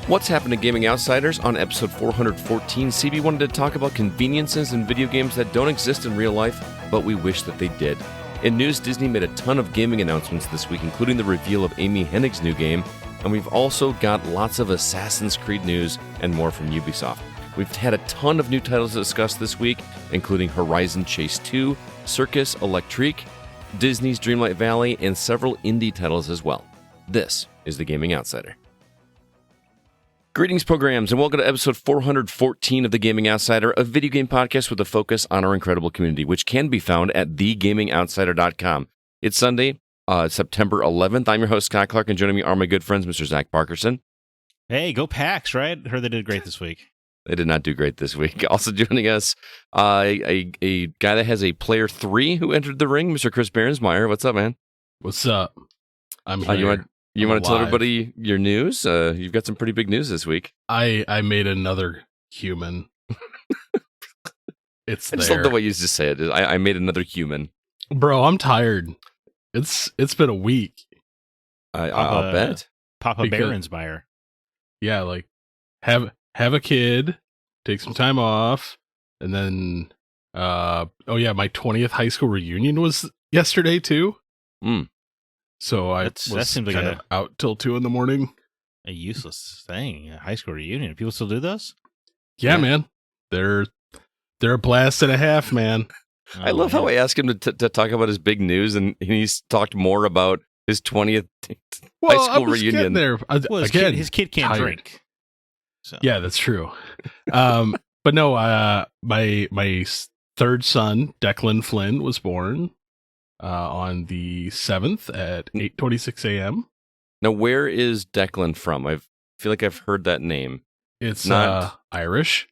What's happening, Gaming Outsiders? On episode 414, CB wanted to talk about conveniences in video games that don't exist in real life, but we wish that they did. In news, Disney made a ton of gaming announcements this week, including the reveal of Amy Hennig's new game, and we've also got lots of Assassin's Creed news and more from Ubisoft. We've had a ton of new titles to discuss this week, including Horizon Chase 2, Circus Electrique, Disney's Dreamlight Valley, and several indie titles as well. This is the Gaming Outsider. Greetings, programs, and welcome to episode 414 of The Gaming Outsider, a video game podcast with a focus on our incredible community, which can be found at thegamingoutsider.com. It's Sunday, September 11th. I'm your host, Scott Clark, and joining me are my good friends, Mr. Zack Parkerson. Hey, go Packs, right? Heard they did great this week. They did not do great this week. Also joining us, a guy that has a player 3 who entered the ring, Mr. Chris Behrensmeyer. What's up, man? What's up? I'm here. You want to tell everybody your news? You've got some pretty big news this week. I made another human. I just love the way you just say it. I made another human. Bro, I'm tired. It's been a week. I'll bet. Papa Behrensmeyer. Yeah, like have a kid, take some time off, and then my 20th high school reunion was yesterday too. So I was kind of out till 2 a.m. A useless thing. A high school reunion. People still do those? Yeah, man. They're a blast and a half, man. I love how I asked him to talk about his big news, and he's talked more about his 20th high school reunion. There. His kid can't drink. So. Yeah, that's true. But no, my third son, Declan Flynn, was born on the 7th at 8:26 a.m. Now, where is Declan from? I feel like I've heard that name. It's not Irish.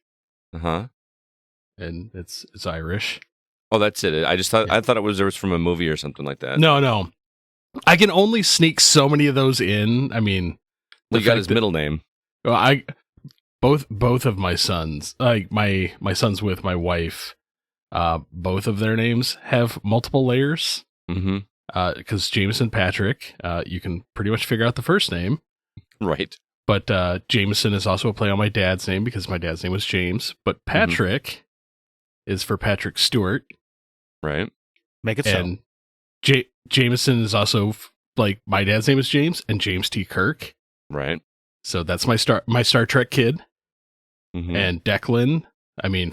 And it's Irish. Oh, that's it. I thought it was from a movie or something like that. No. I can only sneak so many of those in. I mean, you got his middle name. Well, both of my sons, like my sons with my wife, both of their names have multiple layers. Mm-hmm. Because Jameson Patrick, you can pretty much figure out the first name. Right. But Jameson is also a play on my dad's name because my dad's name was James. But Patrick is for Patrick Stewart. Right. Make it and so. Jameson is also like my dad's name is James and James T. Kirk. Right. So that's my Star Trek kid. Mm-hmm. And Declan,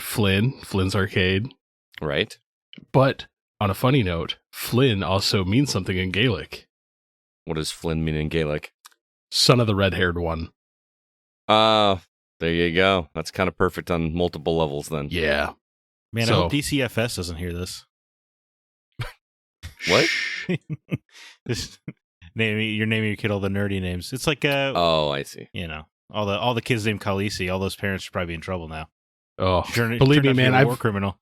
Flynn's Arcade. Right. But on a funny note, Flynn also means something in Gaelic. What does Flynn mean in Gaelic? Son of the red-haired one. There you go. That's kind of perfect on multiple levels then. Yeah. Man, I hope DCFS doesn't hear this. What? You're naming your kid all the nerdy names. It's like oh, I see. You know, all the kids named Khaleesi. All those parents should probably be in trouble now. Oh, believe me, man, war criminal.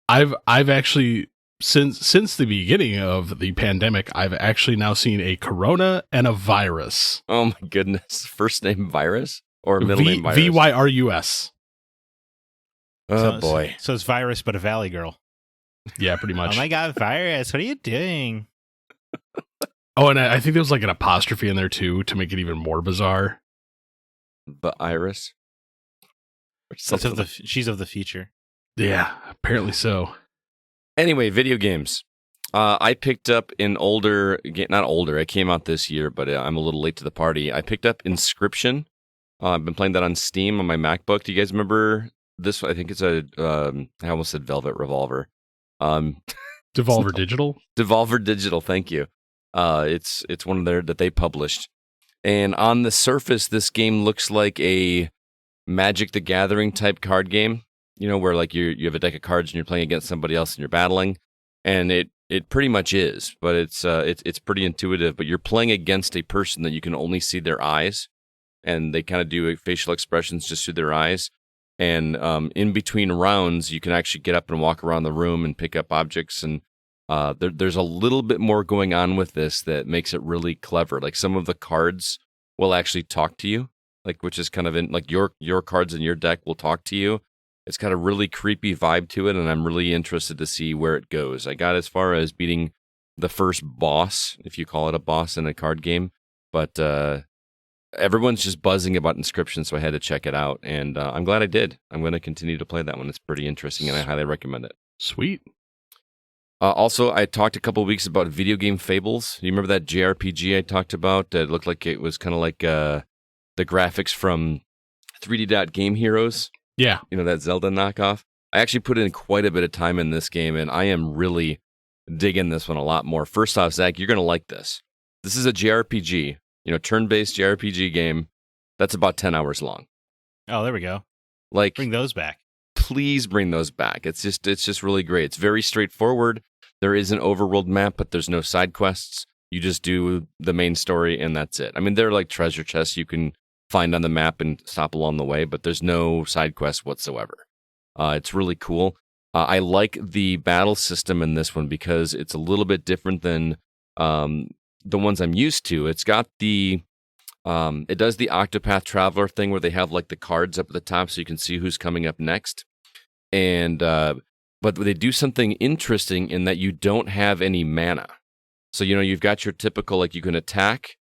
I've actually since the beginning of the pandemic, I've actually now seen a corona and a virus. Oh my goodness! First name virus or middle name virus? VYRUS. Oh boy! So it's virus, but a valley girl. Yeah, pretty much. Oh my god, virus! What are you doing? Oh, and I think there was like an apostrophe in there too to make it even more bizarre. But Iris. She's of the future. Yeah, apparently so. Anyway, video games. I picked up an older, not older, it came out this year, but I'm a little late to the party. I picked up Inscription. I've been playing that on Steam on my MacBook. Do you guys remember this? I think it's I almost said Velvet Revolver. Devolver Digital? Devolver Digital, thank you. It's one of their that they published. And on the surface, this game looks like a Magic the Gathering type card game. You know, where like you have a deck of cards and you're playing against somebody else and you're battling, and it pretty much is, but it's pretty intuitive. But you're playing against a person that you can only see their eyes, and they kind of do facial expressions just through their eyes. And in between rounds, you can actually get up and walk around the room and pick up objects. And there's a little bit more going on with this that makes it really clever. Like some of the cards will actually talk to you, like which is kind of in like your cards in your deck will talk to you. It's got a really creepy vibe to it, and I'm really interested to see where it goes. I got as far as beating the first boss, if you call it a boss in a card game, but everyone's just buzzing about Inscription, so I had to check it out, and I'm glad I did. I'm going to continue to play that one. It's pretty interesting, and I highly recommend it. Sweet. Also, I talked a couple of weeks about Video Game Fables. You remember that JRPG I talked about? It looked like it was kind of like the graphics from 3D Dot Game Heroes. Yeah. You know, that Zelda knockoff. I actually put in quite a bit of time in this game, and I am really digging this one a lot more. First off, Zach, you're going to like this. This is a JRPG, turn-based JRPG game that's about 10 hours long. Oh, there we go. Like, bring those back. Please bring those back. It's just really great. It's very straightforward. There is an overworld map, but there's no side quests. You just do the main story, and that's it. I mean, there are like treasure chests you can find on the map and stop along the way, but there's no side quests whatsoever. It's really cool. I like the battle system in this one because it's a little bit different than the ones I'm used to. It's got it does the Octopath Traveler thing where they have like the cards up at the top so you can see who's coming up next. And but they do something interesting in that you don't have any mana. So, you've got your typical, like, you can attack,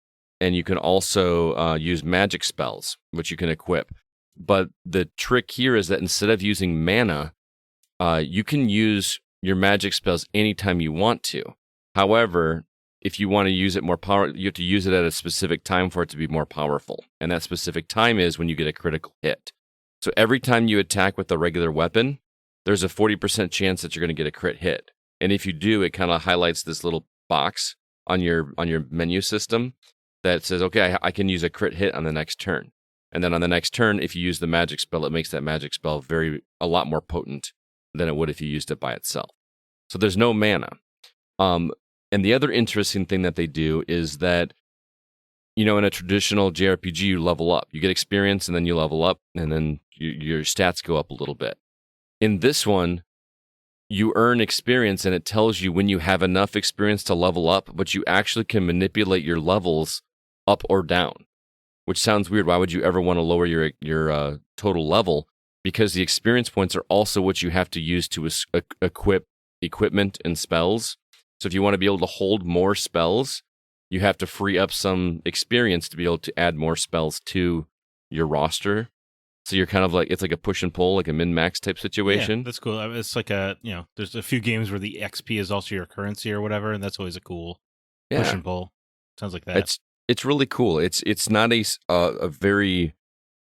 and you can also use magic spells, which you can equip. But the trick here is that instead of using mana, you can use your magic spells anytime you want to. However, if you want to use it more you have to use it at a specific time for it to be more powerful. And that specific time is when you get a critical hit. So every time you attack with a regular weapon, there's a 40% chance that you're going to get a crit hit. And if you do, it kind of highlights this little box on your menu system that says, okay, I can use a crit hit on the next turn. And then on the next turn, if you use the magic spell, it makes that magic spell a lot more potent than it would if you used it by itself. So there's no mana. And the other interesting thing that they do is that, in a traditional JRPG, you level up. You get experience, and then you level up, and then your stats go up a little bit. In this one, you earn experience, and it tells you when you have enough experience to level up, but you actually can manipulate your levels up or down, which sounds weird. Why would you ever want to lower your total level? Because the experience points are also what you have to use to equip equipment and spells. So if you want to be able to hold more spells, you have to free up some experience to be able to add more spells to your roster. So you're kind of like, it's like a push and pull, like a min-max type situation. Yeah, that's cool. It's like there's a few games where the XP is also your currency or whatever, and that's always a cool push and pull. Sounds like that. It's really cool. It's not a very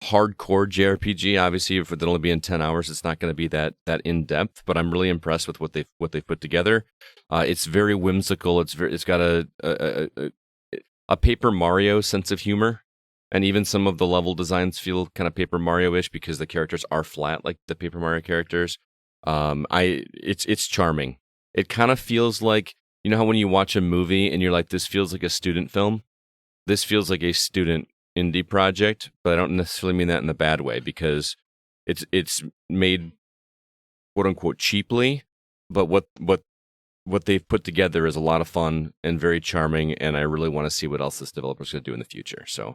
hardcore JRPG. Obviously, if it'll only be in 10 hours, it's not going to be that in depth. But I'm really impressed with what they've put together. It's very whimsical. It's got a Paper Mario sense of humor, and even some of the level designs feel kind of Paper Mario-ish because the characters are flat like the Paper Mario characters. It's charming. It kind of feels like, how when you watch a movie and you're like, this feels like a student film. This feels like a student indie project, but I don't necessarily mean that in the bad way because it's made quote unquote cheaply, but what they've put together is a lot of fun and very charming, and I really want to see what else this developer's going to do in the future. So,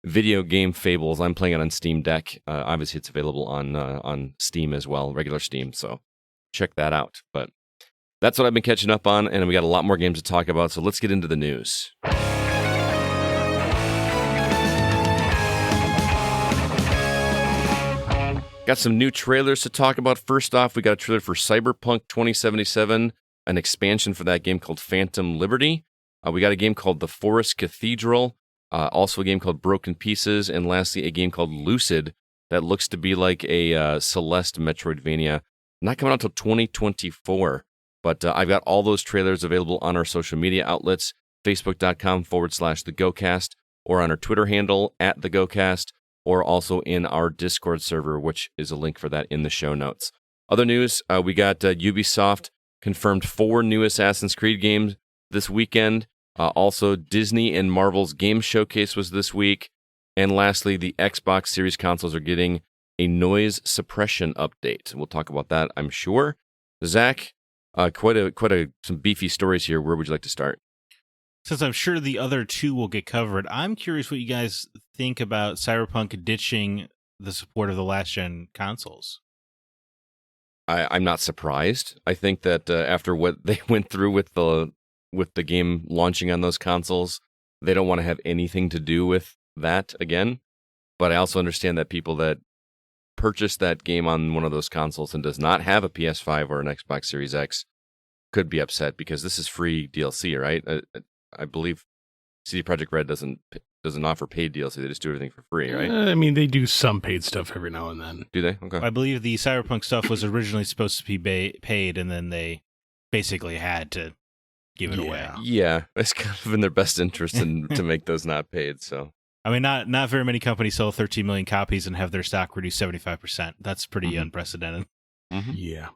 Video Game Fables, I'm playing it on Steam Deck. Obviously, it's available on Steam as well, regular Steam. So check that out. But that's what I've been catching up on, and we got a lot more games to talk about. So let's get into the news. Got some new trailers to talk about. First off, we got a trailer for Cyberpunk 2077, an expansion for that game called Phantom Liberty. We got a game called The Forest Cathedral, also a game called Broken Pieces, and lastly, a game called Lucid that looks to be like a Celeste Metroidvania. Not coming out until 2024, but I've got all those trailers available on our social media outlets, facebook.com/TheGoCast, or on our Twitter handle @TheGoCast, or also in our Discord server, which is a link for that in the show notes. Other news, we got Ubisoft confirmed 4 new Assassin's Creed games this weekend. Also, Disney and Marvel's Game Showcase was this week. And lastly, the Xbox Series consoles are getting a noise suppression update. We'll talk about that, I'm sure. Zach, some beefy stories here. Where would you like to start? Since I'm sure the other two will get covered, I'm curious what you guys think about Cyberpunk ditching the support of the last-gen consoles. I'm not surprised. I think that after what they went through with the game launching on those consoles, they don't want to have anything to do with that again. But I also understand that people that purchase that game on one of those consoles and does not have a PS5 or an Xbox Series X could be upset because this is free DLC, right? I believe CD Projekt Red doesn't offer paid DLC. They just do everything for free, right? I mean, they do some paid stuff every now and then. Do they? Okay. I believe the Cyberpunk stuff was originally supposed to be paid, and then they basically had to give it away. Yeah, it's kind of in their best interest to make those not paid. So I mean, not very many companies sell 13 million copies and have their stock reduced 75%. That's pretty unprecedented. Mm-hmm. Yeah.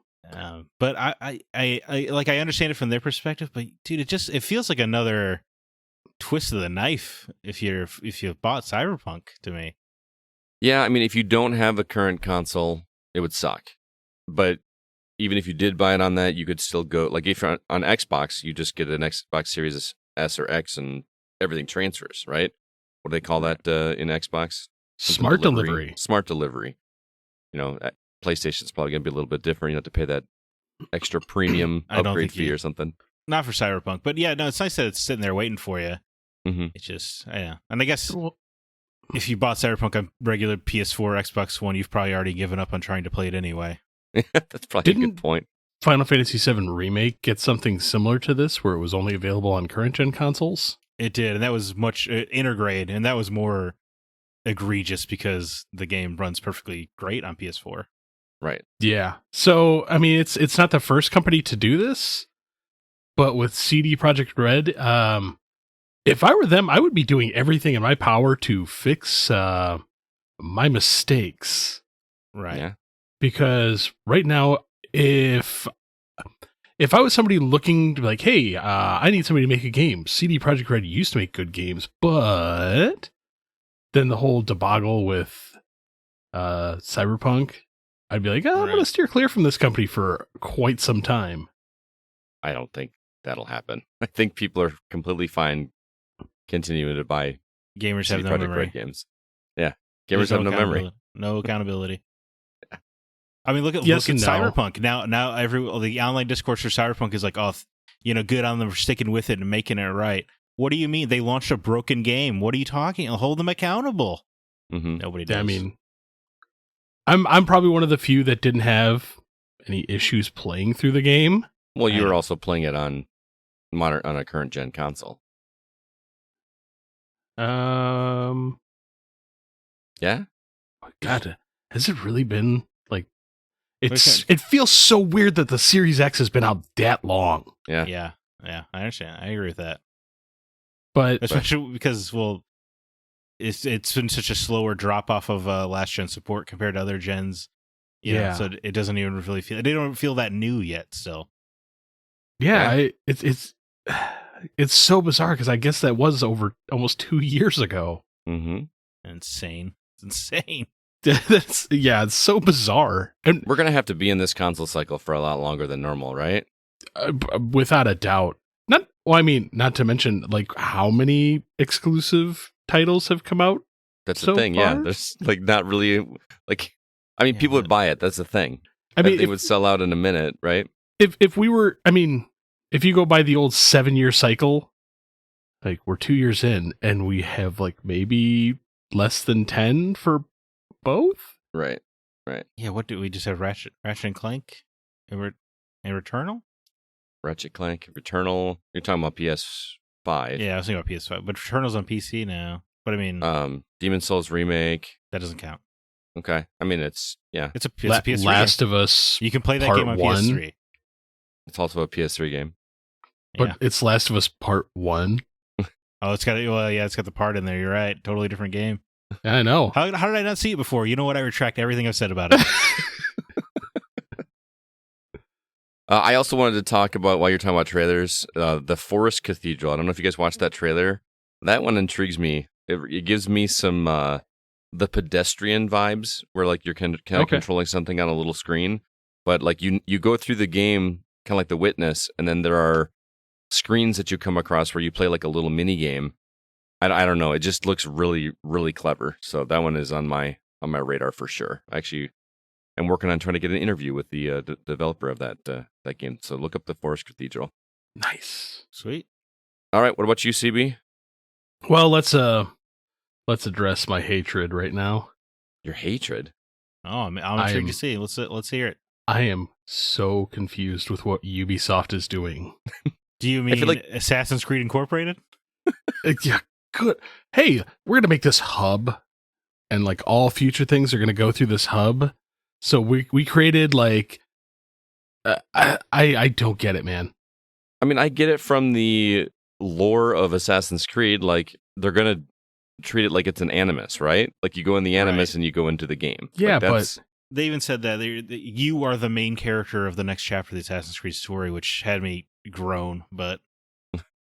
But I understand it from their perspective, but dude, it feels like another twist of the knife if you bought Cyberpunk to me. Yeah, I mean, if you don't have a current console, it would suck. But even if you did buy it on that, you could still go, like if you're on Xbox, you just get an Xbox Series S or X and everything transfers, right? What do they call that in Xbox? Smart delivery. Smart delivery. PlayStation's probably going to be a little bit different. You have to pay that extra premium upgrade fee or something. Not for Cyberpunk, but yeah, no, it's nice that it's sitting there waiting for you. Mm-hmm. It's just, yeah. And I guess if you bought Cyberpunk on regular PS4 or Xbox One, you've probably already given up on trying to play it anyway. That's probably a good point. Final Fantasy VII Remake get something similar to this, where it was only available on current-gen consoles? It did, and that was much intergrade, and that was more egregious because the game runs perfectly great on PS4. Right. Yeah. So, I mean, it's not the first company to do this, but with CD Projekt Red, if I were them, I would be doing everything in my power to fix my mistakes. Right. Yeah. Because right now, if I was somebody looking to be like, hey, I need somebody to make a game. CD Projekt Red used to make good games, but then the whole debacle with Cyberpunk, I'd be like, I'm going to steer clear from this company for quite some time. I don't think that'll happen. I think people are completely fine continuing to buy gamers CD have no Projekt memory. Red games. Yeah, gamers have no memory. No accountability. I mean, look at Yes and no. Cyberpunk. Now the online discourse for Cyberpunk is like, oh, good on them for sticking with it and making it right. What do you mean? They launched a broken game. What are you talking? I'll hold them accountable. Mm-hmm. Nobody does. I mean, I'm probably one of the few that didn't have any issues playing through the game. Well, you were also playing it on a current gen console. Yeah. God, has it really been like? It feels so weird that the Series X has been out that long. Yeah. I understand. I agree with that. But especially because it's been such a slower drop off of last gen support compared to other gens. Yeah. So it doesn't even really feel. They don't feel that new yet. Still. Yeah. It's so bizarre because I guess that was over almost 2 years ago. Mm-hmm. Insane. It's insane. It's so bizarre. And we're gonna have to be in this console cycle for a lot longer than normal, right? Without a doubt. Not to mention like how many exclusive titles have come out. That's so the thing. far? Yeah, there's like not really like. I mean, people would buy it. That's the thing. They would sell out in a minute, right? If we were, if you go by the old 7-year cycle, like we're 2 years in and we have like maybe less than 10 for both. Right. Yeah. What do we just have? Ratchet and Clank, and Returnal. Ratchet Clank, Returnal. You're talking about PS5. Yeah, I was thinking about PS5, but Returnal's on PC now. But I mean, Demon's Souls remake. That doesn't count. Okay. I mean, it's a PS3 Last game. of Us. You can play that Part game on 1. PS3. It's also a PS3 game. But it's Last of Us Part 1. Oh, it's got the part in there. You're right. Totally different game. I know. How did I not see it before? You know what? I retract everything I've said about it. I also wanted to talk about, while you're talking about trailers, the Forest Cathedral. I don't know if you guys watched that trailer. That one intrigues me. It gives me some the pedestrian vibes, where like you're kind of controlling something on a little screen, but like you go through the game kind of like The Witness, and then there are screens that you come across where you play like a little mini game. I don't know. It just looks really, really clever. So that one is on my radar for sure. Actually, I'm working on trying to get an interview with the developer of that game. So look up the Forest Cathedral. Nice. Sweet. All right. What about you, CB? Well, let's let's address my hatred right now. Your hatred? Oh, I'm intrigued to see. Let's hear it. I am so confused with what Ubisoft is doing. Do you mean like Assassin's Creed Incorporated? Yeah, good. Hey, we're gonna make this hub, and like all future things are gonna go through this hub. So we created like, I don't get it, man. I mean, I get it from the lore of Assassin's Creed. Like they're gonna treat it like it's an Animus, right? Like you go in the Animus and you go into the game. Yeah, like but they even said that you are the main character of the next chapter of the Assassin's Creed story, which had me groan, but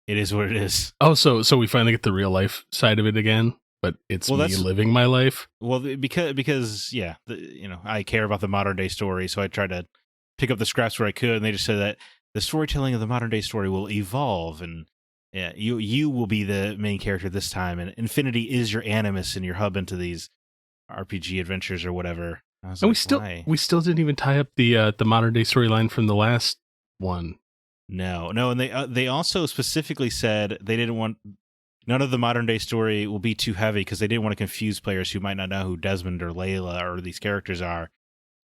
it is what it is. Oh, so we finally get the real life side of it again, but it's me living my life. Well, because yeah, I care about the modern day story, so I tried to pick up the scraps where I could, and they just said that the storytelling of the modern day story will evolve, and yeah, you will be the main character this time, and Infinity is your animus and your hub into these RPG adventures or whatever. And like, we still didn't even tie up the modern day storyline from the last one. No, and they also specifically said they didn't want none of the modern day story will be too heavy because they didn't want to confuse players who might not know who Desmond or Layla or these characters are.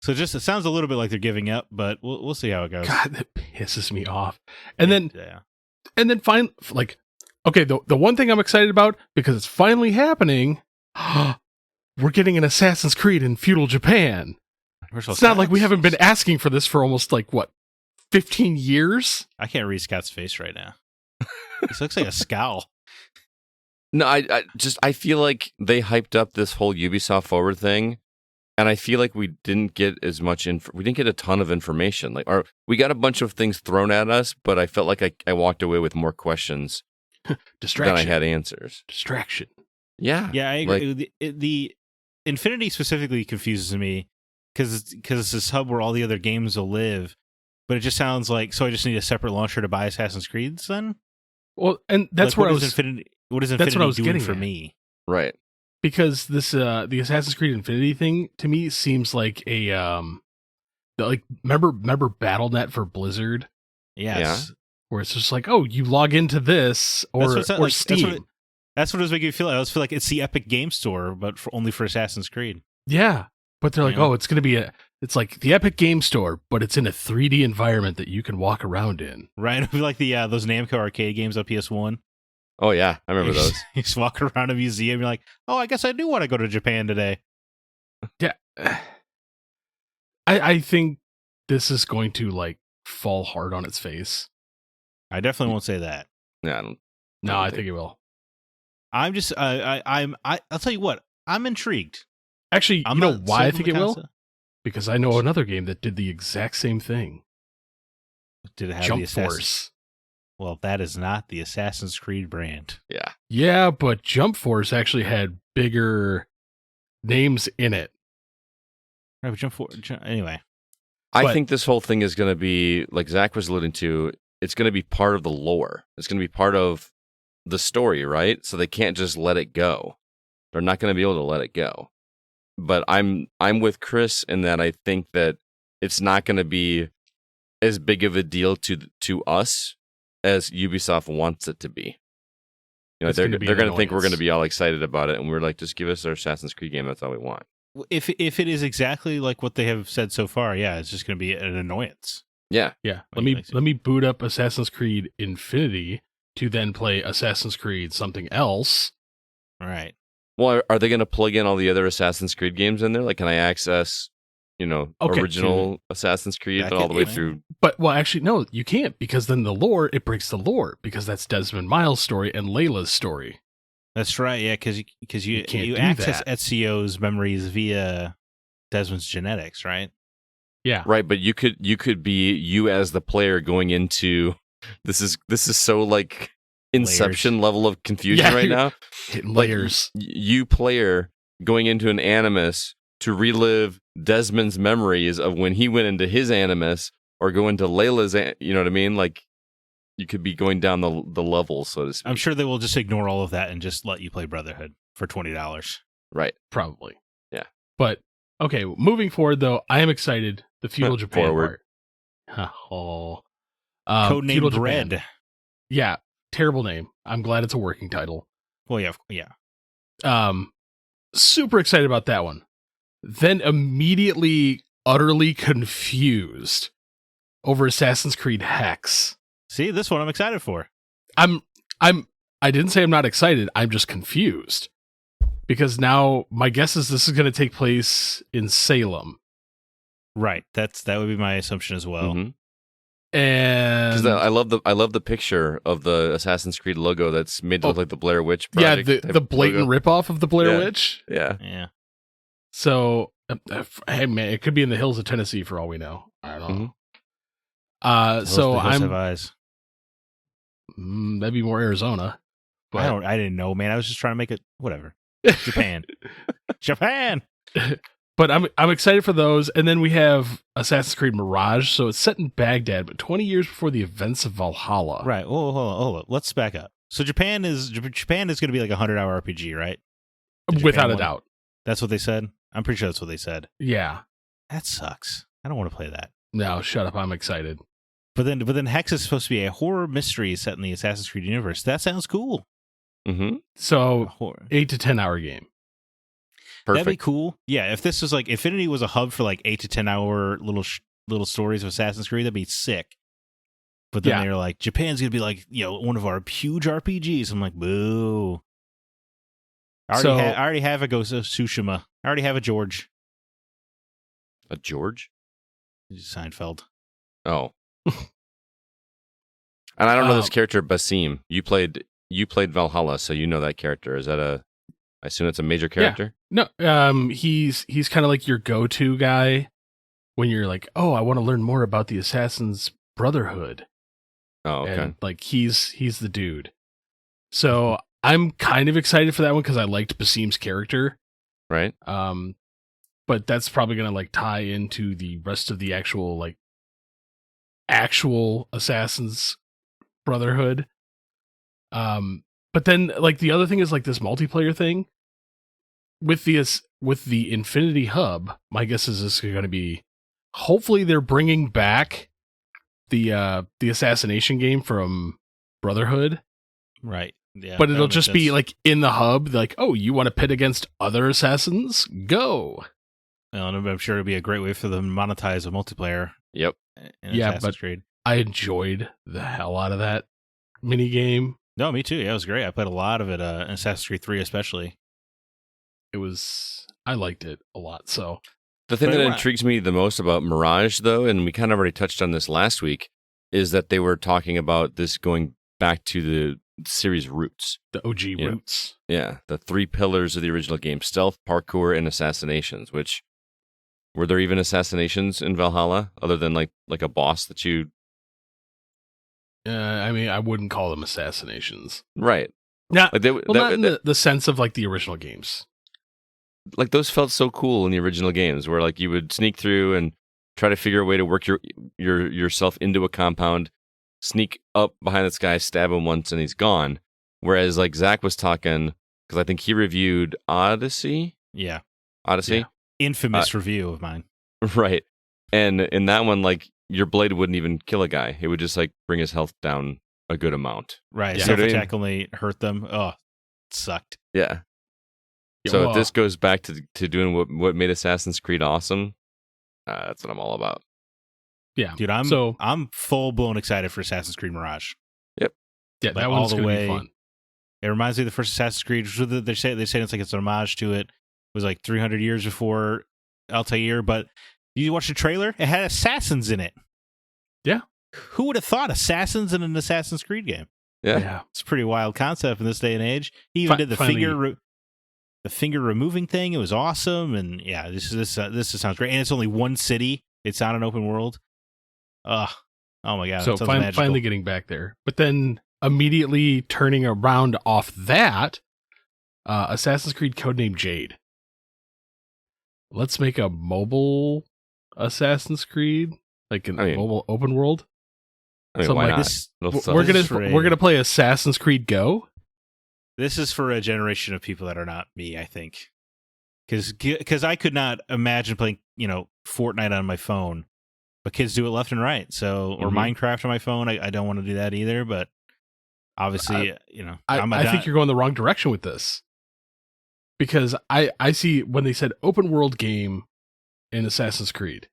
So it sounds a little bit like they're giving up, but we'll see how it goes. God, that pisses me off. And then finally, like, okay, the one thing I'm excited about because it's finally happening. We're getting an Assassin's Creed in feudal Japan. It's not like we haven't been asking for this for almost like what, 15 years? I can't read Scott's face right now. This looks like a scowl. No, I feel like they hyped up this whole Ubisoft Forward thing, and I feel like we didn't get as much we didn't get a ton of information. Like, we got a bunch of things thrown at us, but I felt like I walked away with more questions than I had answers. Distraction. Yeah, I agree. Like, the Infinity specifically confuses me because it's this hub where all the other games will live. But it just sounds like, so I just need a separate launcher to buy Assassin's Creed then? Well, and that's like, where what is Infinity doing for me? Right. Because this the Assassin's Creed Infinity thing to me seems like a like remember BattleNet for Blizzard? Yes. Yeah. Where it's just like, oh, you log into this or Steam. That's what it was making me feel like. I always feel like it's the Epic Game Store, but only for Assassin's Creed. Yeah. But they're like, oh, it's going to be it's like the Epic Game Store, but it's in a 3D environment that you can walk around in. Right. It'll be like those Namco arcade games on PS1. Oh, yeah. I remember those. You just walk around a museum. You're like, oh, I guess I do want to go to Japan today. Yeah. I think this is going to like fall hard on its face. I definitely won't say that. Yeah, I think it will. I'm just, I'll tell you what, I'm intrigued. Actually, you know why I think it will? Because I know another game that did the exact same thing. Did it have Jump Force? Well, that is not the Assassin's Creed brand. Yeah. Yeah, but Jump Force actually had bigger names in it. Right, but Jump Force, anyway. I think this whole thing is going to be, like Zach was alluding to, it's going to be part of the lore. It's going to be part of the story, right? So they can't just let it go. They're not going to be able to let it go. But I'm with Chris in that I think that it's not going to be as big of a deal to us as Ubisoft wants it to be. You know, they're going to think we're going to be all excited about it, and we're like, just give us our Assassin's Creed game. That's all we want. If it is exactly like what they have said so far, yeah, it's just going to be an annoyance. Yeah. Let me boot up Assassin's Creed Infinity to then play Assassin's Creed something else. All right. Well, are they going to plug in all the other Assassin's Creed games in there? Like, can I access, original Assassin's Creed all the way through? But, well, actually, no, you can't, because then it breaks the lore, because that's Desmond Miles' story and Layla's story. That's right, yeah, because you access Ezio's memories via Desmond's genetics, right? Yeah. Right, but you could be you as the player going into this is so like Inception layers. Level of confusion right now. Hitting layers. Like, you player going into an Animus to relive Desmond's memories of when he went into his Animus, or go into Layla's, you know what I mean? Like, you could be going down the levels, so to speak. I'm sure they will just ignore all of that and just let you play Brotherhood for $20. Right. Probably. Yeah. But, okay, moving forward, though, I am excited. The feudal Japan forward. part. Codename Dread. Yeah. Terrible name. I'm glad it's a working title. Well, yeah. Super excited about that one. Then immediately utterly confused over Assassin's Creed Hex. See, this one I'm excited for. I didn't say I'm not excited. I'm just confused. Because now my guess is this is going to take place in Salem. Right. That would be my assumption as well. Mm-hmm. And I love the picture of the Assassin's Creed logo that's made to look like the Blair Witch Project. Yeah, the blatant ripoff of the Blair Witch. Yeah. Yeah. So, hey man, it could be in the hills of Tennessee for all we know. I don't know. So the hills I'm have eyes. that'd be more Arizona. But I didn't know, man. I was just trying to make it whatever. Japan. Japan. But I'm excited for those. And then we have Assassin's Creed Mirage. So it's set in Baghdad, but 20 years before the events of Valhalla. Right. Oh, hold on. Let's back up. So Japan is going to be like a 100-hour RPG, right? Without a doubt. That's what they said? I'm pretty sure that's what they said. Yeah. That sucks. I don't want to play that. No, shut up. I'm excited. But then Hex is supposed to be a horror mystery set in the Assassin's Creed universe. That sounds cool. Mm-hmm. So 8 to 10 hour game. Perfect. That'd be cool. Yeah, if this was like Infinity was a hub for like 8 to 10 hour little stories of Assassin's Creed, that'd be sick. But then they were like, Japan's gonna be like, one of our huge RPGs. I'm like, boo. I already have a Ghost of Tsushima. I already have a George. A George? Seinfeld. Oh. And I don't know this character, Basim. You played Valhalla, so you know that character. Is that I assume it's a major character? Yeah. No, he's kind of like your go-to guy when you're like, oh, I want to learn more about the Assassin's Brotherhood. Oh, okay. And like he's the dude. So I'm kind of excited for that one because I liked Basim's character. Right. But that's probably gonna like tie into the rest of the actual Assassin's Brotherhood. But then like the other thing is like this multiplayer thing with the Infinity Hub. My guess is this is going to be. Hopefully, they're bringing back the assassination game from Brotherhood. Right. Yeah. But it'll just be like in the hub. Like, oh, you want to pit against other assassins? Go. Well, and I'm sure it'll be a great way for them to monetize a multiplayer. Yep. Assassin's Creed. I enjoyed the hell out of that mini game. No, me too. Yeah, it was great. I played a lot of it in Assassin's Creed 3 especially. I liked it a lot. So the thing that intrigues me the most about Mirage, though, and we kind of already touched on this last week, is that they were talking about this going back to the series roots. The OG roots. Yeah, the 3 pillars of the original game: stealth, parkour, and assassinations. Which were there even assassinations in Valhalla other than like a boss that you? I mean, I wouldn't call them assassinations. Right. Yeah. Not in the sense of like the original games. Like those felt so cool in the original games, where like you would sneak through and try to figure a way to work yourself into a compound, sneak up behind this guy, stab him once, and he's gone. Whereas like Zack was talking, because I think he reviewed Odyssey. Yeah. Odyssey. Yeah. Infamous review of mine. Right. And in that one, like your blade wouldn't even kill a guy. It would just like bring his health down a good amount. Right. Self-attack only hurt them. Oh, it sucked. Yeah. So if this goes back to doing what made Assassin's Creed awesome, that's what I'm all about. Yeah, dude, I'm full blown excited for Assassin's Creed Mirage. Yep. Yeah, that one's gonna be fun. It reminds me of the first Assassin's Creed. They say it's like it's an homage to it. It was like 300 years before Altair, but you watch the trailer, it had assassins in it. Yeah. Who would have thought assassins in an Assassin's Creed game? Yeah. It's a pretty wild concept in this day and age. He even did the finger removing thing. It was awesome, and yeah, this sounds great. And it's only one city. It's not an open world. Oh my god! So finally getting back there, but then immediately turning around off that, Assassin's Creed Codename Jade. Let's make a mobile Assassin's Creed, like mobile open world. I mean, why not? We're gonna play Assassin's Creed Go. This is for a generation of people that are not me, I think, because I could not imagine playing Fortnite on my phone, but kids do it left and right. So or Minecraft on my phone, I don't want to do that either. But obviously, I think you're going the wrong direction with this. because I see when they said open world game in Assassin's Creed,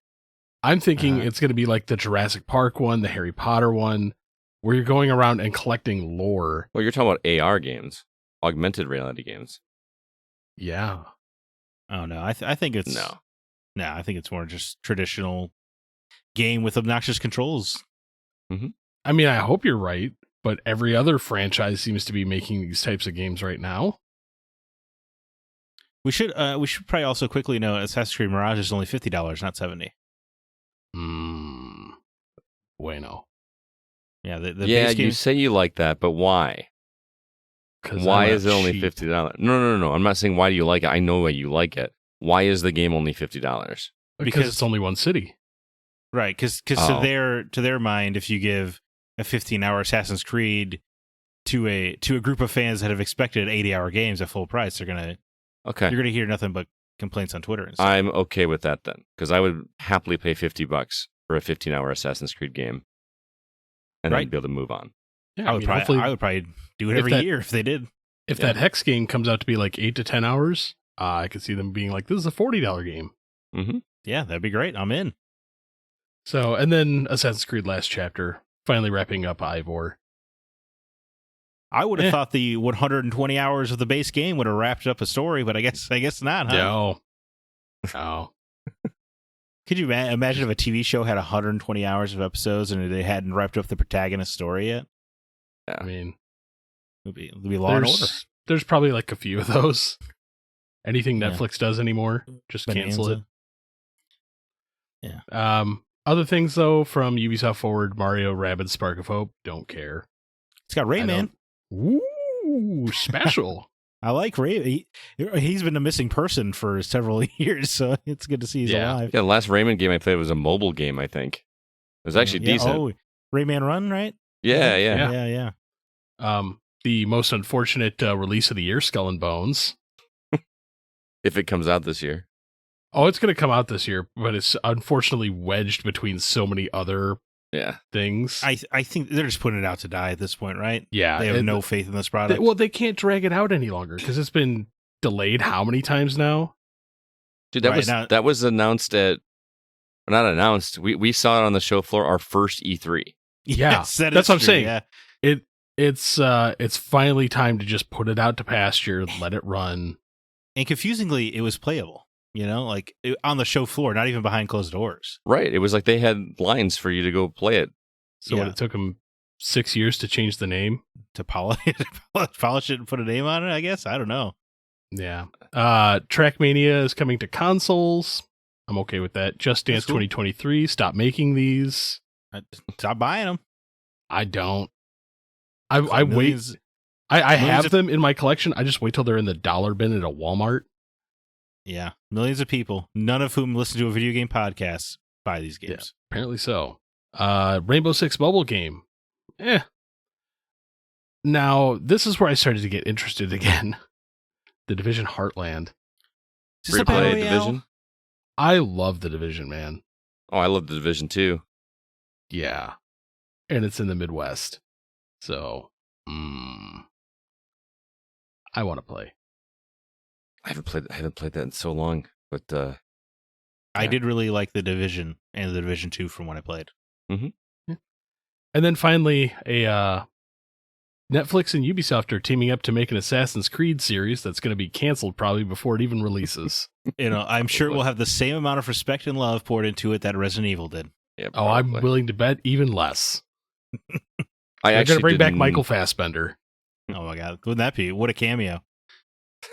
I'm thinking it's going to be like the Jurassic Park one, the Harry Potter one, where you're going around and collecting lore. Well, you're talking about AR games, augmented reality games. Yeah. Oh no, I think it's No. I think it's more just traditional game with obnoxious controls. Mm-hmm. I mean, I hope you're right, but every other franchise seems to be making these types of games right now. We should probably also quickly note Assassin's Creed Mirage is only $50, not $70. Bueno. Yeah, the yeah, base game, you say you like that, but why? Why is it only $50? No. I'm not saying why do you like it. I know why you like it. Why is the game only $50? Because it's only one city. Right, because to their mind, if you give a 15-hour Assassin's Creed to a group of fans that have expected 80-hour games at full price, you're gonna hear nothing but complaints on Twitter and stuff. I'm okay with that then, because I would happily pay $50 for a 15-hour Assassin's Creed game, and then be able to move on. Yeah, I would probably do it every year if they did. If that Hex game comes out to be like 8 to 10 hours, I could see them being like, this is a $40 game. Mm-hmm. Yeah, that'd be great. I'm in. So, and then Assassin's Creed Last Chapter, finally wrapping up Ivor. I would have thought the 120 hours of the base game would have wrapped up a story, but I guess not, huh? No. Could you imagine if a TV show had 120 hours of episodes and they hadn't wrapped up the protagonist story yet? Yeah. I mean, it'd be Law and Order. There's probably like a few of those. Anything Netflix does anymore, just cancel it. Yeah. Other things though from Ubisoft Forward, Mario Rabbids Spark of Hope, don't care. It's got Rayman. Ooh, special. I like Ray. He's been a missing person for several years, so it's good to see he's alive. Yeah, the last Rayman game I played was a mobile game, I think. It was actually decent. Oh, Rayman Run, right? Yeah. The most unfortunate release of the year, Skull and Bones. If it comes out this year. Oh, it's going to come out this year, but it's unfortunately wedged between so many other things. I think they're just putting it out to die at this point, right? Yeah. They have no faith in this product. They can't drag it out any longer because it's been delayed how many times now? Dude, that was announced not announced. We saw it on the show floor, our first E3. Yes, that's what I'm saying. Yeah. It's finally time to just put it out to pasture, let it run. And confusingly, it was playable. Like on the show floor, not even behind closed doors. Right. It was like they had lines for you to go play it. So it took them 6 years to change the name? To polish it and put a name on it, I guess? I don't know. Yeah. Trackmania is coming to consoles. I'm okay with that. Just Dance 2023. Stop making these. Stop buying them. I don't. I wait. I have them in my collection. I just wait till they're in the dollar bin at a Walmart. Yeah. Millions of people, none of whom listen to a video game podcast, buy these games. Yeah, apparently so. Rainbow Six mobile game. Now, this is where I started to get interested again. The Division Heartland. Is this a battle royale? Division? I love the Division, man. Oh, I love the Division too. Yeah. And it's in the Midwest. So, I want to play. I haven't played that in so long, but I did really like the Division and the Division 2 from when I played. Mm-hmm. Yeah. And then finally, Netflix and Ubisoft are teaming up to make an Assassin's Creed series that's going to be canceled probably before it even releases. I'm sure it will have the same amount of respect and love poured into it that Resident Evil did. Yeah, I'm willing to bet even less. They're going to bring back Michael Fassbender. Oh my god, wouldn't that be? What a cameo!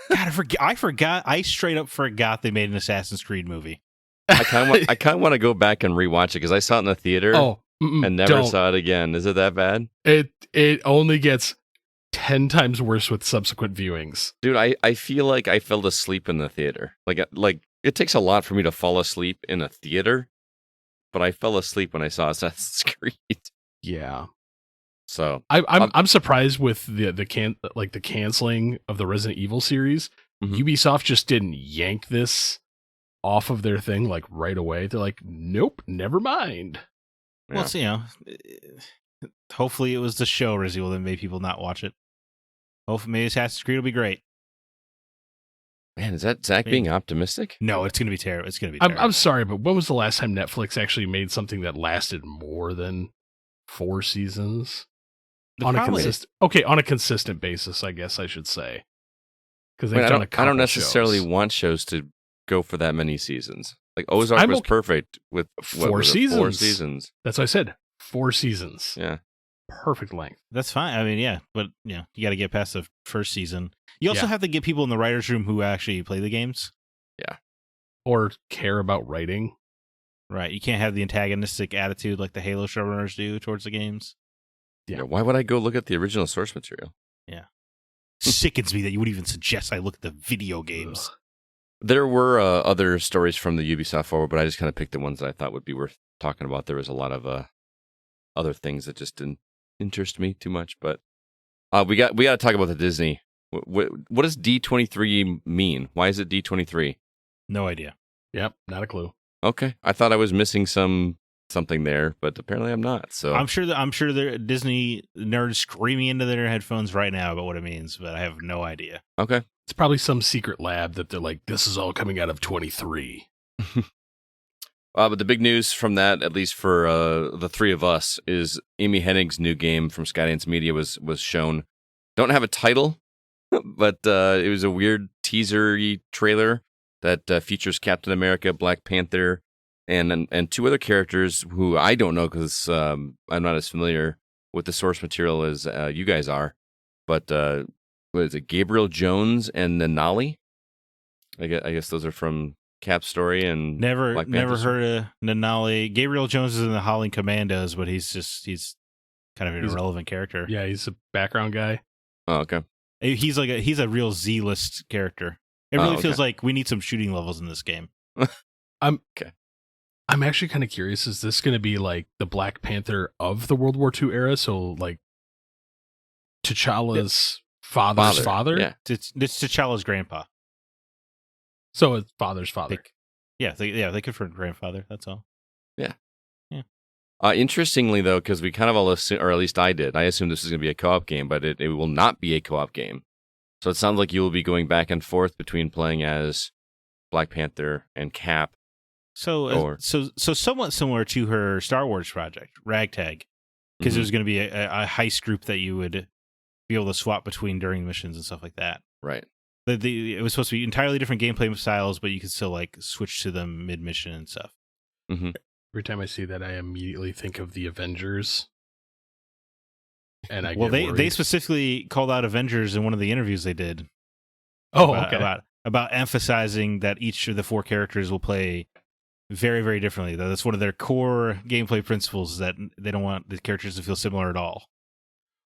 God, I forgot. I straight up forgot they made an Assassin's Creed movie. I kind of want to go back and rewatch it because I saw it in the theater and never saw it again. Is it that bad? It only gets 10 times worse with subsequent viewings. Dude, I feel like I fell asleep in the theater. Like it takes a lot for me to fall asleep in a theater, but I fell asleep when I saw Assassin's Creed. Yeah. So I'm surprised with the canceling of the Resident Evil series. Mm-hmm. Ubisoft just didn't yank this off of their thing like right away. They're like, nope, never mind. Well, hopefully it was the show Resident Evil that made people not watch it. Hopefully maybe Assassin's Creed will be great. Man, is that Zach being optimistic? No, it's going to be terrible. It's going to be terrible. I'm sorry, but when was the last time Netflix actually made something that lasted more than 4 seasons? On a consistent basis, I guess I should say. Because they've done a couple I don't necessarily shows. want shows to go for that many seasons. Like Ozark was perfect with 4 seasons. 4 seasons. That's what I said. 4 seasons. Yeah. Perfect length. That's fine. I mean, yeah, but you got to get past the first season. You also have to get people in the writers' room who actually play the games. Yeah. Or care about writing. Right. You can't have the antagonistic attitude like the Halo showrunners do towards the games. Yeah. Why would I go look at the original source material? Yeah. Sickens me that you would even suggest I look at the video games. Ugh. There were other stories from the Ubisoft forward, but I just kind of picked the ones that I thought would be worth talking about. There was a lot of other things that just didn't interest me too much, but we got to talk about the Disney. What does D23 mean? Why is it D23? No idea. Yep, not a clue. Okay, I thought I was missing something there, but apparently I'm not. So I'm sure there are Disney nerds screaming into their headphones right now about what it means, but I have no idea. Okay, it's probably some secret lab that they're like, this is all coming out of 23. But the big news from that, at least for the three of us, is Amy Hennig's new game from Skydance Media was shown. Don't have a title, but it was a weird teaser-y trailer that features Captain America, Black Panther, and 2 other characters who I don't know because I'm not as familiar with the source material as you guys are. But what is it, Gabriel Jones and Nanali? I guess those are from Cap's story and never Panther's heard of Nanali. Gabriel Jones is in the Howling Commandos, but he's kind of an irrelevant character. Yeah, he's a background guy. Oh, okay. He's a real Z-list character. It really feels like we need some shooting levels in this game. I'm actually kind of curious. Is this going to be like the Black Panther of the World War II era? So like T'Challa's father's father? Yeah, it's T'Challa's grandpa. So it's father's father. They confirmed grandfather. That's all. Yeah. Yeah. Interestingly, though, because we kind of all assume, or at least I did, I assumed this was going to be a co-op game, but it will not be a co-op game. So it sounds like you will be going back and forth between playing as Black Panther and Cap. So somewhat similar to her Star Wars project, Ragtag, because there's going to be a heist group that you would be able to swap between during missions and stuff like that. Right. It was supposed to be entirely different gameplay styles, but you could still like switch to them mid-mission and stuff. Mm-hmm. Every time I see that, I immediately think of the Avengers. And they specifically called out Avengers in one of the interviews they did. Oh, okay. About emphasizing that each of the 4 characters will play very, very differently. That's one of their core gameplay principles, is that they don't want the characters to feel similar at all.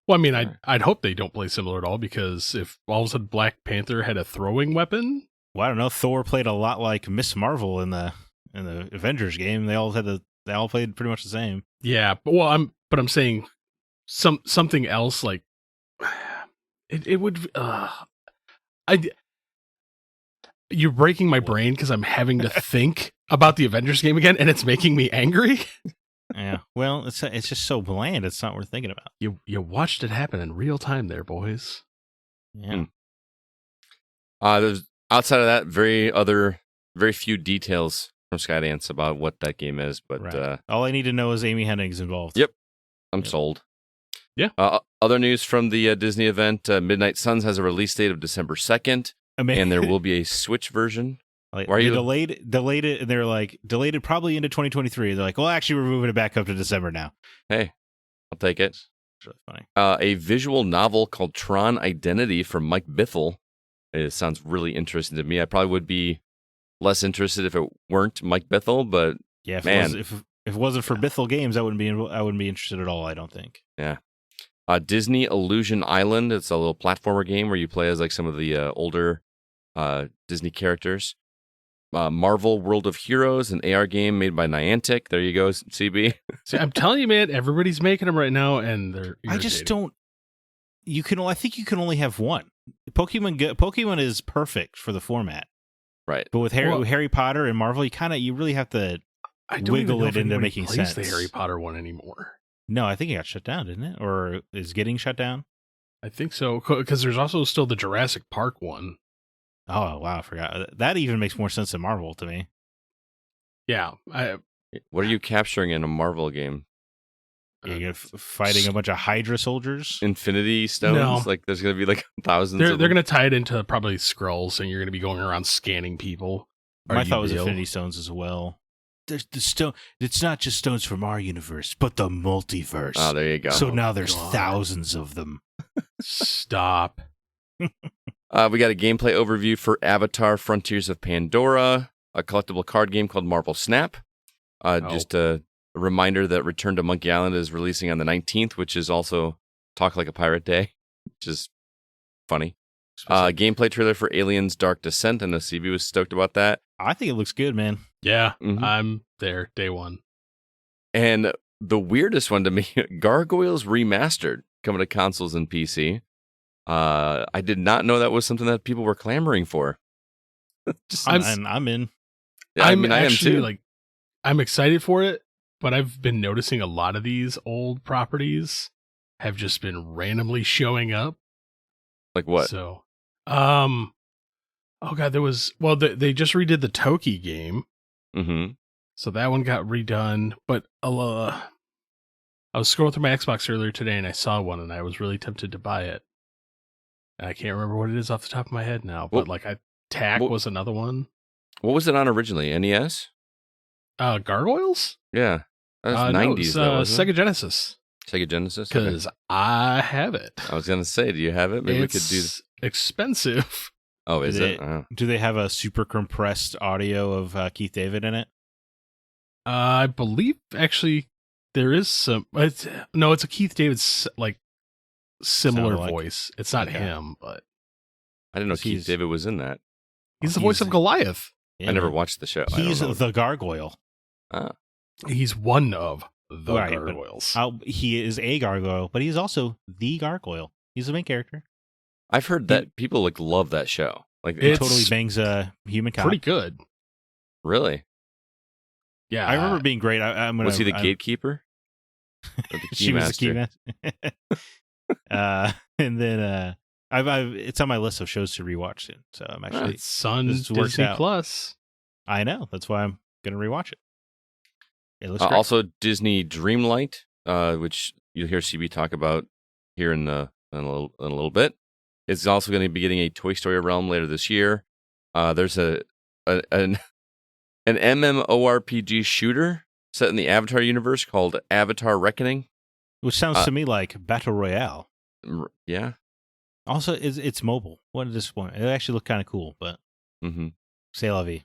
Well, I mean, I'd hope they don't play similar at all, because if all of a sudden Black Panther had a throwing weapon, well, I don't know. Thor played a lot like Miss Marvel in the Avengers game. They all played pretty much the same. Yeah, but I'm saying something else, like it would. You're breaking my brain because I'm having to think about the Avengers game again, and it's making me angry. Yeah, well, it's just so bland. It's not worth thinking about. You watched it happen in real time, there, boys. Yeah. There's outside of that, very few details from Skydance about what that game is, but right. All I need to know is Amy Hennig's involved. Yep, I'm sold. Yeah. Other news from the Disney event: Midnight Suns has a release date of December 2nd, and there will be a Switch version. Like, they delayed it, and they're like, delayed it probably into 2023. They're like, well, actually, we're moving it back up to December now. Hey, I'll take it. It's really funny. A visual novel called Tron Identity from Mike Bithell. It sounds really interesting to me. I probably would be less interested if it weren't Mike Bithell, but yeah, if it wasn't for Bithell Games, I wouldn't be interested at all. I don't think. Yeah. Disney Illusion Island. It's a little platformer game where you play as like some of the older Disney characters. Marvel World of Heroes, an AR game made by Niantic. There you go, CB. See, I'm telling you, man, everybody's making them right now, and they're irritating. I just don't. I think you can only have one. Pokemon is perfect for the format, right? But with Harry Potter and Marvel, you really have to wiggle it into making sense. The Harry Potter one anymore? No, I think it got shut down, didn't it? Or is getting shut down? I think so, because there's also still the Jurassic Park one. Oh wow, I forgot. That even makes more sense than Marvel to me. Yeah, What are you capturing in a Marvel game? You're fighting a bunch of Hydra soldiers. Infinity Stones? No. Like there's gonna be like thousands. they're of them? gonna tie it into probably scrolls, and you're gonna be going around scanning people. My thought was Infinity Stones as well. There's the stone. It's not just stones from our universe, but the multiverse. Oh, there you go. So now there's thousands of them. Stop. We got a gameplay overview for Avatar: Frontiers of Pandora, a collectible card game called Marvel Snap. Just a reminder that Return to Monkey Island is releasing on the 19th, which is also Talk Like a Pirate Day, which is funny. Gameplay trailer for Aliens Dark Descent. I know CB was stoked about that. I think it looks good, man. Yeah, Mhm. I'm there day one. And the weirdest one to me, Gargoyles Remastered, coming to consoles and PC. I did not know that was something that people were clamoring for. I'm in. Yeah, I mean, I am actually, too. I'm excited for it, but I've been noticing a lot of these old properties have just been randomly showing up. Like what? So, oh god, they just redid the Toki game, Mm-hmm. so that one got redone. But I was scrolling through my Xbox earlier today, and I saw one, and I was really tempted to buy it. I can't remember what it is off the top of my head now, but TAC was another one. What was it on originally? NES? Gargoyles? Yeah. That was 90s. No, wasn't it? Sega Genesis. Sega Genesis? Okay. Because I have it. I was going to say, do you have it? Maybe we could do It's expensive. Oh, is it? Oh. Do they have a super compressed audio of Keith David in it? I believe actually there is some. It's a Keith David similar Sounded like- voice. It's not Okay. him, but I didn't know He's- Keith David was in that. he's the voice of Goliath. Yeah, I never man. watched the show. I don't He's know. the gargoyle. He's one of the Right, but gargoyles. He is a gargoyle, but he's also the gargoyle. He's the main character. I've heard that people love that show. Like, It's Totally bangs a human cop. Pretty good. really? Yeah, I remember it being great. I'm gonna, Was he the I'm- gatekeeper? Or the She was the key keymaster? master. And then it's on my list of shows to rewatch soon. So I'm actually, It's Sun this works Disney out. Plus. I know that's why I'm gonna rewatch it. It looks great. Also, Disney Dreamlight, which you'll hear CB talk about here in a little bit. It's also going to be getting a Toy Story realm later this year. There's an MMORPG shooter set in the Avatar universe called Avatar Reckoning. Which sounds to me like Battle Royale. Yeah. Also, it's mobile. What a disappointment. It actually looked kind of cool, but Mm-hmm. c'est la vie.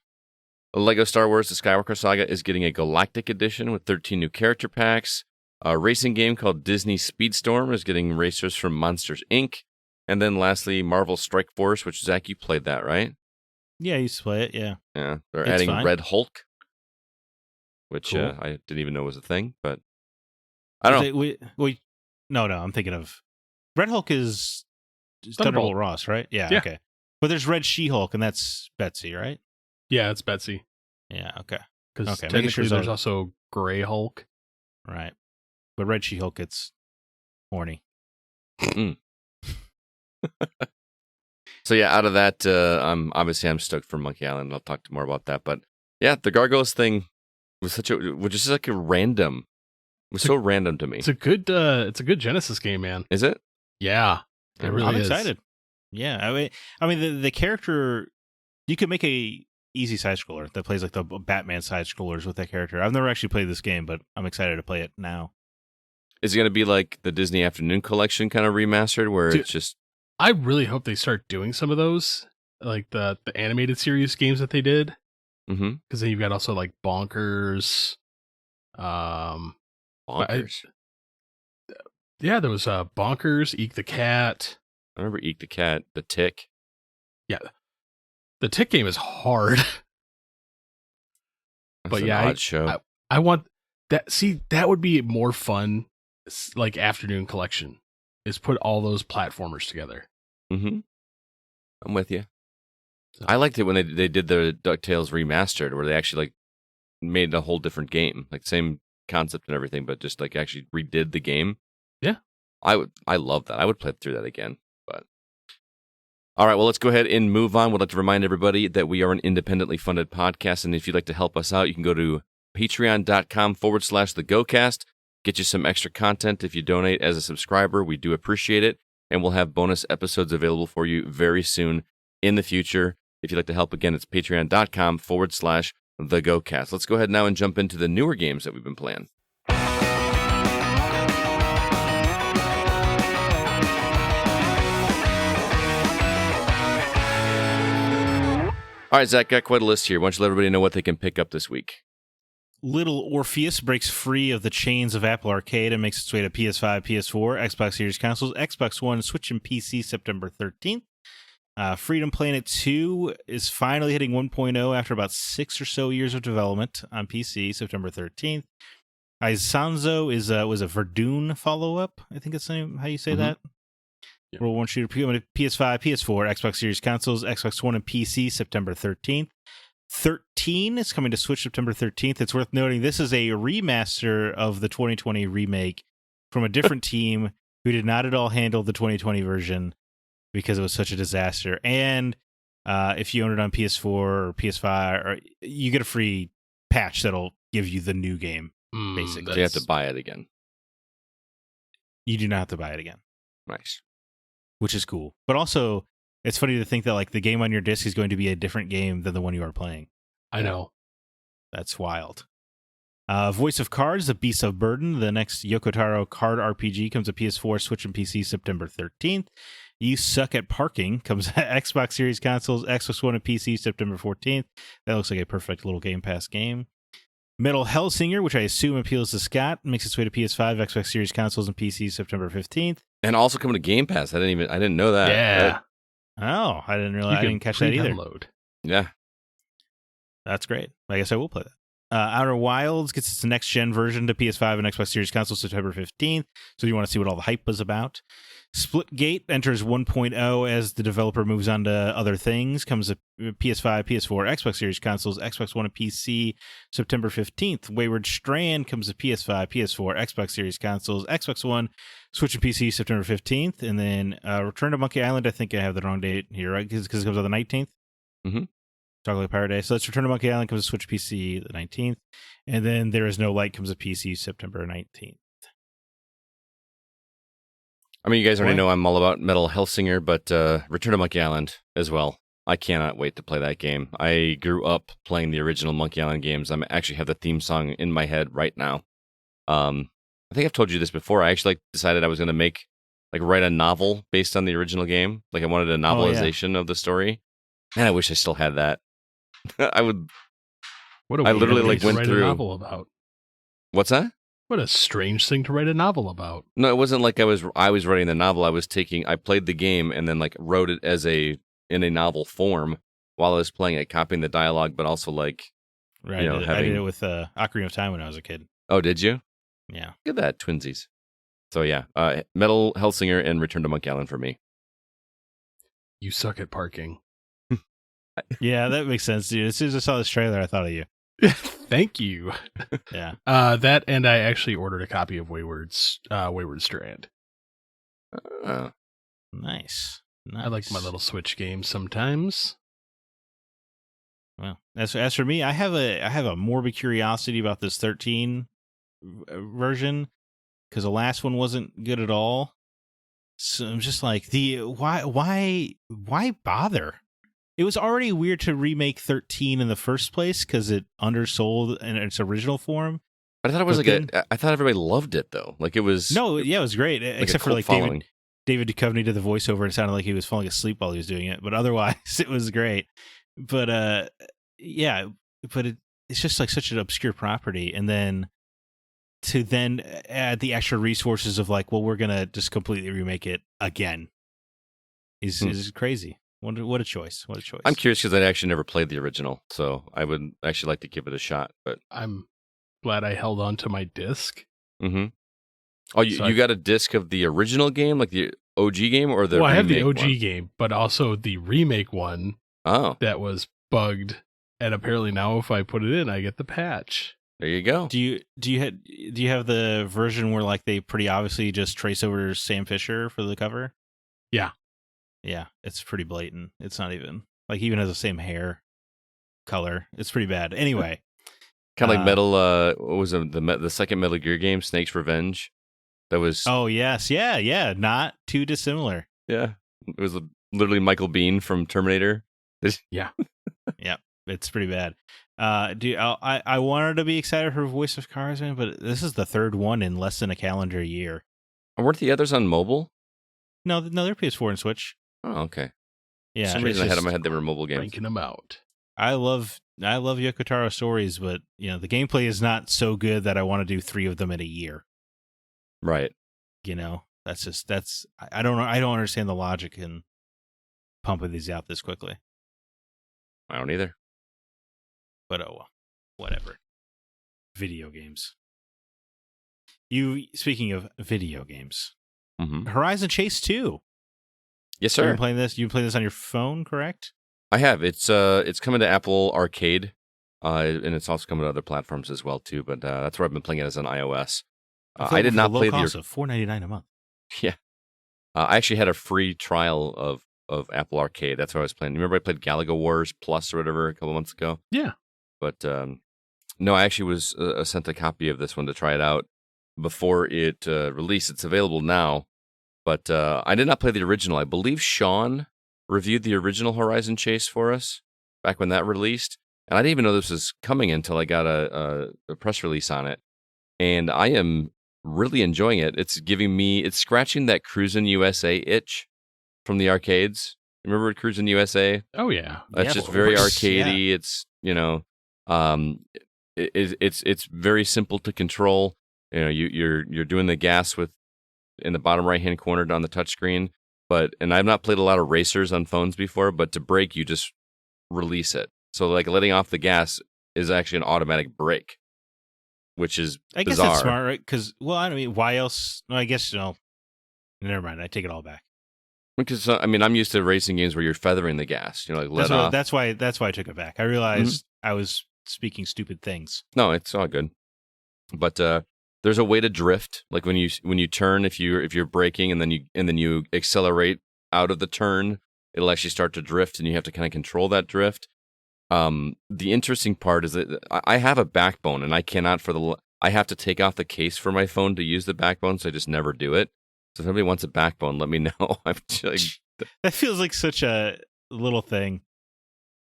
Lego Star Wars: The Skywalker Saga is getting a Galactic Edition with 13 new character packs. A racing game called Disney Speedstorm is getting racers from Monsters, Inc. And then lastly, Marvel Strike Force, which, Zach, you played that, right? Yeah, I used to play it. Yeah. Yeah. They're It's adding fine. Red Hulk, which Cool. I didn't even know was a thing, but I don't know. No, I'm thinking of Red Hulk is Thunderbolt. Thunderbolt Ross, right? Yeah, Yeah. okay. But there's Red She-Hulk, and that's Betsy, right? Yeah, it's Betsy. Yeah, okay. Because Okay, making technically sure there's so- also Gray Hulk. Right. But Red She-Hulk gets horny. So yeah, out of that, I'm stoked for Monkey Island. I'll talk more about that, but yeah, the Gargoyles thing was just like a random. It was so random to me. It's a good Genesis game, man. Is it? Yeah, it really I'm is. excited. Yeah, I mean the character, you could make a easy side scroller that plays like the Batman side scrollers with that character. I've never actually played this game, but I'm excited to play it now. Is it going to be like the Disney Afternoon Collection kind of remastered, where Dude, it's just I really hope they start doing some of those, like the animated series games that they did. mm-hmm. Because then you've got also like Bonkers. bonkers? Yeah, there was Bonkers, Eek the Cat. I remember Eek the Cat, The Tick. The Tick game is hard. That's But an yeah, odd show. I want that. See, that would be more fun. Like Afternoon Collection is put all those platformers together. Mm-hmm. I'm with you. So- I liked it when they did the DuckTales remastered, where they actually like made a whole different game, like same concept and everything, but just like actually redid the game. Yeah. I love that. I would play through that again. But All right, well, let's go ahead and move on. We'd like to remind everybody that we are an independently funded podcast, and if you'd like to help us out, you can go to patreon.com/thegocast. Get you some extra content if you donate as a subscriber. We do appreciate it, and we'll have bonus episodes available for you very soon in the future. If you'd like to help, again, it's patreon.com/thegocast. Let's go ahead now and jump into the newer games that we've been playing. All right, Zach, got quite a list here. Why don't you let everybody know what they can pick up this week? Little Orpheus breaks free of the chains of Apple Arcade and makes its way to PS5, PS4, Xbox Series consoles, Xbox One, Switch, and PC September 13th. Freedom Planet 2 is finally hitting 1.0 after about 6 or so years of development on PC September 13th. Isanzo was a Verdun follow-up. I think that's how you say that. Yep. World War I shooter, PS5, PS4, Xbox Series consoles, Xbox One, and PC September 13th. 13 is coming to Switch September 13th. It's worth noting this is a remaster of the 2020 remake from a different team who did not at all handle the 2020 version because it was such a disaster. And if you own it on PS4 or PS5, or you get a free patch that'll give you the new game, basically. So you have to buy it again. You do not have to buy it again. Nice. Which is cool. But also, it's funny to think that like the game on your disc is going to be a different game than the one you are playing. I know. That's wild. Voice of Cards, The Beast of Burden, the next Yoko Taro card RPG, comes to PS4, Switch, and PC September 13th. You Suck at Parking comes to Xbox Series consoles, Xbox One, and PC September 14th. That looks like a perfect little Game Pass game. Metal Hellsinger, which I assume appeals to Scott, makes its way to PS5, Xbox Series consoles, and PC September 15th. And also coming to Game Pass. I didn't know that. Yeah. Oh, I didn't realize. I didn't catch that either. Yeah. That's great. I guess I will play that. Outer Wilds gets its next-gen version to PS5 and Xbox Series consoles September 15th, so you want to see what all the hype was about. Splitgate enters 1.0 as the developer moves on to other things, comes to PS5, PS4, Xbox Series consoles, Xbox One, and PC September 15th. Wayward Strand comes to PS5, PS4, Xbox Series consoles, Xbox One, Switch, and PC September 15th. And then Return to Monkey Island, I think I have the wrong date here, right? Because it comes on the 19th? Mm-hmm. Chocolate Pirate Day. So let's Return to Monkey Island comes to Switch PC the 19th. And then There Is No Light comes to PC September 19th. I mean, you guys already know I'm all about Metal Hellsinger, but Return to Monkey Island as well. I cannot wait to play that game. I grew up playing the original Monkey Island games. I actually have the theme song in my head right now. I think I've told you this before. I actually decided I was going to write a novel based on the original game. Like I wanted a novelization of the story. Man, I wish I still had that. I would. I literally went through. A novel about. What's that? What a strange thing to write a novel about. No, it wasn't like I was writing the novel. I played the game and then wrote it in a novel form while I was playing it, copying the dialogue, but also I did it with Ocarina of Time when I was a kid. Oh, did you? Yeah. Look at that, twinsies. So yeah, Metal Hellsinger and Return to Monkey Island for me. You Suck at Parking. Yeah, that makes sense, dude. As soon as I saw this trailer, I thought of you. Thank you. Yeah. That, and I actually ordered a copy of Wayward Strand. Nice. I like my little Switch games sometimes. Well, as for me, I have a morbid curiosity about this 13 version because the last one wasn't good at all. So I'm just like, why bother? It was already weird to remake 13 in the first place because it undersold in its original form. But I thought it was I thought everybody loved it though. Like it was. No, yeah, it was great. Except for David Duchovny did the voiceover and it sounded like he was falling asleep while he was doing it. But otherwise, it was great. But yeah, but it's just like such an obscure property. And then to then add the extra resources of we're going to just completely remake it again is crazy. What a choice. What a choice. I'm curious because I actually never played the original, so I would actually like to give it a shot. But I'm glad I held on to my disc. Mm-hmm. Oh, you got a disc of the original game, like the OG game, or the remake? Well, I have the OG one? game, but also the remake one. Oh, that was bugged, and apparently now if I put it in, I get the patch. There you go. Do you have the version where they pretty obviously just trace over Sam Fisher for the cover? Yeah. Yeah, it's pretty blatant. It's not even like even has the same hair color. It's pretty bad. Anyway, Kind of like Metal. What was it, the second Metal Gear game, Snake's Revenge? That was. oh yes, yeah, not too dissimilar. Yeah, it was literally Michael Biehn from Terminator. Yeah. Yeah, it's pretty bad. I wanted to be excited for Voice of Carson, but this is the third one in less than a calendar year. Weren't the others on mobile? No, they're PS4 and Switch. Oh, okay. Yeah, For some reason I had in my head they were mobile games. Ranking them out. I love Yoko Taro stories, but the gameplay is not so good that I want to do 3 of them in a year. Right. That's I don't know. I don't understand the logic in pumping these out this quickly. I don't either. But oh well, whatever. Video games. Speaking of video games, Horizon Chase 2. Yes, sir. You've been playing this. You play this on your phone, correct? I have. It's coming to Apple Arcade, and it's also coming to other platforms as well too. But that's where I've been playing it as an iOS. I did not play the cost of $4.99 a month. Yeah, I actually had a free trial of Apple Arcade. That's what I was playing. Remember I played Galaga Wars Plus or whatever a couple months ago? Yeah. But no, I actually was sent a copy of this one to try it out before it released. It's available now, but I did not play the original. I believe Sean reviewed the original Horizon Chase for us back when that released, and I didn't even know this was coming until I got a press release on it, and I am really enjoying it. It's scratching that Cruisin' USA itch from the arcades. Remember Cruisin' USA? Oh yeah. It's just very arcadey. Yeah. It's it's very simple to control. You're doing the gas in the bottom right hand corner on the touchscreen. And I've not played a lot of racers on phones before, but to brake you just release it. So like letting off the gas is actually an automatic brake, which is I guess bizarre. that's smart, right? Because I mean, why else? No, I guess never mind. I take it all back. Because I'm used to racing games where you're feathering the gas. Let off. That's why I took it back. I realized I was speaking stupid things. No, it's all good. But there's a way to drift, like when you turn, if you're braking and then you accelerate out of the turn, it'll actually start to drift, and you have to kind of control that drift. The interesting part is that I have a backbone, and I cannot I have to take off the case for my phone to use the backbone, so I just never do it. So if anybody wants a backbone, let me know. I'm just that feels like such a little thing.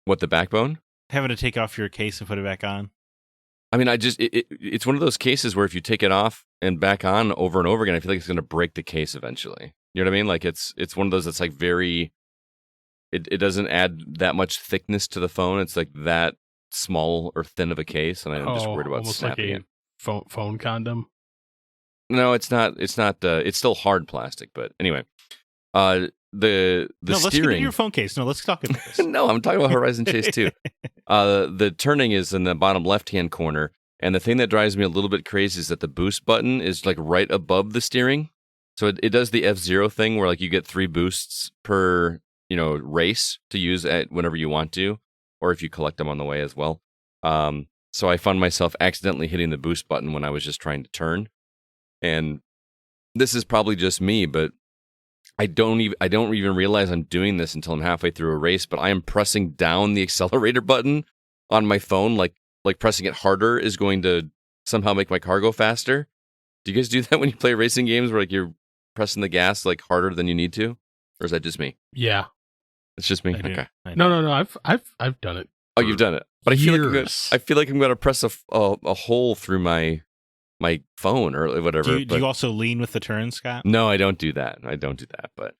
What, the backbone? Having to take off your case and put it back on. I mean, it's one of those cases where if you take it off and back on over and over again, I feel like it's going to break the case eventually. You know what I mean? Like it's one of those that's like very. It doesn't add that much thickness to the phone. It's like that small or thin of a case, and I'm just worried about snapping it. Phone condom. No, it's not. It's not. It's still hard plastic, but anyway, the steering. Let's get into your phone case. No, let's talk about this. No, I'm talking about Horizon Chase 2. The turning is in the bottom left-hand corner, and the thing that drives me a little bit crazy is that the boost button is like right above the steering. So it does the F-Zero thing where like you get 3 boosts per race to use at whenever you want to, or if you collect them on the way as well. So I found myself accidentally hitting the boost button when I was just trying to turn. And this is probably just me, but I don't even realize I'm doing this until I'm halfway through a race, but I am pressing down the accelerator button on my phone, like pressing it harder is going to somehow make my car go faster. Do you guys do that when you play racing games where like you're pressing the gas like harder than you need to? Or is that just me? Yeah. It's just me. Okay. No. I've done it. Oh, you've done it. But I feel like I'm going to press a hole through my phone or whatever. Do you also lean with the turn, Scott? No, I don't do that. But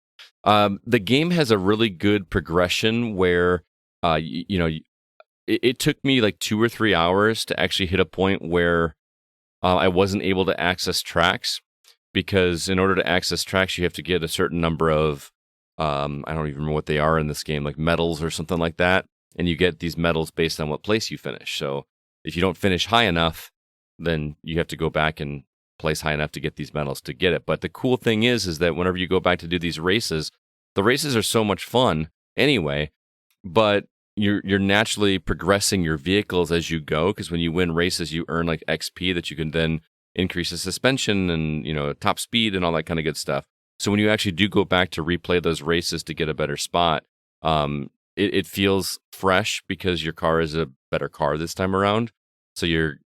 the game has a really good progression where, it took me like 2 or 3 hours to actually hit a point where I wasn't able to access tracks, because in order to access tracks, you have to get a certain number of, I don't even remember what they are in this game, like medals or something like that. And you get these medals based on what place you finish. So if you don't finish high enough, then you have to go back and place high enough to get these medals to get it. But the cool thing is that whenever you go back to do these races, the races are so much fun anyway, but you're naturally progressing your vehicles as you go, because when you win races, you earn like XP that you can then increase the suspension and, top speed and all that kind of good stuff. So when you actually do go back to replay those races to get a better spot, it feels fresh because your car is a better car this time around. So you're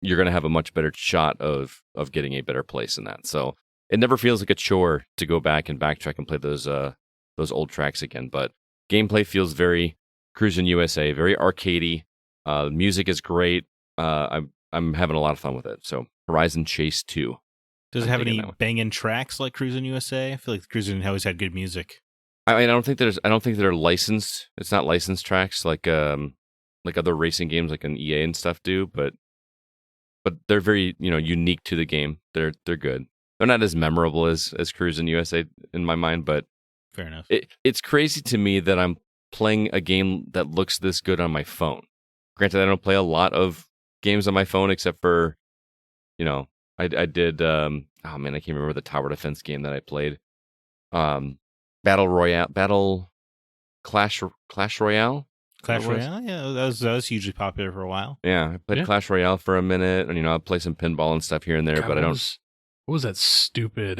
going to have a much better shot of getting a better place in that. So it never feels like a chore to go back and backtrack and play those old tracks again. But gameplay feels very Cruisin' USA, very arcadey. Music is great. I'm having a lot of fun with it. So Horizon Chase 2. Does it have any banging tracks like Cruisin' USA? I feel like Cruisin' always had good music. I mean, I don't think they're licensed. It's not licensed tracks like other racing games like an EA and stuff do, but they're very, unique to the game. They're good. They're not as memorable as Cruisin' USA in my mind, but fair enough. It's crazy to me that I'm playing a game that looks this good on my phone. Granted, I don't play a lot of games on my phone except for, I did. Oh man, I can't remember the tower defense game that I played. Battle Clash Royale. Clash Royale, yeah, that was hugely popular for a while. Yeah, I played Clash Royale for a minute, and I'll play some pinball and stuff here and there, but I don't. What was that stupid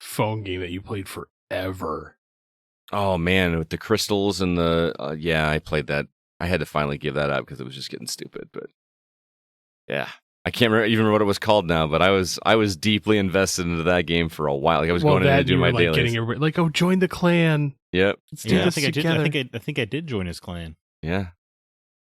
phone game that you played forever? Oh man, with the crystals and the I played that. I had to finally give that up because it was just getting stupid. But yeah, I can't even remember what it was called now. But I was deeply invested into that game for a while. Like I was going in to do my dailies. Join the clan. Yep. Let's do this together. I think I did join his clan. Yeah.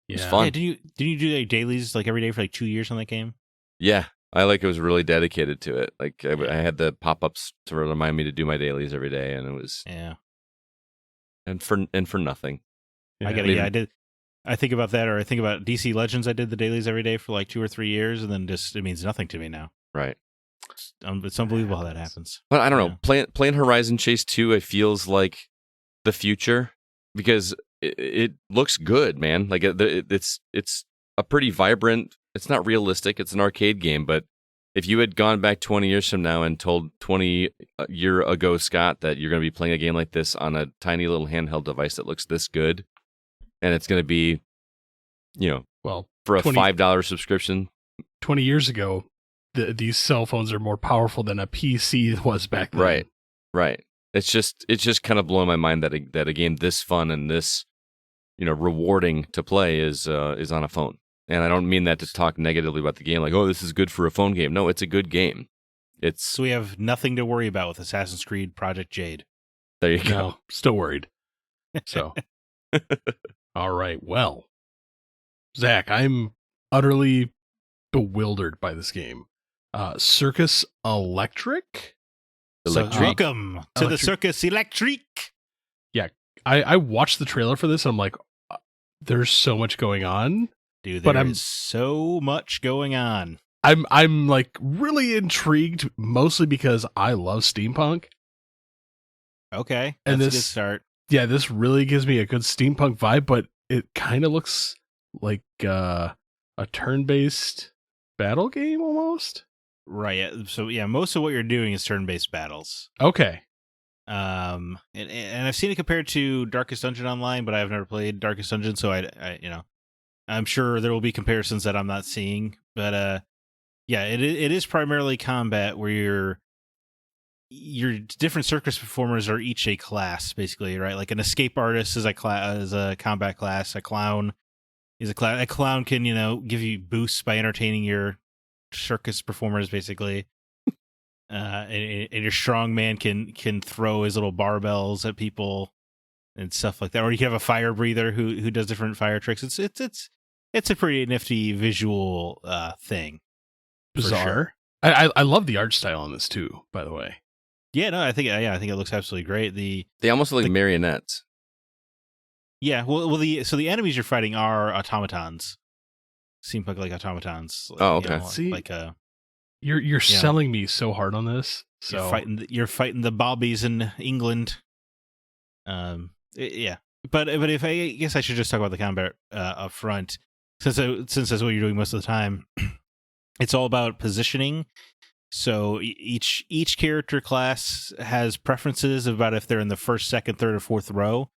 It was fun. Yeah, didn't you do like dailies like every day for like 2 years on that game? Yeah. I was really dedicated to it. Like I had the pop-ups to remind me to do my dailies every day, and it was and for nothing. Yeah. I did. I think about that, or I think about DC Legends. I did the dailies every day for like 2 or 3 years, and then it means nothing to me now. Right. It's unbelievable how that happens. But I don't know. Playing Horizon Chase 2, it feels like the future because it looks good, man. Like it's a pretty vibrant. It's not realistic. It's an arcade game, but if you had gone back 20 years from now and told 20-year ago Scott that you're going to be playing a game like this on a tiny little handheld device that looks this good, and it's going to be, for a $5 subscription. 20 years ago, these cell phones are more powerful than a PC was back then. Right. It's just kind of blowing my mind that a game this fun and this, rewarding to play is on a phone. And I don't mean that to talk negatively about the game, like, oh, this is good for a phone game. No, it's a good game. So we have nothing to worry about with Assassin's Creed Project Jade. There you go. No, still worried. So, all right. Well, Zach, I'm utterly bewildered by this game. Circus Electrique? Welcome to the Circus Electrique. Yeah, I watched the trailer for this. And I'm like, there's so much going on. Dude, there is so much going on. I'm like really intrigued, mostly because I love steampunk. Okay, that's a good start. Yeah, this really gives me a good steampunk vibe, but it kind of looks like a turn-based battle game almost. Right. So yeah, most of what you're doing is turn-based battles. Okay. And I've seen it compared to Darkest Dungeon Online, but I've never played Darkest Dungeon, so I I'm sure there will be comparisons that I'm not seeing, but it is primarily combat where your different circus performers are each a class, basically, right? Like an escape artist is a combat class. A clown is a class. A clown can give you boosts by entertaining your circus performers, basically. And your strong man can throw his little barbells at people and stuff like that. Or you can have a fire breather who does different fire tricks. It's a pretty nifty visual thing. Bizarre. Sure. I love the art style on this too, by the way. Yeah, no, I think it looks absolutely great. They almost look like marionettes. Yeah, so the enemies you're fighting are automatons. Seem like automatons. Like, oh, okay. You're selling me so hard on this. So you're fighting the bobbies in England. Yeah, but if I guess I should just talk about the combat up front, since that's what you're doing most of the time. It's all about positioning. So each character class has preferences about if they're in the first, second, third, or fourth row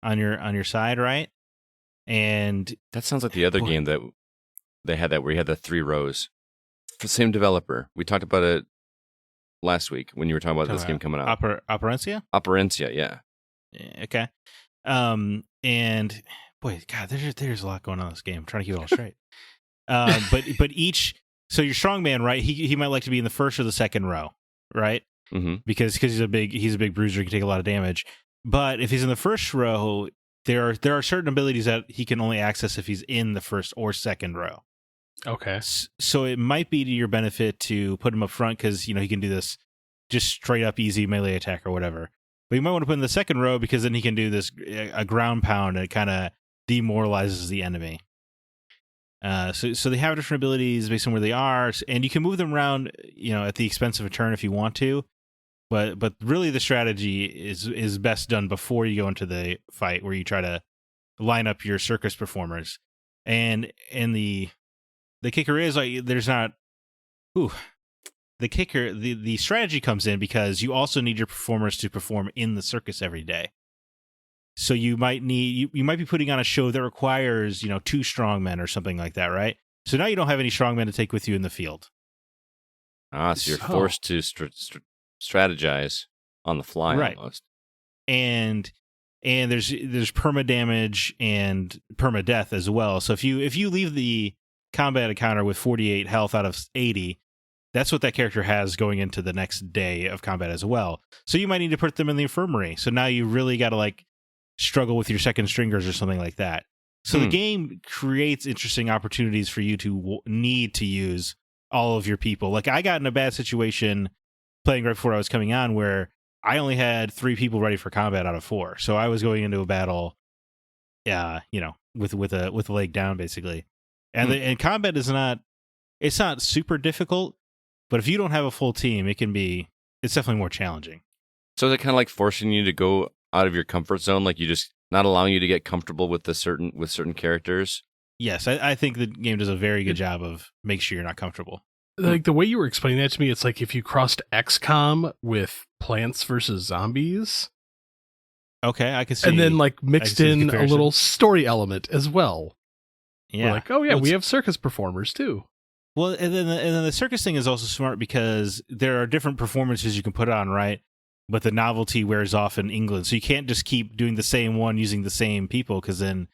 on your side, right? And that sounds like the other game that they had where you had the 3 rows. The same developer. We talked about it last week when you were talking about this game coming out. Operencia? Operencia, yeah. Okay. And boy, God, there's a lot going on in this game. I'm trying to keep it all straight. But each, so your strongman, right? He might like to be in the first or the second row, right? Mm-hmm. Because he's a big bruiser, he can take a lot of damage. But if he's in the first row, there are certain abilities that he can only access if he's in the first or second row. Okay. So it might be to your benefit to put him up front because he can do this just straight up easy melee attack or whatever. But you might want to put him in the second row because then he can do this a ground pound and it kind of demoralizes the enemy. So they have different abilities based on where they are, and you can move them around, at the expense of a turn if you want to. But really, the strategy is best done before you go into the fight, where you try to line up your circus performers, and the kicker is there's not. The kicker, the strategy comes in because you also need your performers to perform in the circus every day. So you might be putting on a show that requires 2 strongmen or something like that, right? So now you don't have any strongmen to take with you in the field. So you're forced to strategize on the fly, right? Almost. And there's perma damage and perma death as well. So if you leave the combat encounter with 48 health out of 80. That's what that character has going into the next day of combat as well. So you might need to put them in the infirmary. So now you really got to struggle with your second stringers or something like that. So the game creates interesting opportunities for you to need to use all of your people. I got in a bad situation playing right before I was coming on where I only had 3 people ready for combat out of 4. So I was going into a battle, with a leg down basically. And and combat is it's not super difficult. But if you don't have a full team, it's definitely more challenging. So is it kind of like forcing you to go out of your comfort zone, like you just not allowing you to get comfortable with certain characters? Yes, I think the game does a very good job of make sure you're not comfortable. The way you were explaining that to me, it's like if you crossed XCOM with Plants vs. Zombies. Okay, I can see. And then mixed in a little story element as well. Yeah. We're we have circus performers too. Well, and then the circus thing is also smart because there are different performances you can put on, right? But the novelty wears off in England, so you can't just keep doing the same one using the same people because then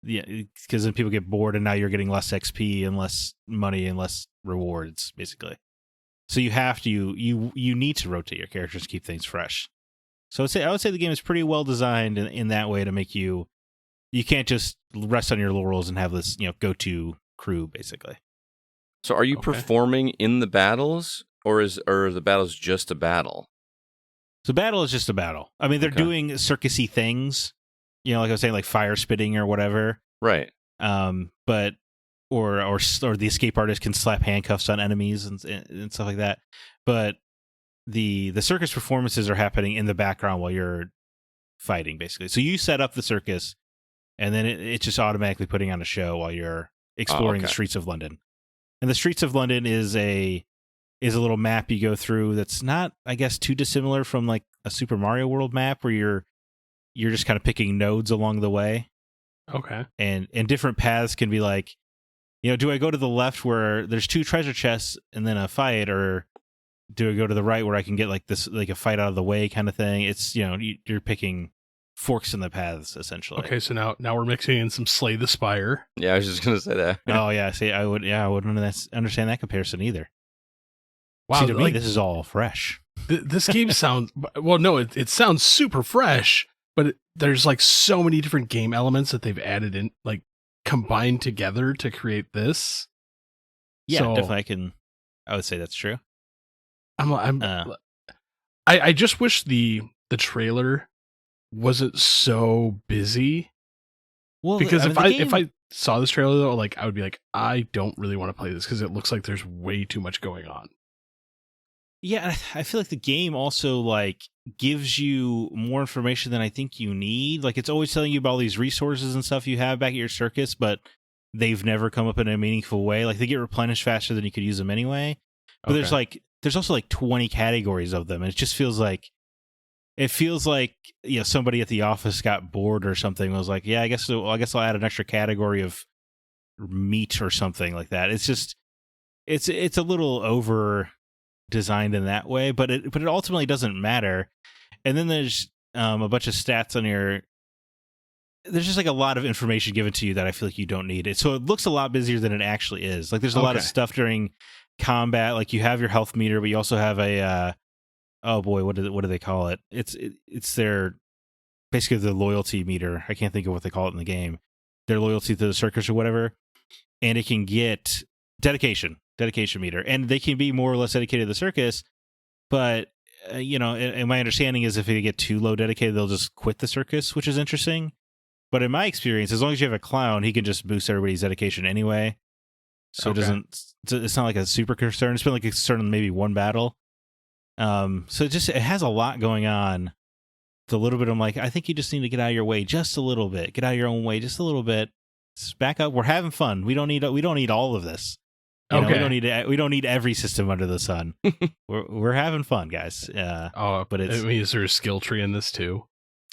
people get bored, and now you're getting less XP and less money and less rewards, basically. So you have to you need to rotate your characters to keep things fresh. So I would say the game is pretty well designed in that way to make you can't just rest on your laurels and have this go-to crew basically. So are you performing in the battles, or are the battles just a battle? So battle is just a battle. I mean, they're doing circusy things, like I was saying, like fire spitting or whatever. Right. But or the escape artist can slap handcuffs on enemies and stuff like that. But the circus performances are happening in the background while you're fighting, basically. So you set up the circus, and then it's just automatically putting on a show while you're exploring the streets of London. And the streets of London is a little map you go through that's not, I guess, too dissimilar from a Super Mario World map where you're just kind of picking nodes along the way. Okay. And different paths can be do I go to the left where there's 2 treasure chests and then a fight, or do I go to the right where I can get a fight out of the way kind of thing? It's you're picking forks in the paths essentially. Okay, so now we're mixing in some Slay the Spire. Yeah, I was just gonna say that. Oh yeah, see, I wouldn't understand that comparison either. Wow, see, to me, this is all fresh. This game sounds it sounds super fresh, but there's so many different game elements that they've added in, combined together to create this. Yeah, definitely. I would say that's true. I just wish the trailer wasn't so busy. Well, because if I saw this trailer though, I would be like, I don't really want to play this because it looks like there's way too much going on. Yeah, I feel like the game also gives you more information than I think you need. It's always telling you about all these resources and stuff you have back at your circus, but they've never come up in a meaningful way. They get replenished faster than you could use them anyway. But there's also 20 categories of them, and it just feels like somebody at the office got bored or something and was like, yeah, I guess I'll add an extra category of meat or something like that. It's just it's a little over designed in that way, but it ultimately doesn't matter. And then there's a bunch of stats on your. There's just like a lot of information given to you that I feel like you don't need it. So it looks a lot busier than it actually is. Like there's a lot of stuff during combat. Like you have your health meter, but you also have a oh boy, what do they call it? It's their basically the loyalty meter. I can't think of what they call it in the game. Their loyalty to the circus or whatever, and it can get dedication meter, and they can be more or less dedicated to the circus. But and my understanding is if they get too low dedicated, they'll just quit the circus, which is interesting. But in my experience, as long as you have a clown, he can just boost everybody's dedication anyway. So it's not like a super concern. It's been like a concern in maybe one battle. So it has a lot going on. The little bit I'm like, I think you just need to get out of your way just a little bit. Get out of your own way just a little bit. Just back up. We're having fun. We don't need all of this. We don't need every system under the sun. we're having fun, guys. But is there a skill tree in this too?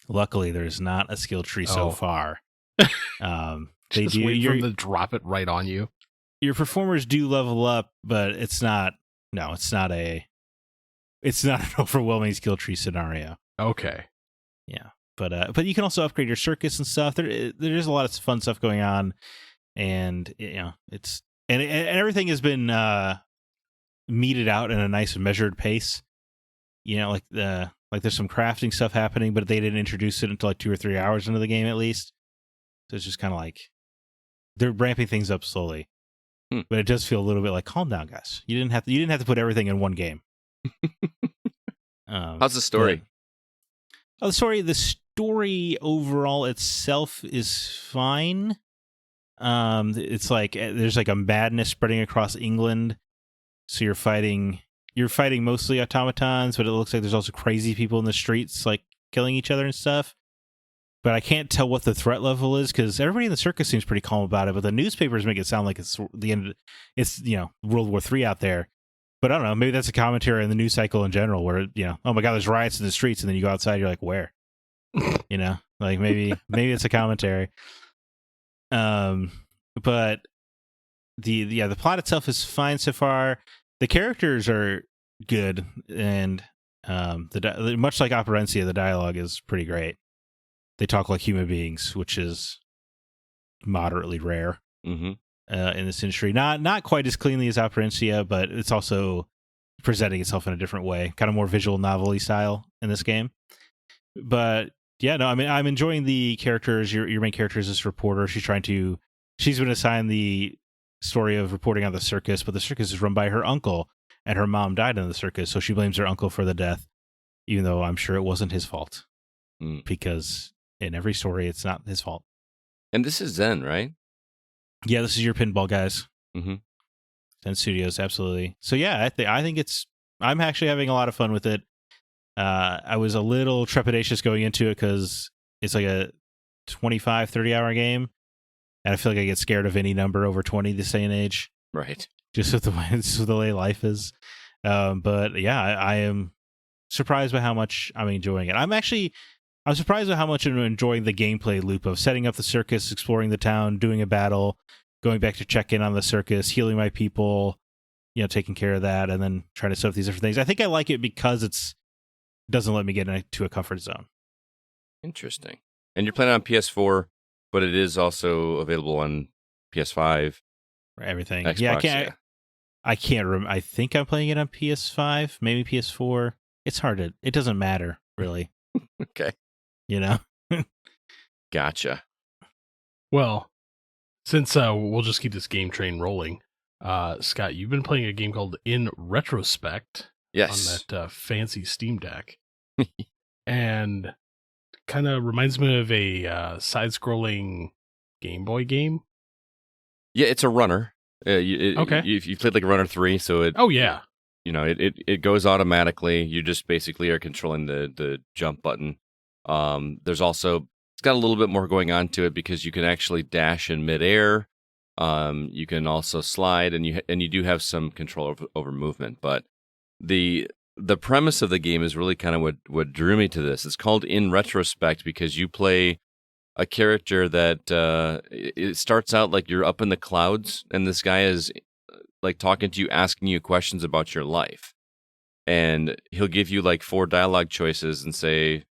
Luckily, there's not a skill tree so far. They just wait for them to drop it right on you. Your performers do level up, but it's not. No, it's not an overwhelming skill tree scenario. Okay. Yeah, but you can also upgrade your circus and stuff. There is a lot of fun stuff going on, and it's and everything has been meted out in a nice measured pace. Like there's some crafting stuff happening, but they didn't introduce it until like 2 or 3 hours into the game at least. So it's just kind of like they're ramping things up slowly. But it does feel a little bit like, calm down, guys. You didn't have to put everything in one game. How's the story? The story overall itself is fine. It's like there's like a madness spreading across England. So you're fighting mostly automatons, but it looks like there's also crazy people in the streets, like killing each other and stuff. But I can't tell what the threat level is because everybody in the circus seems pretty calm about it. But the newspapers make it sound like it's the end. It's World War III out there. But I don't know. Maybe that's a commentary on the news cycle in general, where oh my god, there's riots in the streets, and then you go outside, you're like, where? Like maybe it's a commentary. But the plot itself is fine so far. The characters are good, and much like Operencia, the dialogue is pretty great. They talk like human beings, which is moderately rare in this industry. Not quite as cleanly as Operencia, but it's also presenting itself in a different way, kind of more visual novel-y style in this game. But yeah, no, I mean, I'm enjoying the characters. Your main character is this reporter. She's been assigned the story of reporting on the circus, but the circus is run by her uncle, and her mom died in the circus, so she blames her uncle for the death, even though I'm sure it wasn't his fault, because in every story it's not his fault. And this is Zen, right? Yeah, this is your pinball guys. Mm-hmm. Zen Studios, absolutely. So yeah, I think I'm actually having a lot of fun with it. I was a little trepidatious going into it because it's like a 25, 30-hour game. And I feel like I get scared of any number over 20 this day and age. Right. Just with the way life is. But yeah, I am surprised by how much I'm enjoying it. I'm surprised by how much I'm enjoying the gameplay loop of setting up the circus, exploring the town, doing a battle, going back to check in on the circus, healing my people, taking care of that, and then trying to set up these different things. I think I like it because it doesn't let me get into a comfort zone. Interesting. And you're playing on PS4, but it is also available on PS5. Everything. Xbox, yeah, I can't remember. I think I'm playing it on PS5, maybe PS4. It's hard it doesn't matter, really. Okay. Gotcha. Well, since we'll just keep this game train rolling, Scott, you've been playing a game called In Retrospect. Yes. On that fancy Steam Deck. And kind of reminds me of a side-scrolling Game Boy game. Yeah, it's a runner. Okay. You played like a Runner 3, so it. Oh yeah. It goes automatically. You just basically are controlling the jump button. There's also it's got a little bit more going on to it because you can actually dash in midair. You can also slide, and you do have some control over movement. But the premise of the game is really kind of what drew me to this. It's called In Retrospect because you play a character that it starts out like you're up in the clouds, and this guy is like talking to you, asking you questions about your life. and he'll give you like 4 dialogue choices and say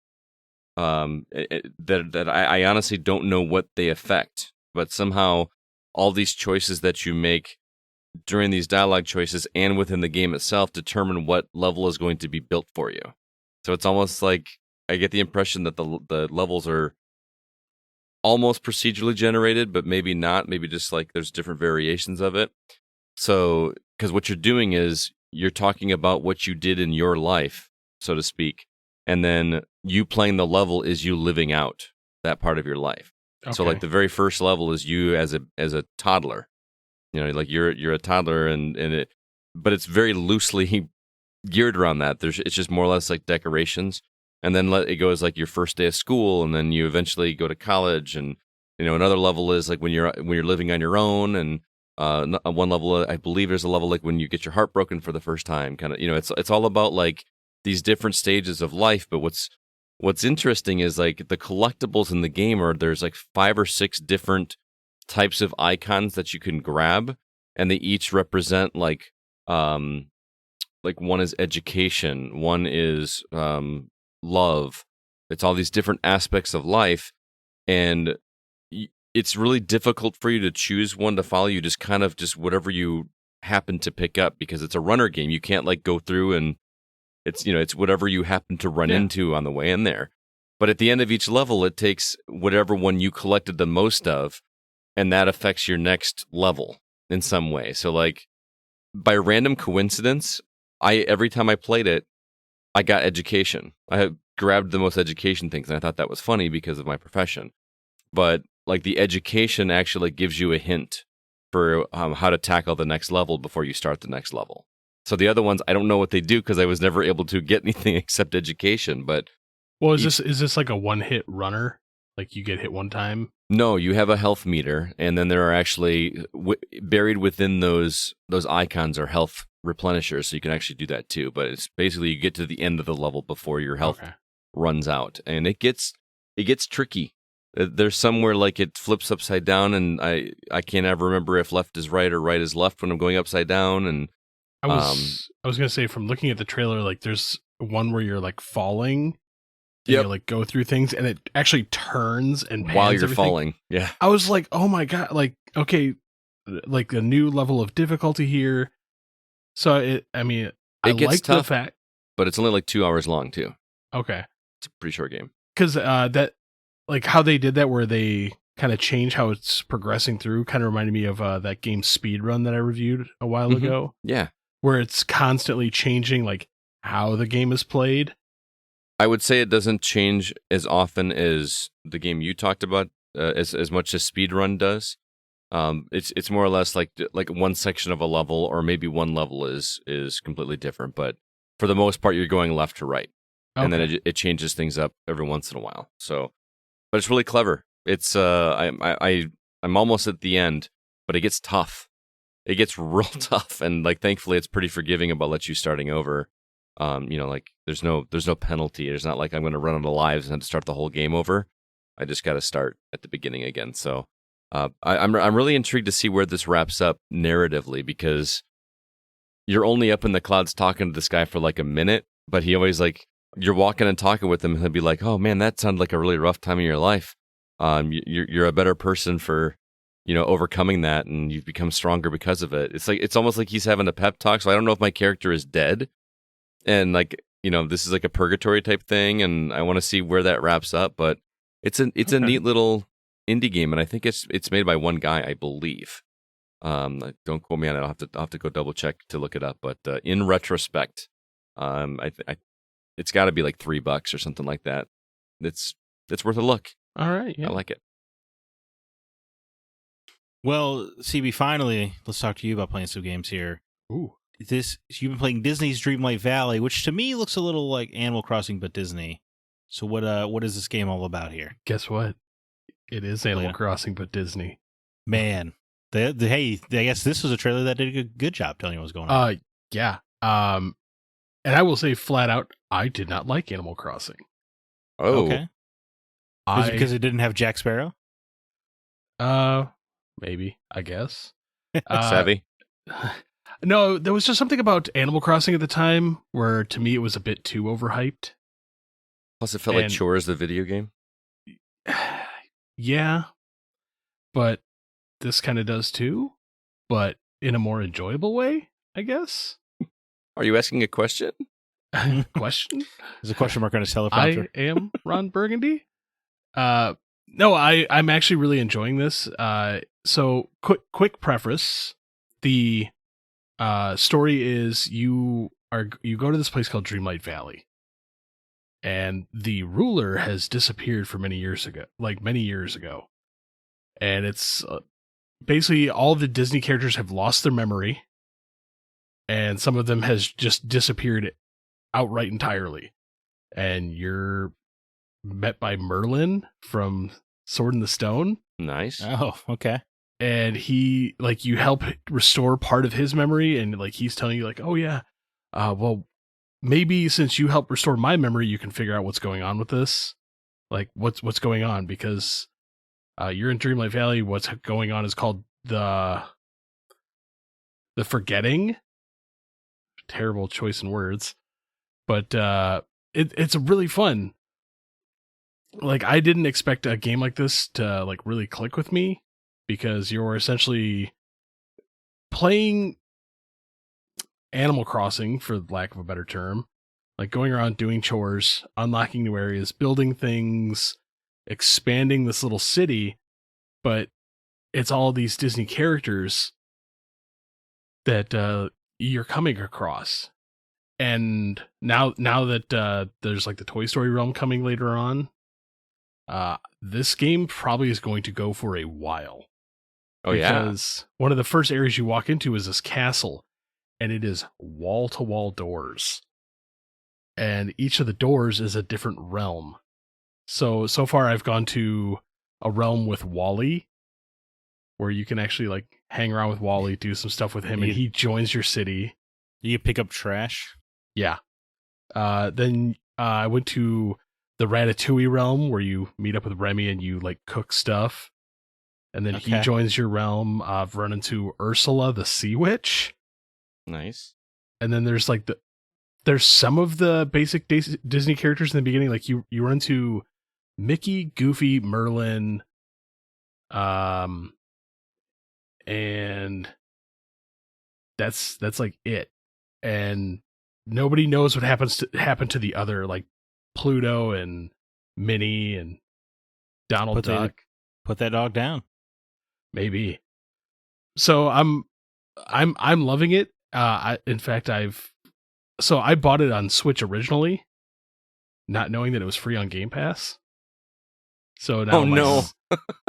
that I honestly don't know what they affect, but somehow all these choices that you make during these dialogue choices and within the game itself determine what level is going to be built for you. So it's almost like I get the impression that the levels are almost procedurally generated, but maybe not. Maybe just like there's different variations of it. So, because what you're doing is you're talking about what you did in your life, so to speak, and then you playing the level is you living out that part of your life. Okay. So, like the very first level is you as a toddler. You know, like you're a toddler, but it's very loosely geared around that. It's just more or less like decorations. And then it goes like your first day of school, and then you eventually go to college, and another level is like when you're living on your own, and one level I believe there's a level like when you get your heart broken for the first time, kind of. It's all about like these different stages of life. But what's interesting is like the collectibles in the game there's like 5 or 6 different types of icons that you can grab, and they each represent like one is education, one is love. It's all these different aspects of life, and it's really difficult for you to choose one to follow. You just kind of just whatever you happen to pick up, because it's a runner game. You can't like go through and it's whatever you happen to run into on the way in there. But at the end of each level, it takes whatever one you collected the most of, and that affects your next level in some way. So like by random coincidence, every time I played it, I got education. I had grabbed the most education things, and I thought that was funny because of my profession. But like the education actually gives you a hint for how to tackle the next level before you start the next level. So the other ones, I don't know what they do because I was never able to get anything except education. But is this like a one-hit runner? Like you get hit one time? No, you have a health meter, and then there are actually buried within those icons are health replenishers, so you can actually do that too. But it's basically you get to the end of the level before your health runs out, and it gets tricky. There's somewhere like it flips upside down, and I can't ever remember if left is right or right is left when I'm going upside down. And I was gonna say, from looking at the trailer, like there's one where you're like falling. You like go through things, and it actually turns and pans while you're everything. falling. Yeah, I was like, oh my god, like okay, like a new level of difficulty here. So it gets like tough, the fact, but it's only like 2 hours long too. Okay, it's a pretty short game. Because that like how they did that, where they kind of change how it's progressing through, kind of reminded me of that game Speedrun that I reviewed a while ago. Yeah, where it's constantly changing like how the game is played. I would say it doesn't change as often as the game you talked about, as much as Speedrun does. It's more or less like one section of a level, or maybe one level is completely different. But for the most part, you're going left to right, and then it changes things up every once in a while. So, but it's really clever. It's I'm almost at the end, but it gets tough. It gets real tough, and like thankfully, it's pretty forgiving about let you starting over. Like there's no penalty. There's not like I'm going to run out of lives and have to start the whole game over. I just got to start at the beginning again. So I'm really intrigued to see where this wraps up narratively, because you're only up in the clouds talking to this guy for like a minute, but he always like you're walking and talking with him, and he'll be like, "Oh man, that sounded like a really rough time in your life. You're a better person for overcoming that, and you've become stronger because of it." It's almost like he's having a pep talk. So I don't know if my character is dead. And like, this is like a purgatory type thing, and I want to see where that wraps up. But it's a neat little indie game, and I think it's made by one guy, I believe. Don't quote me on it. I'll have to go double check to look it up. But in retrospect, it's got to be like $3 or something like that. It's worth a look. All right, yeah. I like it. Well, CB, finally, let's talk to you about playing some games here. Ooh. You've been playing Disney's Dreamlight Valley, which to me looks a little like Animal Crossing but Disney. So what is this game all about here? Guess what? It is Animal Crossing but Disney. Man, hey, I guess this was a trailer that did a good job telling you what was going on. Yeah. And I will say flat out, I did not like Animal Crossing. Oh, okay. Is it because it didn't have Jack Sparrow? Maybe, I guess. Savvy. No, there was just something about Animal Crossing at the time where, to me, it was a bit too overhyped. Plus, it felt like Chores, the video game. Yeah, but this kind of does too, but in a more enjoyable way, I guess. Are you asking a question? Question? There's a question mark on his teleprompter. I am Ron Burgundy. No, I'm actually really enjoying this. So quick preface: the story is you go to this place called Dreamlight Valley, and the ruler has disappeared for many years ago, and it's basically all the Disney characters have lost their memory, and some of them has just disappeared outright entirely. And you're met by Merlin from Sword in the Stone. Nice. Oh, okay. And he, like, you help restore part of his memory, and like he's telling you, like, oh yeah, well, maybe since you helped restore my memory, you can figure out what's going on with this. Like, what's going on, because you're in Dreamlight Valley. What's going on is called the Forgetting. Terrible choice in words, but it's really fun. Like, I didn't expect a game like this to like really click with me, because you're essentially playing Animal Crossing, for lack of a better term, like going around doing chores, unlocking new areas, building things, expanding this little city, but it's all these Disney characters that you're coming across. And now that there's like the Toy Story realm coming later on, this game probably is going to go for a while. Oh, yeah. Because one of the first areas you walk into is this castle, and it is wall-to-wall doors. And each of the doors is a different realm. So far I've gone to a realm with Wally, where you can actually like hang around with Wally, do some stuff with him, and he joins your city. You pick up trash? Yeah. Then I went to the Ratatouille realm, where you meet up with Remy and you like cook stuff. And then he joins your realm. I've run into Ursula, the Sea Witch. Nice. And then there's like there's some of the basic Disney characters in the beginning. Like you run into Mickey, Goofy, Merlin, and that's like it. And nobody knows what happened to the other, like Pluto and Minnie and Donald Duck. Put that dog down. Maybe. So I'm loving it. I bought it on Switch originally, not knowing that it was free on Game Pass. So now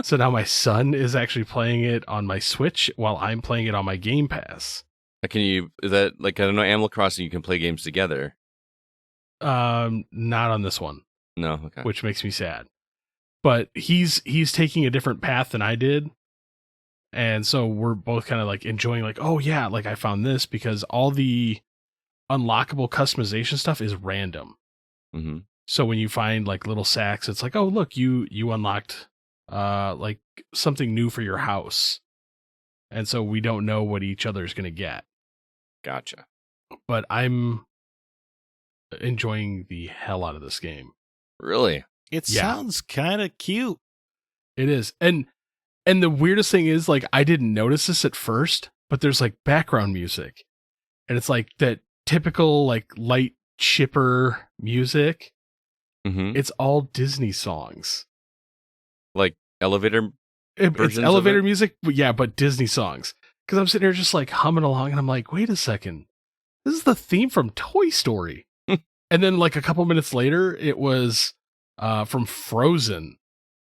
so now my son is actually playing it on my Switch while I'm playing it on my Game Pass. Is that like, I don't know, Animal Crossing, you can play games together? Not on this one. No, okay. Which makes me sad. But he's taking a different path than I did. And so we're both kind of like enjoying, like, oh yeah, like I found this, because all the unlockable customization stuff is random. Mm-hmm. So when you find like little sacks, it's like, oh look, you unlocked like something new for your house. And so we don't know what each other's going to get. Gotcha. But I'm enjoying the hell out of this game. Really? It sounds kind of cute. It is. And the weirdest thing is, like, I didn't notice this at first, but there's like background music. And it's like that typical like light chipper music. Mm-hmm. It's all Disney songs. Like elevator It's elevator music, but Disney songs. Because I'm sitting here just like humming along, and I'm like, wait a second. This is the theme from Toy Story. And then like a couple minutes later, it was from Frozen,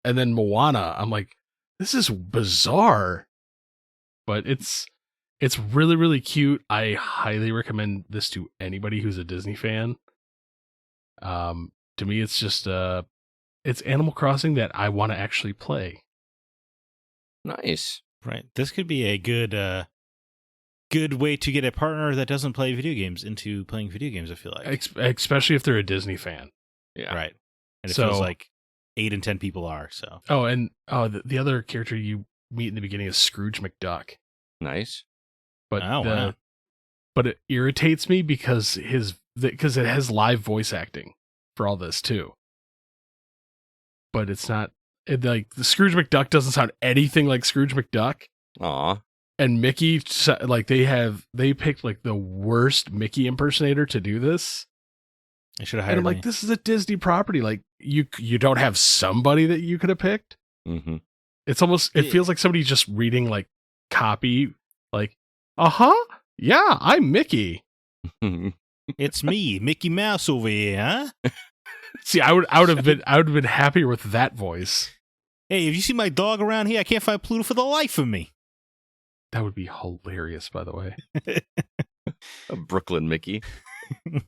and then Moana. I'm like, this is bizarre. But it's really, really cute. I highly recommend this to anybody who's a Disney fan. To me, it's just it's Animal Crossing that I want to actually play. Nice. Right. This could be a good way to get a partner that doesn't play video games into playing video games, I feel like. Especially if they're a Disney fan. Yeah. Right. And it feels like 8 in 10 people are, so. Oh, and the other character you meet in the beginning is Scrooge McDuck. Nice. But but it irritates me because because it has live voice acting for all this too. But it's not like the Scrooge McDuck doesn't sound anything like Scrooge McDuck. Aw. And Mickey, like they picked like the worst Mickey impersonator to do this. I should have And hired I'm like, me. this is a Disney property. Like you don't have somebody that you could have picked. Mm-hmm. It's almost, it feels like somebody just reading like copy, like, yeah, I'm Mickey. It's me, Mickey Mouse over here, huh? See, I would have been happier with that voice. Hey, have you seen my dog around here? I can't find Pluto for the life of me. That would be hilarious, by the way. A Brooklyn Mickey.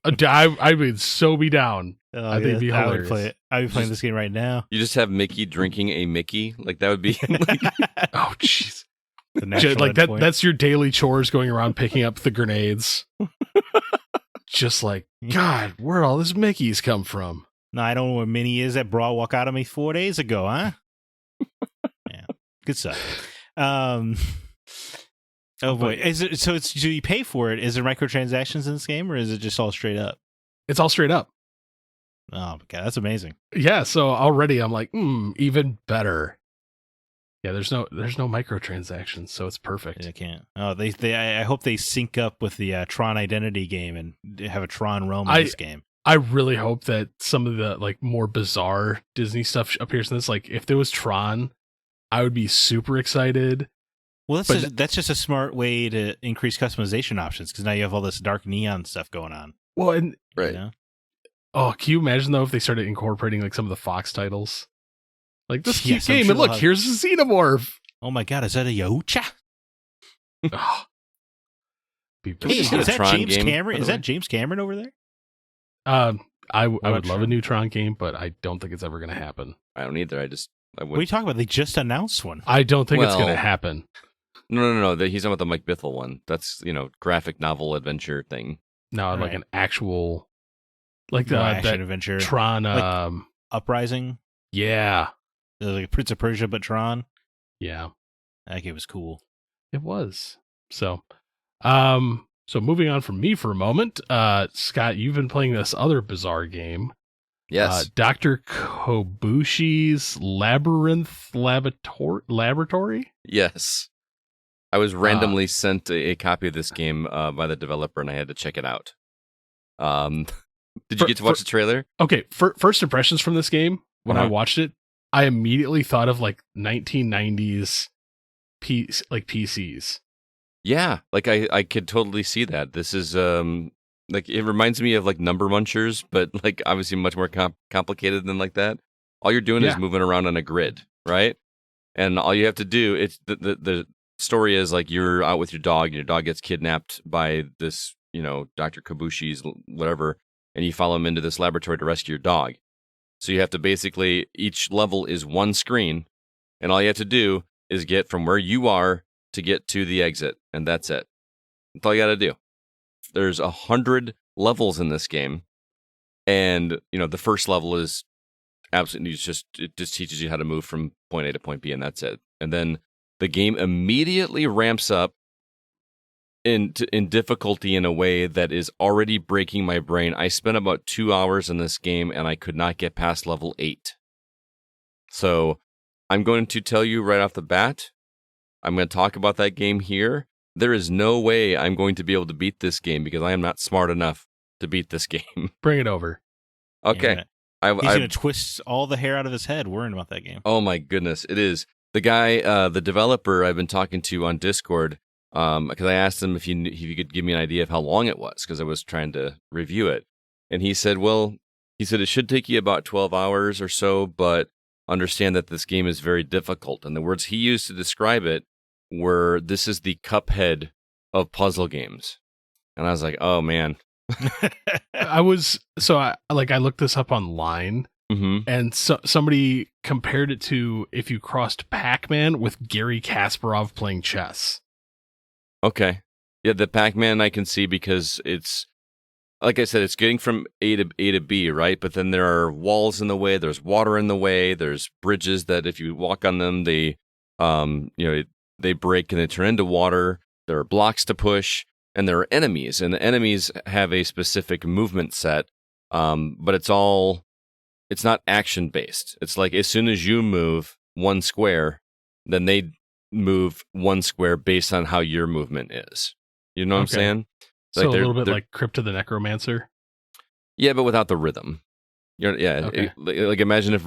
I would so be down. Oh, I think it'd be I would hilarious. play it. I'd be playing this game right now. You just have Mickey drinking a Mickey. Like that would be like, Oh, jeez. The natural Like that. endpoint. That's your daily chores, going around picking up the grenades. Just like, God, where'd all this Mickey's come from? No, I don't know where Minnie is. That bra walked out of me 4 days ago, huh? Yeah, good stuff. Oh boy, is it? So it's, do you pay for it? Is there microtransactions in this game, or is it just all straight up? It's all straight up. Oh my god, that's amazing. Yeah, so already I'm like, even better. Yeah, there's no microtransactions, so it's perfect. I can't. Oh, I hope they sync up with the Tron Identity game and have a Tron realm in this game. I really hope that some of the like more bizarre Disney stuff appears in this. Like if there was Tron, I would be super excited. Well, that's just a smart way to increase customization options, because now you have all this dark neon stuff going on. Well, and right. You know? Oh, can you imagine though if they started incorporating like some of the Fox titles? Like this Yes, cute I'm game, sure and look, they'll have- here's a Xenomorph. Oh my god, is that a Yahucha? Oh, be Can we Hey, just bizarre. get a is that Tron James game, Cameron? by Is the that way? James Cameron over there? I would love a Tron? new Tron game, but I don't think it's ever going to happen. I don't either. I What are you would. talking about? They just announced one. I don't think it's going to Well, happen. No. He's talking about the Mike Bithell one. That's graphic novel adventure thing. No, like Right. an actual, like Action that adventure. Tron. Like- Uprising. Yeah, It was like Prince of Persia, but Tron. yeah, That game was cool. it was. So moving on from me for a moment, Scott, you've been playing this other bizarre game. Yes. Dr. Kobushi's Laboratory? Yes. I was randomly sent a copy of this game by the developer, and I had to check it out. Did you get to watch the trailer? Okay, first impressions from this game, when I Uh-huh. watched it, I immediately thought of like 1990s PCs. Yeah, like I could totally see that. This is like it reminds me of like Number Munchers, but like obviously much more complicated than like that. All you're doing is Yeah. moving around on a grid, right? And all you have to do, it's the story is like you're out with your dog, and your dog gets kidnapped by this, Dr. Kobushi's whatever, and you follow him into this laboratory to rescue your dog. So you have to basically, each level is one screen, and all you have to do is get from where you are to get to the exit, and that's it. That's all you got to do. There's 100 levels in this game, and the first level is absolutely it just teaches you how to move from point A to point B, and that's it. And then the game immediately ramps up in difficulty in a way that is already breaking my brain. I spent about 2 hours in this game, and I could not get past level 8. So I'm going to tell you right off the bat, I'm going to talk about that game here. There is no way I'm going to be able to beat this game because I am not smart enough to beat this game. Bring it over. Okay. Yeah. He's going to twist all the hair out of his head worrying about that game. Oh my goodness, it is. The guy, the developer I've been talking to on Discord, because I asked him if he could give me an idea of how long it was, because I was trying to review it. And he said, it should take you about 12 hours or so, but understand that this game is very difficult. And the words he used to describe it were, this is the Cuphead of puzzle games. And I was like, oh man. I looked this up online, Mm-hmm. and somebody compared it to if you crossed Pac-Man with Gary Kasparov playing chess. Okay. Yeah, the Pac-Man I can see because it's, like I said, it's getting from A to B, right? But then there are walls in the way, there's water in the way, there's bridges that if you walk on them, they break and they turn into water. There are blocks to push. and there are enemies, and the enemies have a specific movement set, but it's not action based. It's like as soon as you move one square, then they move one square based on how your movement is. You know what I'm saying? So a little bit like Crypt of the Necromancer. Yeah, but without the rhythm. Okay. Like imagine if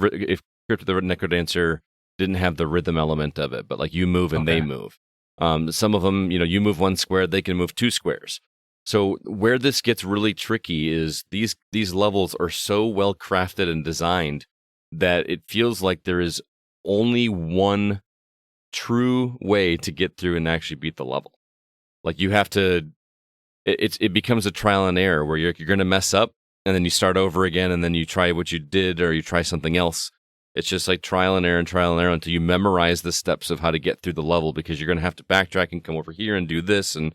Crypt of the Necrodancer didn't have the rhythm element of it, but like you move and they move. Some of them, you move one square, they can move two squares. So where this gets really tricky is these levels are so well crafted and designed that it feels like there is only one true way to get through and actually beat the level. Like you have to, it becomes a trial and error where you're going to mess up and then you start over again and then you try what you did or you try something else. It's just like trial and error until you memorize the steps of how to get through the level, because you're going to have to backtrack and come over here and do this and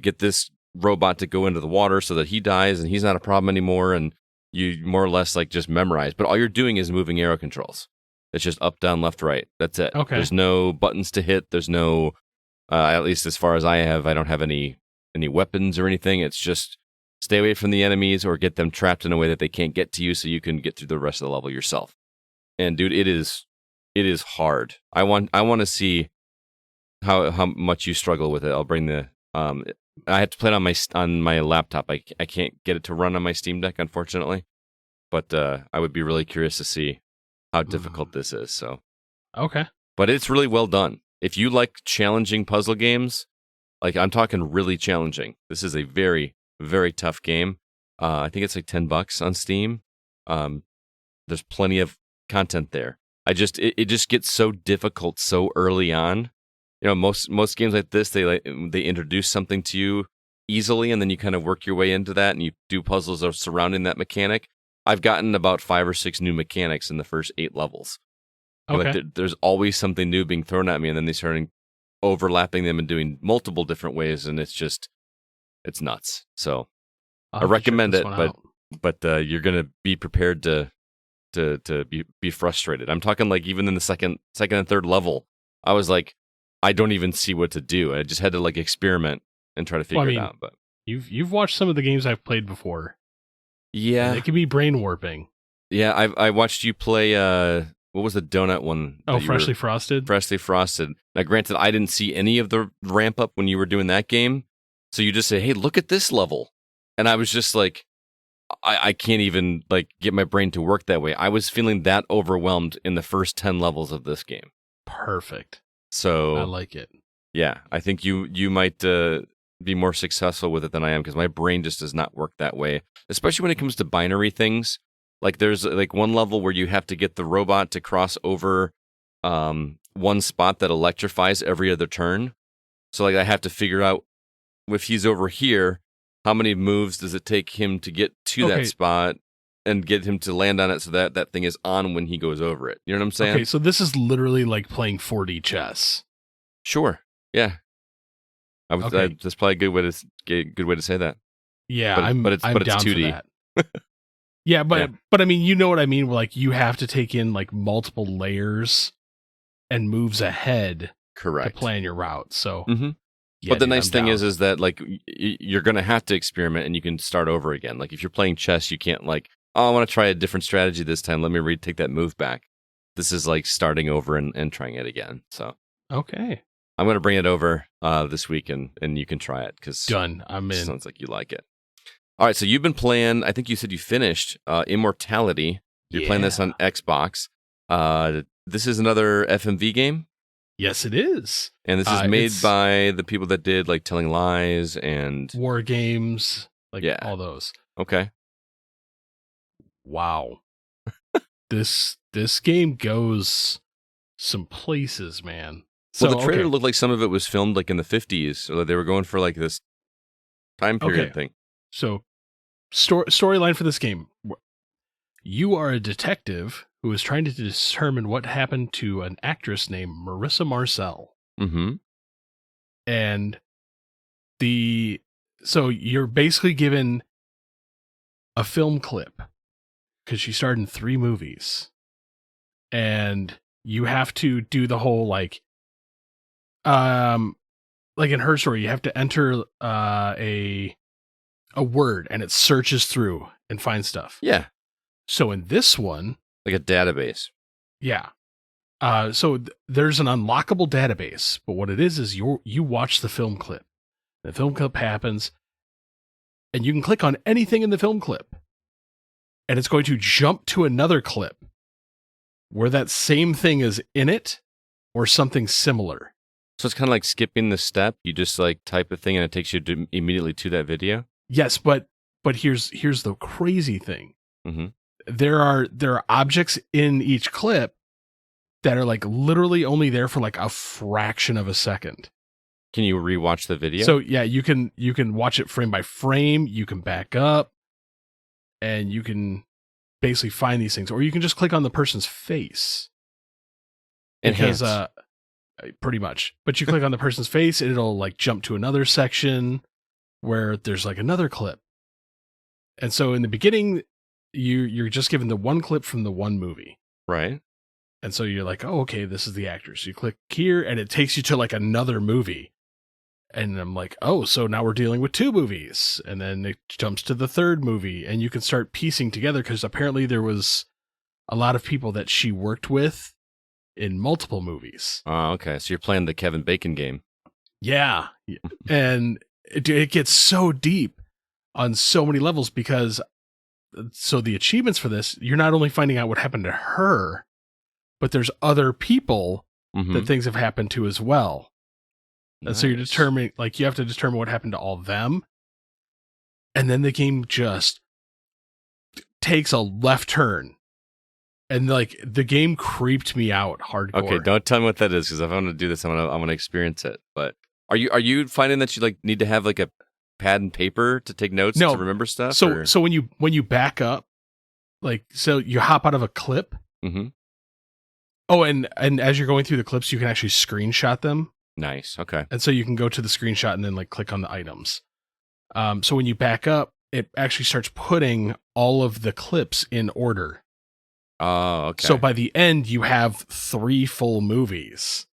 get this robot to go into the water so that he dies and he's not a problem anymore. And you more or less like just memorize. But all you're doing is moving arrow controls. It's just up, down, left, right. That's it. Okay. There's no buttons to hit. There's no, at least as far as I don't have any weapons or anything. It's just stay away from the enemies or get them trapped in a way that they can't get to you so you can get through the rest of the level yourself. And dude, it is hard. I want to see how much you struggle with it. I'll bring the I have to play it on my laptop. I can't get it to run on my Steam Deck, unfortunately. But I would be really curious to see how difficult this is. So okay, but it's really well done. If you like challenging puzzle games, like I'm talking really challenging, this is a very, very tough game. I think it's like $10 on Steam. There's plenty of content there. It just gets so difficult so early on. Most games like this, they introduce something to you easily, and then you kind of work your way into that, and you do puzzles surrounding that mechanic. I've gotten about 5 or 6 new mechanics in the first 8 levels. Okay. Like there's always something new being thrown at me, and then they start overlapping them and doing multiple different ways, and it's nuts. So I recommend it, but you're gonna be prepared to be frustrated. I'm talking like even in the second and third level, I was like, I don't even see what to do. I just had to like experiment and try to figure it out. But you've watched some of the games I've played before. Yeah, it can be brain warping. Yeah, I watched you play. What was the donut one? Oh, Freshly Frosted. Freshly Frosted. Now, granted, I didn't see any of the ramp up when you were doing that game. So you just say, "Hey, look at this level," and I was just like, I can't even like get my brain to work that way. I was feeling that overwhelmed in the first 10 levels of this game. Perfect. So I like it. Yeah, I think you might be more successful with it than I am, because my brain just does not work that way, especially when it comes to binary things. Like there's like one level where you have to get the robot to cross over one spot that electrifies every other turn. So like I have to figure out if he's over here, how many moves does it take him to get to that spot and get him to land on it so that that thing is on when he goes over it. You know what I'm saying? Okay, so this is literally like playing 4D chess. Sure. Yeah. That's probably a good way to say that. Yeah, but it's down 2D. For that. Yeah, but I mean, you know what I mean? Like you have to take in like multiple layers and moves ahead. Correct. To plan your route. So, yeah, but the nice thing is that like you're going to have to experiment and you can start over again. Like if you're playing chess, you can't like, oh, I want to try a different strategy this time. Let me retake that move back. This is like starting over and trying it again. So okay, I'm going to bring it over this week and you can try it because done. I'm in. Sounds like you like it. All right, so you've been playing. I think you said you finished Immortality. You're playing this on Xbox. This is another FMV game. Yes, it is. And this is made by the people that did like Telling Lies and War Games, like all those. Okay. Wow. This game goes some places, man. So the trailer looked like some of it was filmed like in the 50s, so they were going for like this time period thing. So storyline for this game. You are a detective who is trying to determine what happened to an actress named Marissa Marcel. Mm-hmm. And so you're basically given a film clip because she starred in 3 movies. And you have to do the whole like like in her story, you have to enter a word, and it searches through and finds stuff. Yeah. So in this one, Like a database. yeah. So there's an unlockable database, but what it is you watch the film clip. The film clip happens, and you can click on anything in the film clip, and it's going to jump to another clip where that same thing is in it or something similar. So it's kind of like skipping the step. You just like type a thing and it takes you immediately to that video. Yes, but here's the crazy thing. Mm-hmm. There are objects in each clip that are like literally only there for like a fraction of a second. Can you rewatch the video? So yeah, you can watch it frame by frame. You can back up, and you can basically find these things, or you can just click on the person's face. Enhance. Because pretty much, but you click on the person's face, and it'll like jump to another section where there's like another clip. And so in the beginning, you're just given the one clip from the one movie. Right. And so you're like, oh, okay, this is the actor. So you click here, and it takes you to like another movie. And I'm like, oh, so now we're dealing with two movies. And then it jumps to the third movie, and you can start piecing together, because apparently there was a lot of people that she worked with in multiple movies. Oh, okay. So you're playing the Kevin Bacon game. Yeah. And it gets so deep on so many levels, because so the achievements for this, you're not only finding out what happened to her, but there's other people that things have happened to as well. And so you're determining, like, you have to determine what happened to all of them. And then the game just takes a left turn. And like the game creeped me out hardcore. Okay, don't tell me what that is, because if I'm gonna do this, I'm gonna experience it. But are you finding that you like need to have like a pad and paper to take notes to remember stuff? So when you back up, like, so you hop out of a clip. Mm-hmm. Oh, and as you're going through the clips, you can actually screenshot them. Nice. Okay. And so you can go to the screenshot and then like click on the items. So when you back up, it actually starts putting all of the clips in order. Oh, okay. So by the end, you have 3 full movies.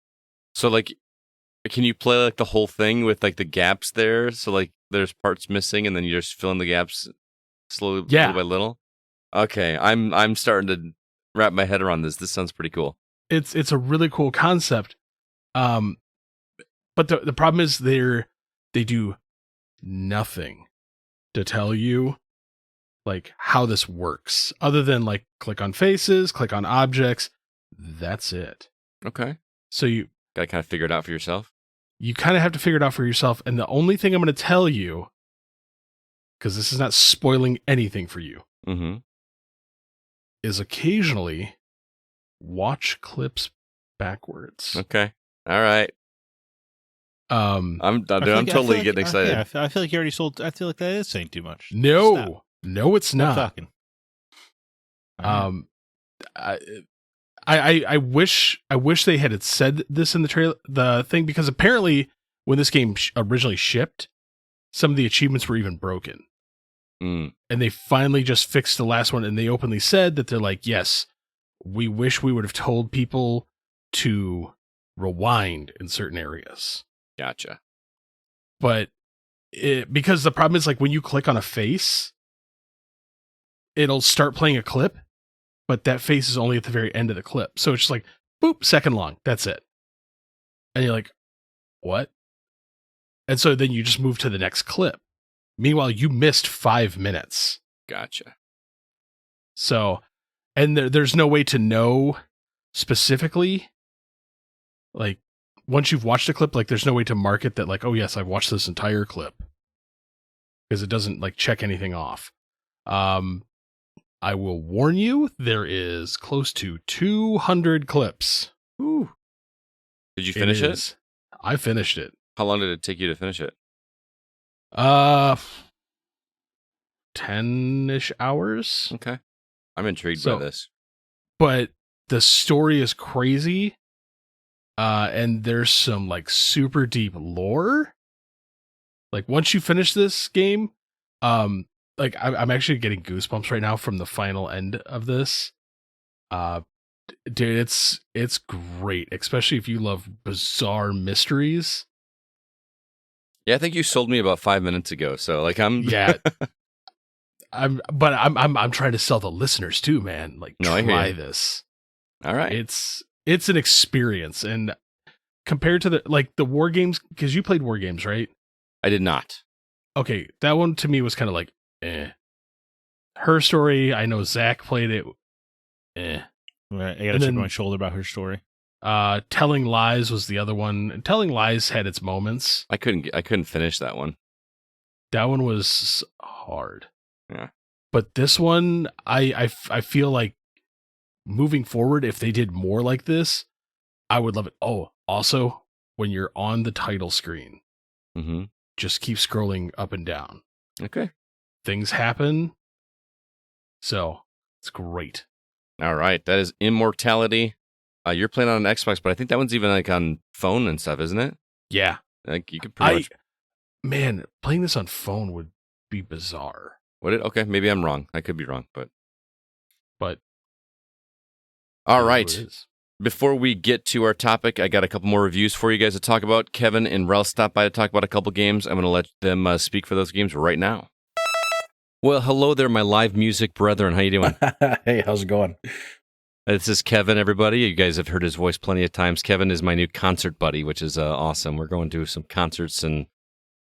So like, can you play like the whole thing with like the gaps there? So like, there's parts missing, and then you just fill in the gaps slowly, little by little. Okay, I'm starting to wrap my head around this. This sounds pretty cool. It's a really cool concept. But the problem is they do nothing to tell you like how this works, other than like click on faces, click on objects. That's it. Okay. So you gotta kind of figure it out for yourself. You kind of have to figure it out for yourself. And the only thing I'm going to tell you, because this is not spoiling anything for you, is occasionally watch clips backwards. Okay. All right. I'm totally getting excited. I feel like you already sold. I feel like that is saying too much. No, it's not. Talking. I wish they had said this in the thing, because apparently when this game originally shipped, some of the achievements were even broken. And they finally just fixed the last one, and they openly said that they're like, yes, we wish we would have told people to rewind in certain areas. Gotcha. But because the problem is, like, when you click on a face, it'll start playing a clip, but that face is only at the very end of the clip. So it's just like, boop, second long. That's it. And you're like, what? And so then you just move to the next clip. Meanwhile, you missed 5 minutes. Gotcha. So, and there's no way to know specifically, like, once you've watched a clip, like, there's no way to mark it that, like, oh, yes, I've watched this entire clip. Because it doesn't, like, check anything off. I will warn you, there is close to 200 clips. Ooh. Did you finish it? I finished it. How long did it take you to finish it? 10-ish hours. Okay. I'm intrigued by this. But the story is crazy. And there's some like super deep lore. Like once you finish this game, like I'm actually getting goosebumps right now from the final end of this. Dude, it's great, especially if you love bizarre mysteries. Yeah, I think you sold me about 5 minutes ago. So like Yeah. I'm trying to sell the listeners too, man. Like, No, I hear try you. this. All right. It's an experience, and compared to the war games, because you played war games, right? I did not. Okay, that one to me was kind of like, eh. Her Story, I know Zack played it. Eh. Right, I got to chip on my shoulder about Her Story. Telling Lies was the other one. Telling Lies had its moments. I couldn't finish that one. That one was hard. Yeah. But this one, I feel like moving forward, if they did more like this, I would love it. Oh, also, when you're on the title screen, just keep scrolling up and down. Okay. Things happen. So it's great. All right. That is Immortality. You're playing on an Xbox, but I think that one's even like on phone and stuff, isn't it? Yeah. Like you could pretty much. Man, playing this on phone would be bizarre. Would it? Okay, maybe I'm wrong. I could be wrong, but all right. Before we get to our topic, I got a couple more reviews for you guys to talk about. Kevin and Rel stopped by to talk about a couple games. I'm going to let them speak for those games right now. Well, hello there, my live music brethren. How you doing? Hey, how's it going? This is Kevin, everybody. You guys have heard his voice plenty of times. Kevin is my new concert buddy, which is awesome. We're going to some concerts, and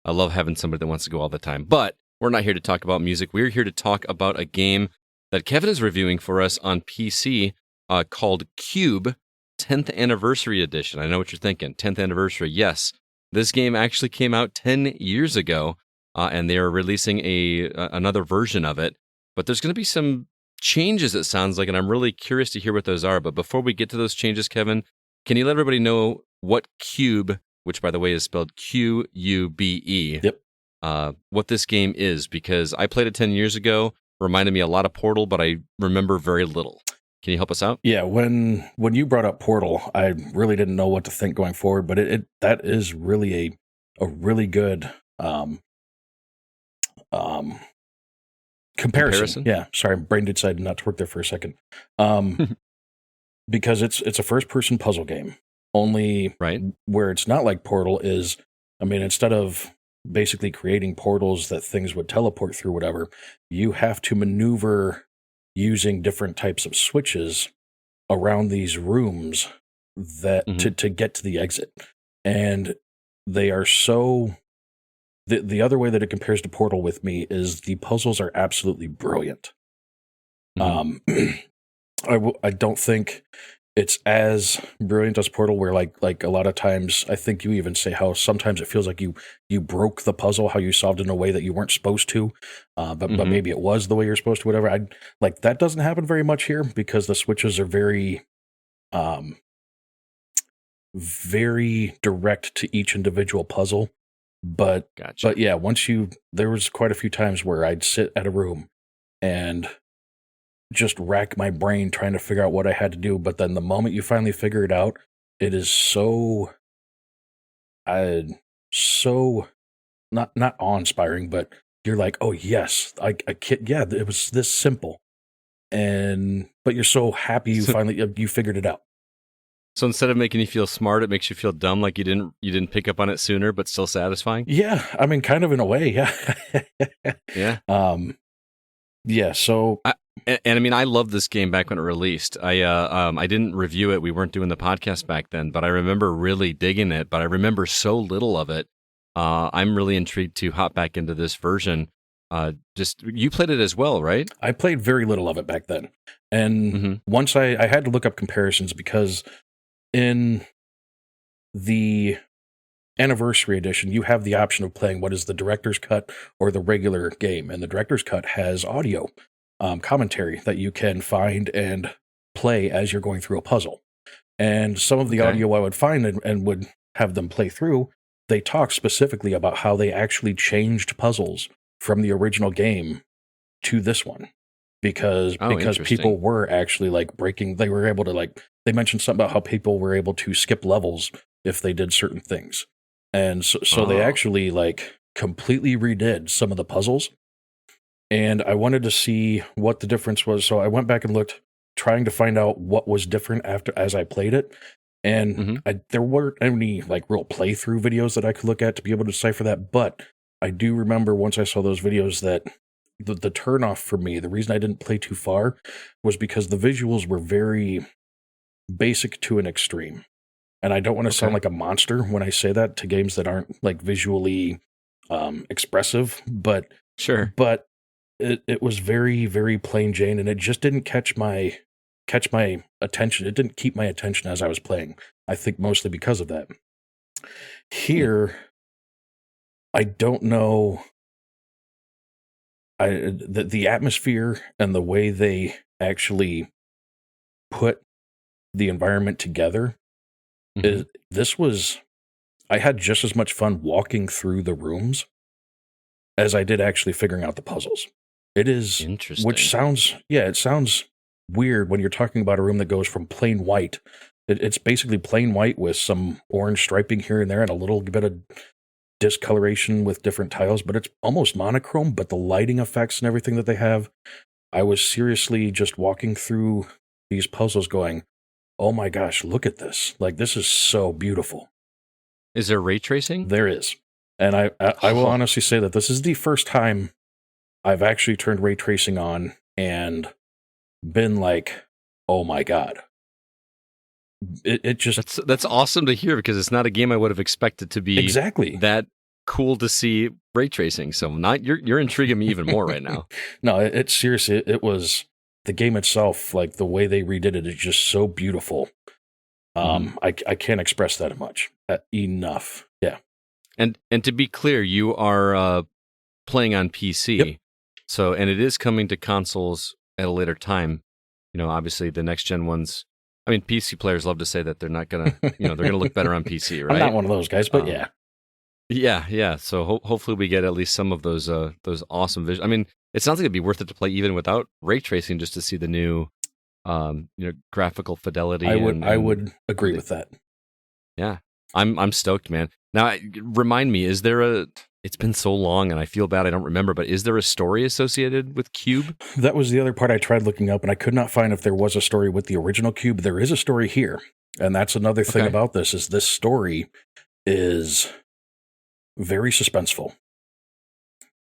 I love having somebody that wants to go all the time. But we're not here to talk about music. We're here to talk about a game that Kevin is reviewing for us on PC called Q.U.B.E 10th Anniversary Edition. I know what you're thinking. 10th Anniversary. Yes, this game actually came out 10 years ago, and they are releasing another version of it. But there's going to be some changes, it sounds like, and I'm really curious to hear what those are. But before we get to those changes, Kevin, can you let everybody know what Q.U.B.E, which by the way is spelled Q-U-B-E, what this game is? Because I played it 10 years ago, reminded me a lot of Portal, but I remember very little. Can you help us out? Yeah, when you brought up Portal, I really didn't know what to think going forward, but that is really a really good comparison. Yeah, sorry, brain decided not to work there for a second. Because it's a first-person puzzle game. Only where it's not like Portal is, I mean, instead of basically creating portals that things would teleport through, whatever, you have to maneuver using different types of switches around these rooms that to get to the exit. And they are so... The other way that it compares to Portal with me is the puzzles are absolutely brilliant. I don't think it's as brilliant as Portal, where like a lot of times, I think you even say how sometimes it feels like you broke the puzzle, how you solved it in a way that you weren't supposed to, but maybe it was the way you're supposed to, whatever. That doesn't happen very much here because the switches are very direct to each individual puzzle. But yeah, there was quite a few times where I'd sit at a room and just rack my brain trying to figure out what I had to do. But then the moment you finally figure it out, it is so not awe-inspiring, but you're like, oh yes, I can't, yeah, it was this simple. But you're so happy you figured it out. So instead of making you feel smart, it makes you feel dumb, like you didn't pick up on it sooner, but still satisfying. Yeah, I mean, kind of in a way, yeah. Yeah. Yeah. So, and I mean, I loved this game back when it released. I didn't review it. We weren't doing the podcast back then, but I remember really digging it. But I remember so little of it. I'm really intrigued to hop back into this version. Just you played it as well, right? I played very little of it back then, and once I had to look up comparisons because in the Anniversary Edition, you have the option of playing what is the director's cut or the regular game, and the director's cut has audio commentary that you can find and play as you're going through a puzzle. And some of the audio I would find and would have them play through, they talk specifically about how they actually changed puzzles from the original game to this one. Because people were actually they were able to they mentioned something about how people were able to skip levels if they did certain things. And so they actually completely redid some of the puzzles. And I wanted to see what the difference was. So I went back and looked, trying to find out what was different as I played it. And there weren't any like real playthrough videos that I could look at to be able to decipher that. But I do remember once I saw those videos that the turnoff for me, the reason I didn't play too far was because the visuals were very basic to an extreme. And I don't want to sound like a monster when I say that to games that aren't like visually expressive, but sure. But it was very, very plain Jane, and it just didn't catch my attention. It didn't keep my attention as I was playing. I think mostly because of that. Here, I don't know. The atmosphere and the way they actually put the environment together I had just as much fun walking through the rooms as I did actually figuring out the puzzles. It is interesting. Which sounds weird when you're talking about a room that goes from plain white. It's basically plain white with some orange striping here and there and a little bit of discoloration with different tiles, but it's almost monochrome, but the lighting effects and everything that they have, I was seriously just walking through these puzzles going, oh my gosh, look at this. Like, this is so beautiful. Is there ray tracing? There is. And I will honestly say that this is the first time I've actually turned ray tracing on and been like, oh my God. It just... That's awesome to hear, because it's not a game I would have expected to be exactly that cool to see ray tracing. So you're intriguing me even more right now. No, it's seriously, it was... The game itself, like the way they redid it, is just so beautiful. I can't express that much enough. Yeah. And to be clear, you are playing on PC. Yep. So, and it is coming to consoles at a later time. You know, obviously the next gen ones. I mean, PC players love to say that they're not gonna, they're gonna look better on PC, right? I'm not one of those guys, but yeah. Yeah. So hopefully we get at least some of those awesome visuals. I mean, it sounds like it'd be worth it to play even without ray tracing, just to see the new, graphical fidelity. I would agree with that. Yeah, I'm stoked, man. Now, remind me, is there it's been so long and I feel bad I don't remember, but is there a story associated with Q.U.B.E? That was the other part I tried looking up, and I could not find if there was a story with the original Q.U.B.E. There is a story here, and that's another thing about this, is this story is very suspenseful.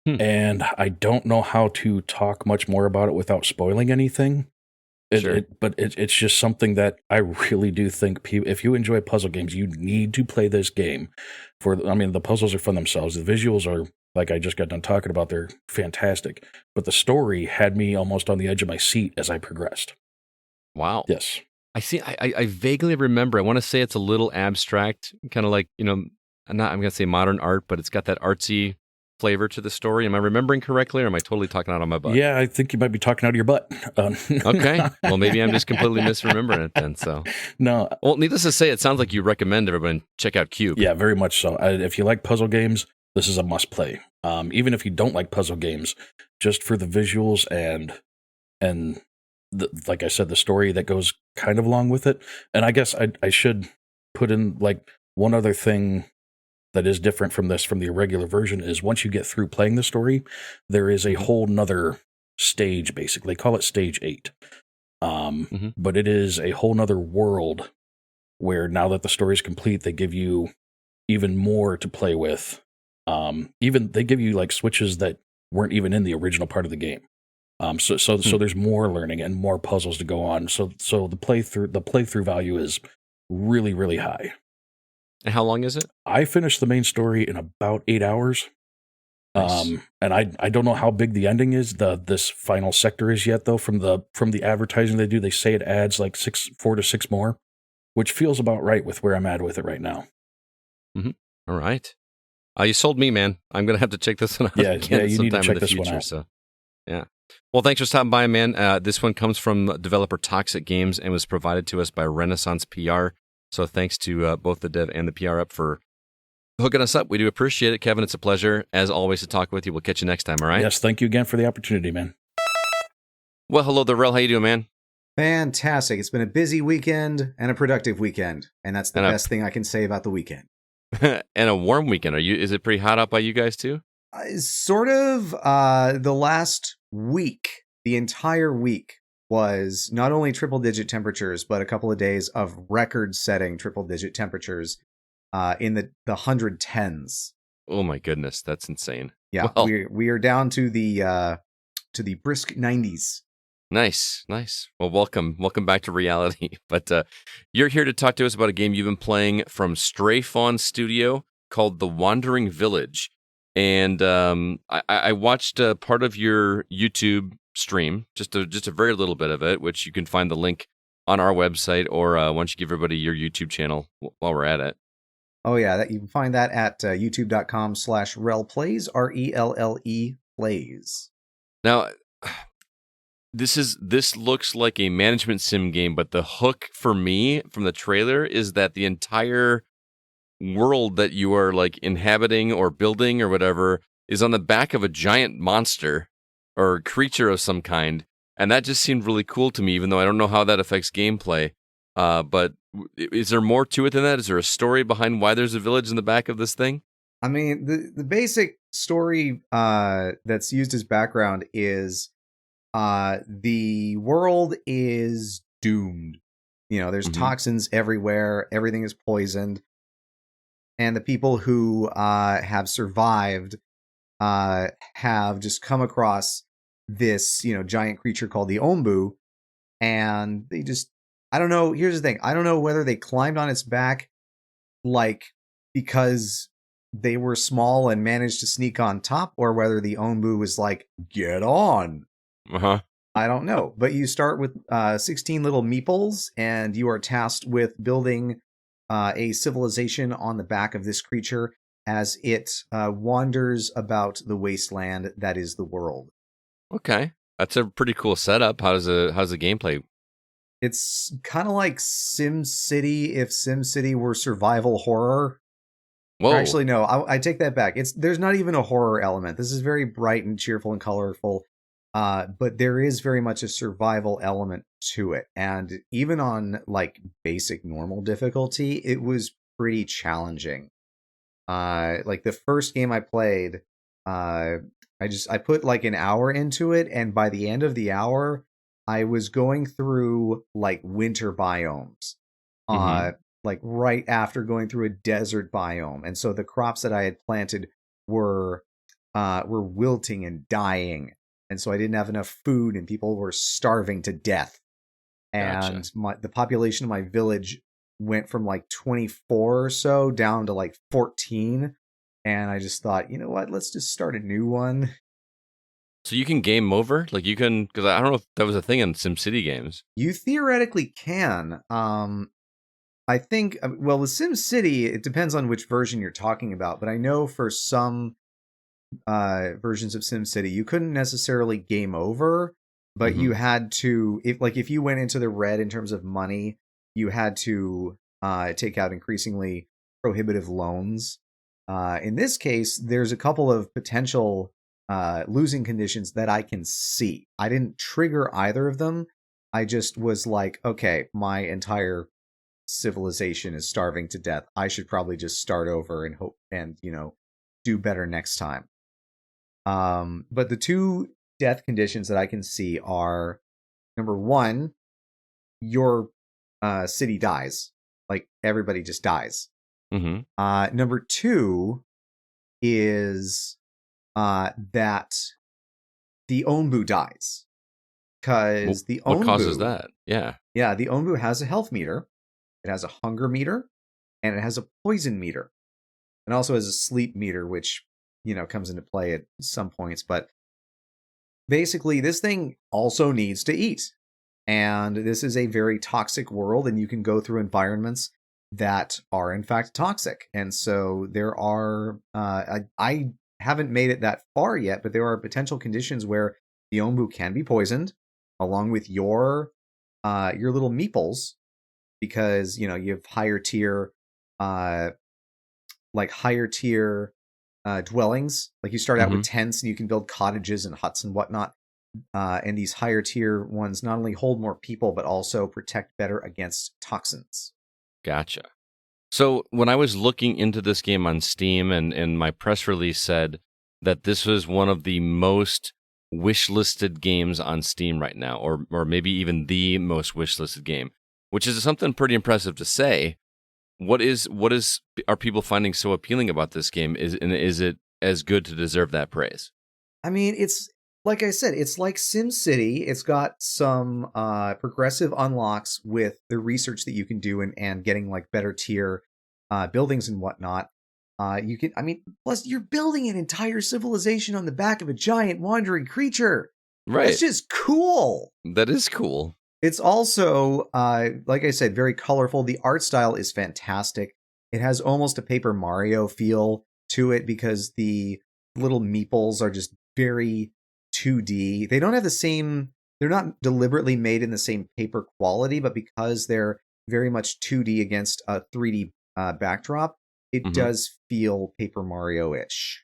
And I don't know how to talk much more about it without spoiling anything. But it's just something that I really do think people, if you enjoy puzzle games, you need to play this game. The puzzles are fun themselves. The visuals are, like I just got done talking about, they're fantastic. But the story had me almost on the edge of my seat as I progressed. Wow. Yes. I see. I vaguely remember. I want to say it's a little abstract, kind of like, I'm going to say modern art, but it's got that artsy flavor to the story. Am I remembering correctly, or am I totally talking out on my butt? Yeah, I think you might be talking out of your butt. Okay. Well, maybe I'm just completely misremembering it then. So no. Well, needless to say, it sounds like you recommend everyone check out Q.U.B.E. Yeah, very much so. If you like puzzle games, this is a must play. Even if you don't like puzzle games, just for the visuals and like I said, the story that goes kind of along with it. And I guess I should put in like one other thing that is different from the irregular version is once you get through playing the story, there is a whole nother stage, basically. They call it stage 8. But it is a whole nother world where now that the story is complete, they give you even more to play with. Even they give you like switches that weren't even in the original part of the game. So there's more learning and more puzzles to go on. So the playthrough value is really, really high. And how long is it? I finished the main story in about 8 hours. Nice. And I don't know how big the ending is, this final sector is yet, though. From the advertising they do, they say it adds like 4 to 6 more, which feels about right with where I'm at with it right now. All right. You sold me, man. I'm gonna have to check this one out. Yeah, you need to check this one out. So, yeah. Well, thanks for stopping by, man. This one comes from developer Toxic Games and was provided to us by Renaissance PR. So thanks to both the dev and the PR up for hooking us up. We do appreciate it, Kevin. It's a pleasure, as always, to talk with you. We'll catch you next time, all right? Yes, thank you again for the opportunity, man. Well, hello there, Rel. How you doing, man? Fantastic. It's been a busy weekend and a productive weekend, and that's the best thing I can say about the weekend. And a warm weekend. Is it pretty hot out by you guys, too? Sort of. The last week, the entire week, was not only triple-digit temperatures, but a couple of days of record-setting triple-digit temperatures in the 110s. Oh my goodness, that's insane. Yeah, Well, we are down to the brisk 90s. Nice. Well, welcome back to reality. But you're here to talk to us about a game you've been playing from Stray Fawn Studio called The Wandering Village. And I watched part of your YouTube stream, just a very little bit of it, which you can find the link on our website, or why don't you give everybody your YouTube channel while we're at it. Oh yeah, you can find that at youtube.com/relplays, RELLE plays. Now, this looks like a management sim game, but the hook for me from the trailer is that the entire world that you are like inhabiting or building or whatever is on the back of a giant monster or creature of some kind, and that just seemed really cool to me, even though I don't know how that affects gameplay. But is there more to it than that? Is there a story behind why there's a village in the back of this thing? I mean, the basic story that's used as background is the world is doomed. You know, there's toxins everywhere. Everything is poisoned. And the people who have survived have just come across this, giant creature called the Ombu. And they just, I don't know. Here's the thing. I don't know whether they climbed on its back, like, because they were small and managed to sneak on top, or whether the Ombu was like, get on. I don't know. But you start with 16 little meeples, and you are tasked with building a civilization on the back of this creature as it wanders about the wasteland that is the world. Okay, that's a pretty cool setup. How's the gameplay? It's kind of like SimCity if SimCity were survival horror. Whoa. Actually, no, I take that back. There's not even a horror element. This is very bright and cheerful and colorful, but there is very much a survival element to it. And even on like basic normal difficulty, it was pretty challenging. Like the first game I played, I put like an hour into it, and by the end of the hour, I was going through like winter biomes, like right after going through a desert biome, and so the crops that I had planted were wilting and dying, and so I didn't have enough food, and people were starving to death. And Gotcha. the population of my village went from like 24 or so down to like 14, and I just thought, you know what? Let's just start a new one. So you can game over? Like you can, because I don't know if that was a thing in SimCity games. You theoretically can. I think, well, with SimCity, it depends on which version you're talking about, but I know for some versions of SimCity, you couldn't necessarily game over, but you had to, if you went into the red in terms of money, you had to take out increasingly prohibitive loans. In this case, there's a couple of potential losing conditions that I can see. I didn't trigger either of them. I just was like, okay, my entire civilization is starving to death. I should probably just start over and hope and, do better next time. But the two death conditions that I can see are, number one, your city dies. Like everybody just dies. Number two is that the Onbu dies. Because the Onbu... What causes that? Yeah, the Onbu has a health meter, it has a hunger meter, and it has a poison meter. And also has a sleep meter, which, comes into play at some points. But basically, this thing also needs to eat. And this is a very toxic world, and you can go through environments that are, in fact, toxic. And so there are... I haven't made it that far yet, but there are potential conditions where the Onbu can be poisoned, along with your little meeples, because you have higher tier dwellings. Like you start out with tents, and you can build cottages and huts and whatnot. And these higher tier ones not only hold more people, but also protect better against toxins. Gotcha. So when I was looking into this game on Steam, and my press release said that this was one of the most wish-listed games on Steam right now, or maybe even the most wish-listed game, which is something pretty impressive to say. What are people finding so appealing about this game? Is it as good to deserve that praise? I mean, it's like I said, it's like SimCity. It's got some progressive unlocks with the research that you can do and getting like better tier buildings and whatnot. Plus you're building an entire civilization on the back of a giant wandering creature. Right. It's just cool. That is cool. It's also, like I said, very colorful. The art style is fantastic. It has almost a Paper Mario feel to it because the little meeples are just very 2D. They don't have the same, they're not deliberately made in the same paper quality, but because they're very much 2D against a 3D backdrop, it does feel Paper Mario-ish.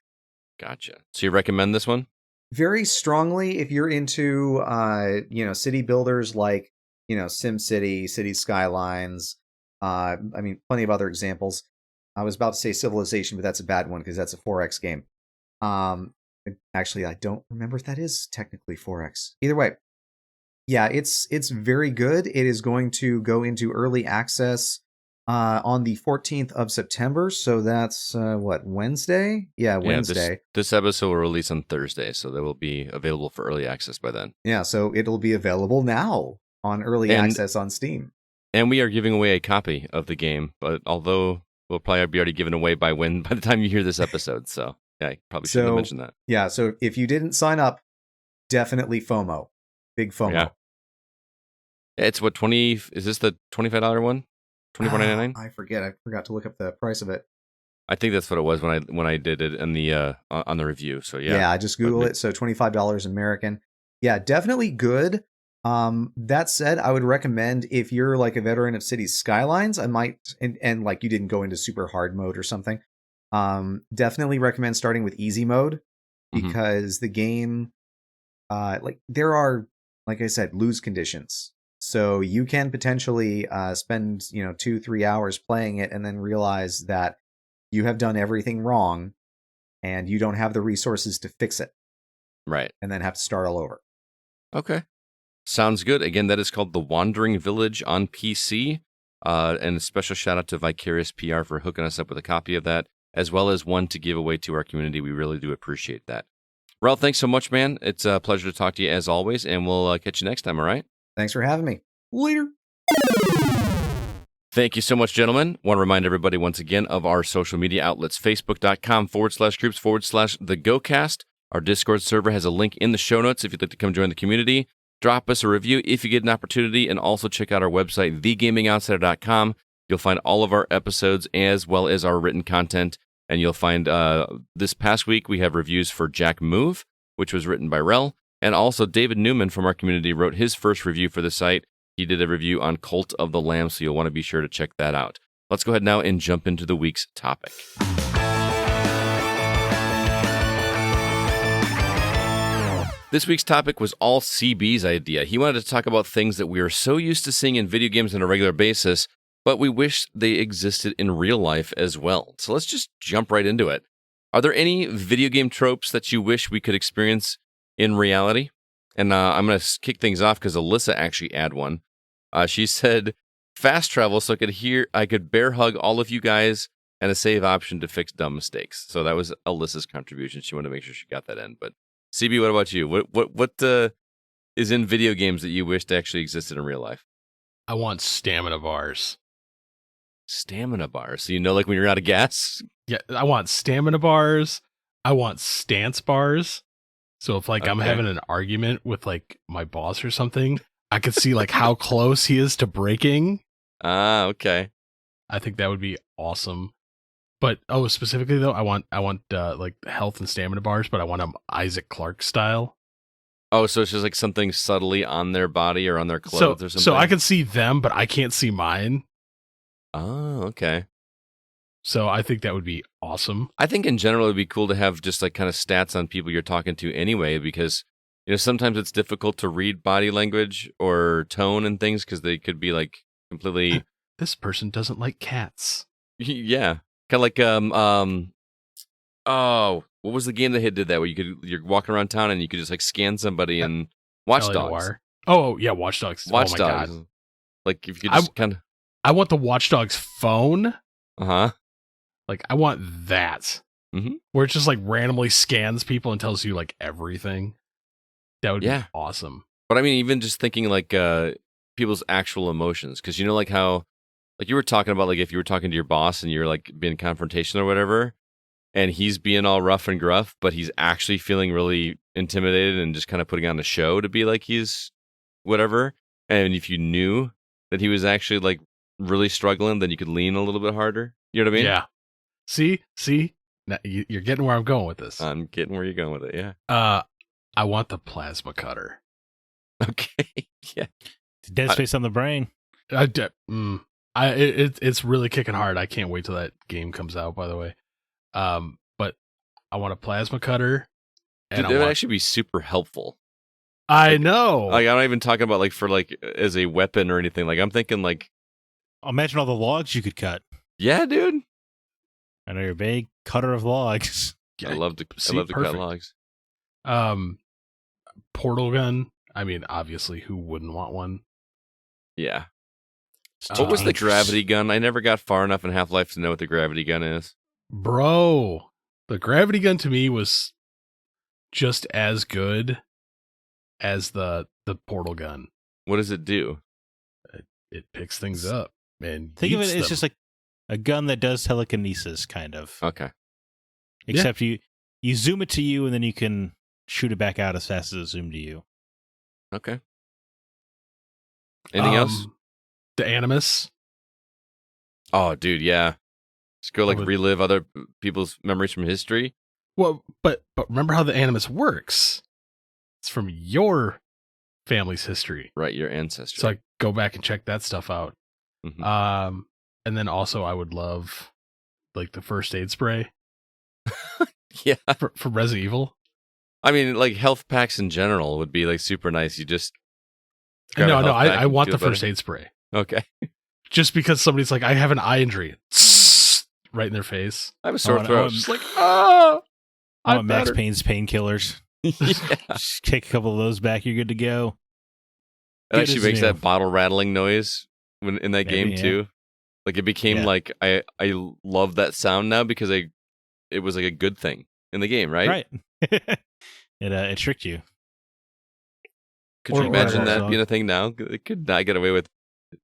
Gotcha. So you recommend this one? Very strongly if you're into city builders like SimCity, City Skylines. Plenty of other examples. I was about to say Civilization, but that's a bad one because that's a 4X game. Actually, I don't remember if that is technically 4X. Either way, yeah, it's very good. It is going to go into early access on the 14th of September. So that's Wednesday? Yeah, Wednesday. Yeah, this episode will release on Thursday, so they will be available for early access by then. Yeah, so it'll be available now on early access on Steam. And we are giving away a copy of the game, but although we'll probably be already given away by the time you hear this episode. So yeah, I probably shouldn't have mentioned that. Yeah, so if you didn't sign up, definitely FOMO. Big FOMO. Yeah. It's what, is this the $25 one? $24.99? I forgot to look up the price of it. I think that's what it was when I did it in the on the review. So yeah. Yeah, I just Googled it. So $25 American. Yeah, definitely good. That said, I would recommend if you're like a veteran of Cities Skylines, I might and like you didn't go into super hard mode or something. Definitely recommend starting with easy mode because the game there are, like I said, lose conditions. So you can potentially spend 2-3 hours playing it and then realize that you have done everything wrong and you don't have the resources to fix it. Right. And then have to start all over. Okay. Sounds good. Again, that is called The Wandering Village on PC. And a special shout out to Vicarious PR for hooking us up with a copy of that, as well as one to give away to our community. We really do appreciate that. Ralph, thanks so much, man. It's a pleasure to talk to you as always, and we'll catch you next time, all right? Thanks for having me. Later. Thank you so much, gentlemen. Want to remind everybody once again of our social media outlets, facebook.com/groups/thegocast. Our Discord server has a link in the show notes if you'd like to come join the community. Drop us a review if you get an opportunity, and also check out our website, thegamingoutsider.com. You'll find all of our episodes as well as our written content, and you'll find this past week we have reviews for Jack Move, which was written by Rel, and also David Newman from our community wrote his first review for the site. He did a review on Cult of the Lamb, so you'll want to be sure to check that out. Let's go ahead now and jump into the week's topic. This week's topic was all CB's idea. He wanted to talk about things that we are so used to seeing in video games on a regular basis, but we wish they existed in real life as well. So let's just jump right into it. Are there any video game tropes that you wish we could experience in reality? And I'm going to kick things off because Alyssa actually had one. She said, fast travel so I could bear hug all of you guys and a save option to fix dumb mistakes. So that was Alyssa's contribution. She wanted to make sure she got that in. But CB, what about you? What is in video games that you wished actually existed in real life? I want stamina bars. Stamina bars? So like when you're out of gas? Yeah, I want stamina bars. I want stance bars. So if I'm having an argument with my boss or something, I could see how close he is to breaking. Ah, okay. I think that would be awesome. But specifically though, I want health and stamina bars, but I want them Isaac Clarke style. Oh, so it's just something subtly on their body or on their clothes or something. So I can see them, but I can't see mine. Oh, okay. So I think that would be awesome. I think in general it would be cool to have just kind of stats on people you're talking to anyway, because sometimes it's difficult to read body language or tone and things because they could be completely. This person doesn't like cats. Yeah, kind of Oh, what was the game that did that? Where you're walking around town and you could just like scan somebody and Watch LA Dogs. Noire. Oh yeah, Watch Dogs. Watch oh my Dogs. God. Like if you could just kind of. I want the Watch Dogs phone. Uh-huh. Like I want that. Mm-hmm. Where it just like randomly scans people and tells you like everything. That would be awesome. But I mean, even just thinking like people's actual emotions, because you know, like how, like you were talking about, like if you were talking to your boss and you're like being confrontational or whatever, and he's being all rough and gruff, but he's actually feeling really intimidated and just kind of putting on a show to be like he's whatever. And if you knew that he was actually like really struggling, then you could lean a little bit harder. You know what I mean? Yeah. See. Now, you're getting where I'm going with this. I'm getting where you're going with it. Yeah. I want the plasma cutter. Okay. Yeah. Dead space on the brain. It's really kicking hard. I can't wait till that game comes out, by the way. But I want a plasma cutter. And Dude, that would actually be super helpful. I know. Like I'm not even talking about like for like as a weapon or anything. Like I'm thinking like, imagine all the logs you could cut. Yeah, dude. I know you're a big cutter of logs. I love to cut logs. Portal gun. I mean, obviously, who wouldn't want one? Yeah. What was the gravity gun? I never got far enough in Half-Life to know what the gravity gun is. Bro, the gravity gun to me was just as good as the portal gun. What does it do? It picks things up and think of it. It's them. just like a gun that does telekinesis, kind of. Okay. Except you zoom it to you, and then you can shoot it back out as fast as it zoomed to you. Okay. Anything else? The Animus. Oh, dude, yeah. Just go like relive other people's memories from history. Well, but remember how the Animus works. It's from your family's history. Right, your ancestry. So I go back and check that stuff out. Mm-hmm. And then also I would love like the first aid spray. Yeah. For Resident Evil. I mean, like health packs in general would be like super nice. You just No, I want the first aid spray. Okay. Just because somebody's like, I have an eye injury. Right in their face. I have a sore throat. Just like, I want Max Payne's painkillers. Yeah. Just kick a couple of those back, you're good to go. It actually makes that bottle rattling noise when in that game too. Like it became like I love that sound now because it was like a good thing in the game, right? Right. It tricked you. Could you imagine that being a thing now? It could not get away with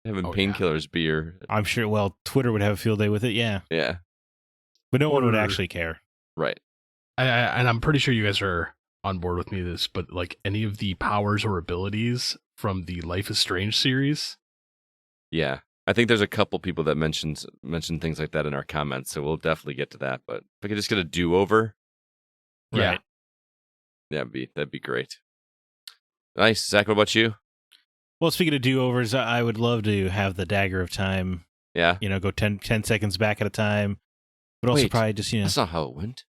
having painkillers be your... I'm sure, well, Twitter would have a field day with it, yeah. Yeah. But no one would actually care. Right. And I'm pretty sure you guys are on board with me this, but like any of the powers or abilities from the Life is Strange series? Yeah. I think there's a couple people that mentioned things like that in our comments, so we'll definitely get to that. But if I could just get a do-over... Right. Yeah, that'd be great. Nice. Zach, what about you? Well, speaking of do-overs, I would love to have the Dagger of Time. Yeah. Go 10 seconds back at a time. But also probably just, That's not how it went.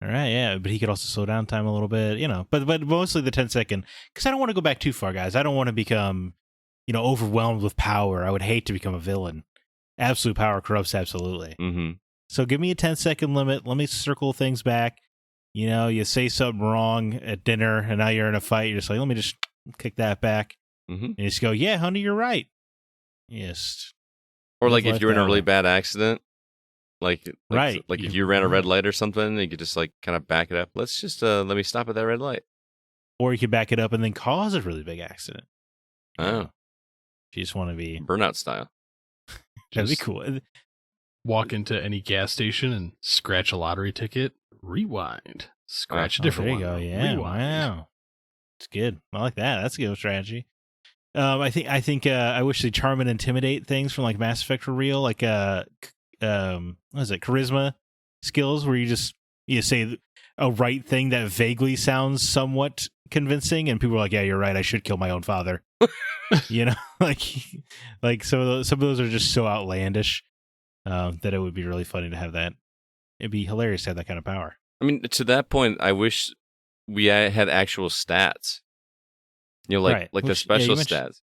All right, yeah. But he could also slow down time a little bit, But mostly the 10 second. Because I don't want to go back too far, guys. I don't want to become, overwhelmed with power. I would hate to become a villain. Absolute power corrupts absolutely. Mm-hmm. So give me a 10-second limit. Let me circle things back. You say something wrong at dinner, and now you're in a fight. You're just like, let me just kick that back. Mm-hmm. And you just go, yeah, honey, you're right. Yes. Or like if you're in a really bad accident, like right. Like if you ran a red light or something, you could just like kind of back it up. Let's just let me stop at that red light. Or you could back it up and then cause a really big accident. Oh. If you just want to be burnout style. That'd be cool. Walk into any gas station and scratch a lottery ticket. Rewind. Scratch a different one. There you go. Yeah. Rewind. Wow. It's good. I like that. That's a good strategy. I think I wish the charm and intimidate things from like Mass Effect were real. Like what is it? Charisma skills where you say a right thing that vaguely sounds somewhat convincing, and people are like, "Yeah, you're right. I should kill my own father." like some of those are just so outlandish that it would be really funny to have that. It'd be hilarious to have that kind of power. I mean, to that point, I wish we had actual stats. Like the special stats.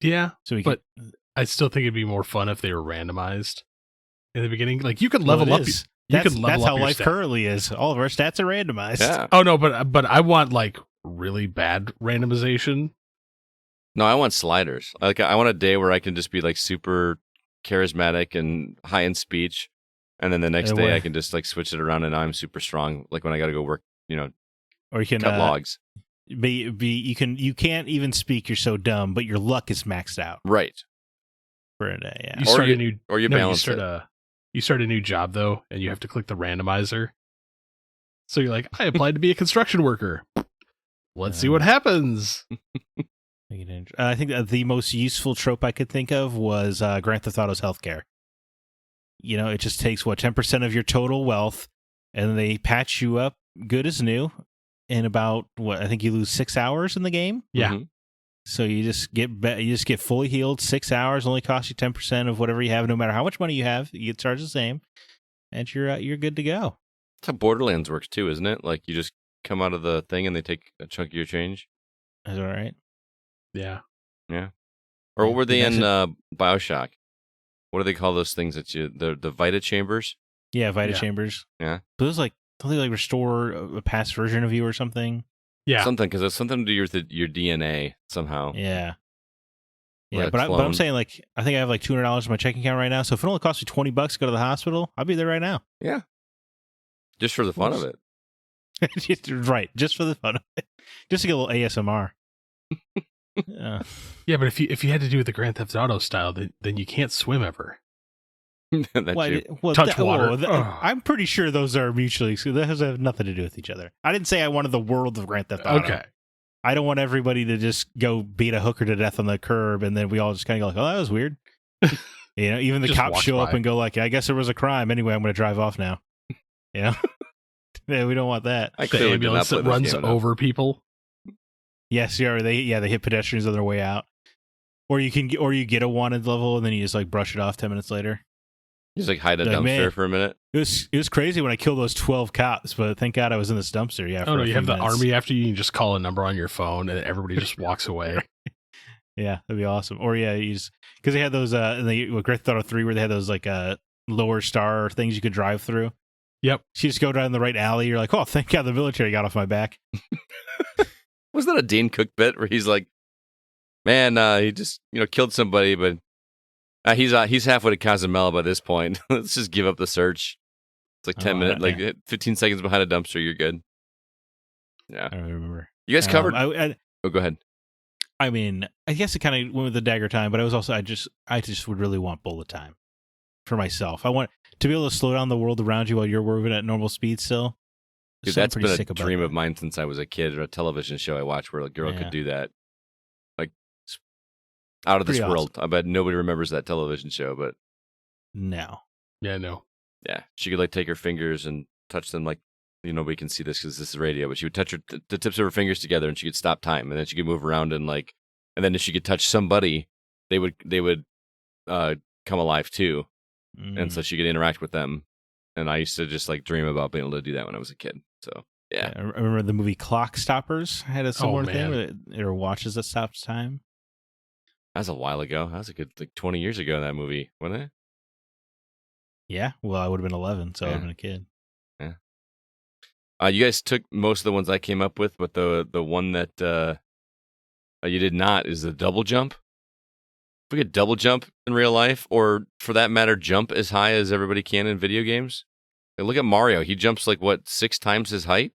Yeah, but I still think it'd be more fun if they were randomized in the beginning. Like you could level up. That's level how up your life stat. currently is. All of our stats are randomized. Yeah. Oh no, but I want like really bad randomization. No, I want sliders. Like I want a day where I can just be like super charismatic and high in speech, and then the next And day what- I can just like switch it around and I'm super strong. Like when I got to go work, Or you can cut logs. you can't even speak. You're so dumb, but your luck is maxed out Right. for a day. Yeah. You Or start you- a new or you no, balance start it. You start a new job though, and you have to click the randomizer. So you're like, I applied to be a construction worker. Let's see what happens. I think that the most useful trope I could think of was Grand Theft Auto's healthcare. It just takes 10% of your total wealth, and they patch you up good as new in about I think you lose 6 hours in the game. Yeah. Mhm. So you just get fully healed. 6 hours only costs you 10% of whatever you have, no matter how much money you have. You get charged the same, and you're good to go. That's how Borderlands works too, isn't it? Like you just come out of the thing and they take a chunk of your change. Is that all right? Yeah. Or Yeah, what were they in that's BioShock? What do they call those things that the Vita chambers? Yeah, Vita Yeah. chambers. Yeah. But those don't they like restore a past version of you or something? Yeah. Something, because it's something to do with your DNA somehow. Yeah. Like Yeah, a but I'm clone. saying like I think I have like $200 in my checking account right now. So if it only costs me $20 to go to the hospital, I'll be there right now. Yeah. Just for the fun of it. Right, just for the fun of it, just to get a little ASMR. Yeah, but if you had to do it the Grand Theft Auto style, then you can't swim ever. That's you. Touch water. Ugh. I'm pretty sure those are mutually exclusive. Those have nothing to do with each other. I didn't say I wanted the world of Grand Theft Auto. Okay. I don't want everybody to just go beat a hooker to death on the curb and then we all just kind of go like, oh, that was weird. Even the Just cops walk show up by. and go like, I guess there was a crime. Anyway, I'm going to drive off now. Yeah, we don't want that. I The clearly did not ambulance play that this runs game enough. over people. Yes, they hit pedestrians on their way out. Or you get a wanted level and then you just like brush it off 10 minutes later. Just like hide a Like, dumpster man. for a minute. It was crazy when I killed those 12 cops, but thank God I was in this dumpster. Yeah. Oh for no, a you few have the minutes. army after you. You just call a number on your phone, and everybody just walks away. Yeah, that'd be awesome. Or yeah, you just because they had those with Grand Theft Auto 3 where they had those like lower star things you could drive through. Yep. So you just go down the right alley. You're like, oh, thank God the military got off my back. Was that a Dane Cook bit where he's like, man, he just killed somebody, but he's halfway to Cozumel by this point. Let's just give up the search. It's like 10 minutes, like 15 seconds behind a dumpster. You're good. Yeah. I don't remember. You guys covered. I Oh, go ahead. mean, I guess it kind of went with the dagger time, but I was also I just would really want bullet time for myself. I want to be able to slow down the world around you while you're moving at normal speed still. Dude, So I'm that's pretty been sick a about dream that. of mine since I was a kid, or a television show I watched where a girl Yeah. could do that. Like, out of this Pretty world. I bet nobody remembers that television show, but No. Yeah, no. yeah, she could like take her fingers and touch them like, nobody can see this because this is radio, but she would touch the tips of her fingers together and she could stop time, and then she could move around and like, and then if she could touch somebody, they would come alive too, and so she could interact with them. And I used to just like dream about being able to do that when I was a kid. So yeah. I remember the movie Clock Stoppers had a similar thing man. where there were watches that stops time. That was a while ago. That was a good like 20 years ago. That movie, wasn't it? Yeah, well, I would have been 11, so I would have Yeah. been a kid. You guys took most of the ones I came up with, but the one that you did not is the double jump. If we could double jump in real life, or for that matter, jump as high as everybody can in video games. Like, look at Mario; he jumps like 6 times his height.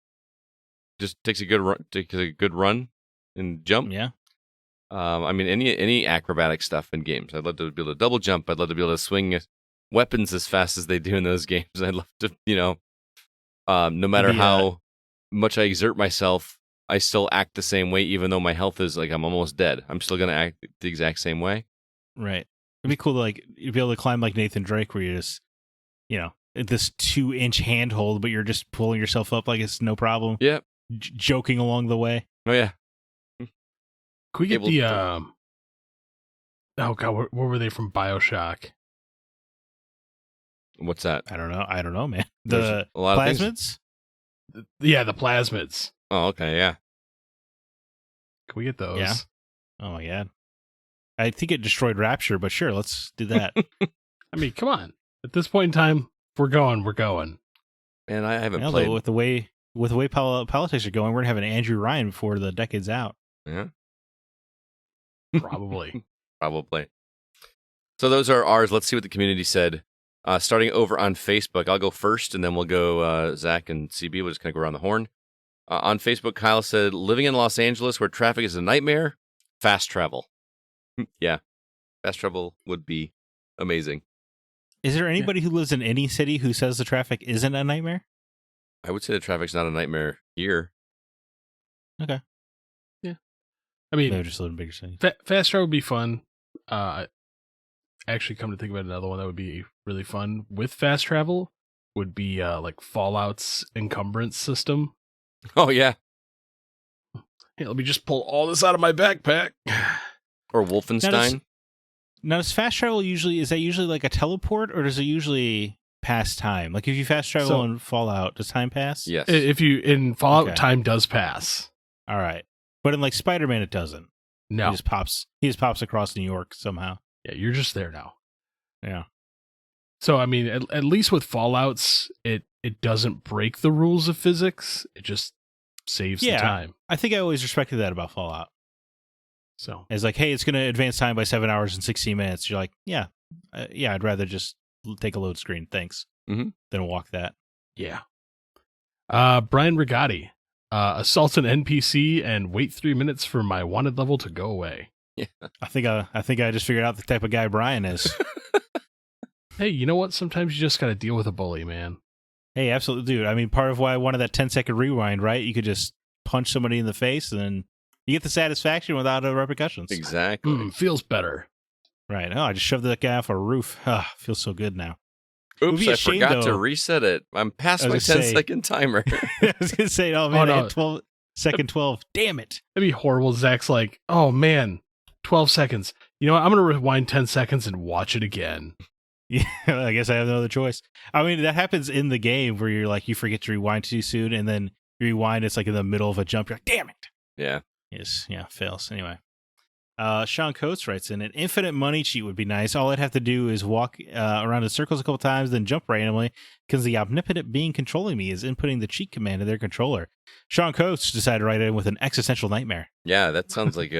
Just takes a good run and jump. Yeah. I mean, any acrobatic stuff in games. I'd love to be able to double jump. I'd love to be able to swing weapons as fast as they do in those games. I'd love to, no matter how much I exert myself, I still act the same way, even though my health is like I'm almost dead. I'm still gonna act the exact same way. Right. It'd be cool to like you'd be able to climb like Nathan Drake where you're just, this 2-inch handhold, but you're just pulling yourself up like it's no problem. Yeah. Joking along the way. Oh yeah. Could we get Able the to- oh god, what were they from BioShock? What's that? I don't know, man. There's The a lot of things. plasmids? Yeah, the plasmids. Oh, okay, yeah. Can we get those? Yeah. Oh my god. I think it destroyed Rapture, but sure, let's do that. I mean, come on. At this point in time, We're going. Man, I haven't But played. with the way politics are going, we're gonna have an Andrew Ryan before the decade's out. Yeah, Probably. probably. So those are ours. Let's see what the community said. Starting over on Facebook, I'll go first, and then we'll go Zach and CB. We'll just kind of go around the horn. On Facebook, Kyle said, living in Los Angeles where traffic is a nightmare, fast travel. Yeah, fast travel would be amazing. Is there anybody who lives in any city who says the traffic isn't a nightmare? I would say the traffic's not a nightmare here. Okay. Yeah. I mean, Maybe just live in bigger cities. fast travel would be fun. Actually, come to think about it, another one that would be really fun with fast travel would be like Fallout's encumbrance system. Oh, yeah. Hey, let me just pull all this out of my backpack. Or Wolfenstein. Now, does fast travel usually like a teleport, or does it usually pass time? Like if you fast travel in Fallout, does time pass? Yes. If you in Fallout, Okay. time does pass. All right, but in like Spider-Man, it doesn't. No. He just pops across New York somehow. Yeah, you're just there now. Yeah. So I mean, at least with Fallouts, it doesn't break the rules of physics. It just saves the time. I think I always respected that about Fallout. So It's like, hey, it's going to advance time by 7 hours and 16 minutes. You're like, yeah, I'd rather just take a load screen, thanks, than walk that. yeah. Brian Rigotti, assault an NPC and wait 3 minutes for my wanted level to go away. Yeah. I think I just figured out the type of guy Brian is. Hey, you know what? Sometimes you just got to deal with a bully, man. Hey, absolutely, dude. I mean, part of why I wanted that 10-second rewind, right? You could just punch somebody in the face, and then you get the satisfaction without repercussions. Exactly. Feels better. Right. Oh, I just shoved that guy off a roof. Feels so good now. Oops, be a I shame, forgot to though. reset it. I'm past I my was gonna say- 10-second timer. I was going to say, oh, man, no. I had 12. Damn it. That'd be horrible. Zach's like, oh man, 12 seconds. You know what? I'm going to rewind 10 seconds and watch it again. Yeah, I guess I have no other choice. I mean, that happens in the game where you're like, you forget to rewind too soon, and then you rewind, it's like in the middle of a jump. You're like, damn it. Yeah. Yes, yeah, fails. Anyway. Sean Coates writes in, an infinite money cheat would be nice. All I'd have to do is walk around in circles a couple times, then jump randomly, because the omnipotent being controlling me is inputting the cheat command in their controller. Sean Coates decided to write in with an existential nightmare. Yeah, that sounds like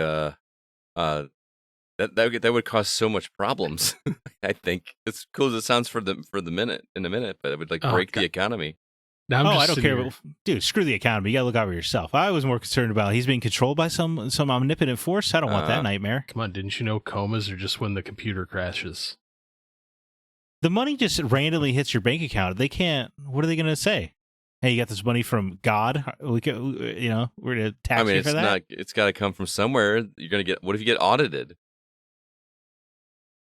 that would cause so much problems. I think it's cool as it sounds for the minute in a minute, but it would like break the economy. Now I'm just I don't sitting care. here- But, dude, screw the economy. You got to look out for yourself. I was more concerned about he's being controlled by some omnipotent force. I don't want that nightmare. Come on, didn't you know comas are just when the computer crashes? The money just randomly hits your bank account. They can't. What are they going to say? Hey, you got this money from God. We're going to tax you for that. It's got to come from somewhere. You're gonna get. What if you get audited?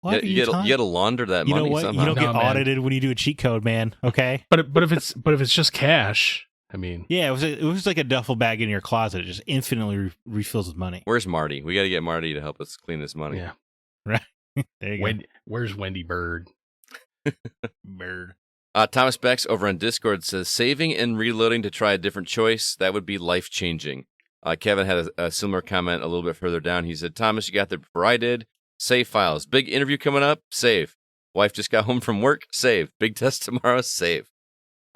What You got to launder that You know money what? somehow. You don't No, get man. audited when you do a cheat code, man. Okay. But if it's just cash, I mean, Yeah, it was like a duffel bag in your closet. It just infinitely refills with money. Where's Marty? We got to get Marty to help us clean this money. yeah. There you go. Where's Wendy Bird? Bird. Thomas Becks over on Discord says, saving and reloading to try a different choice, that would be life-changing. Kevin had a similar comment a little bit further down. He said, Thomas, you got there before I did. Save files. Big interview coming up. Save. Wife just got home from work. Save. Big test tomorrow. Save.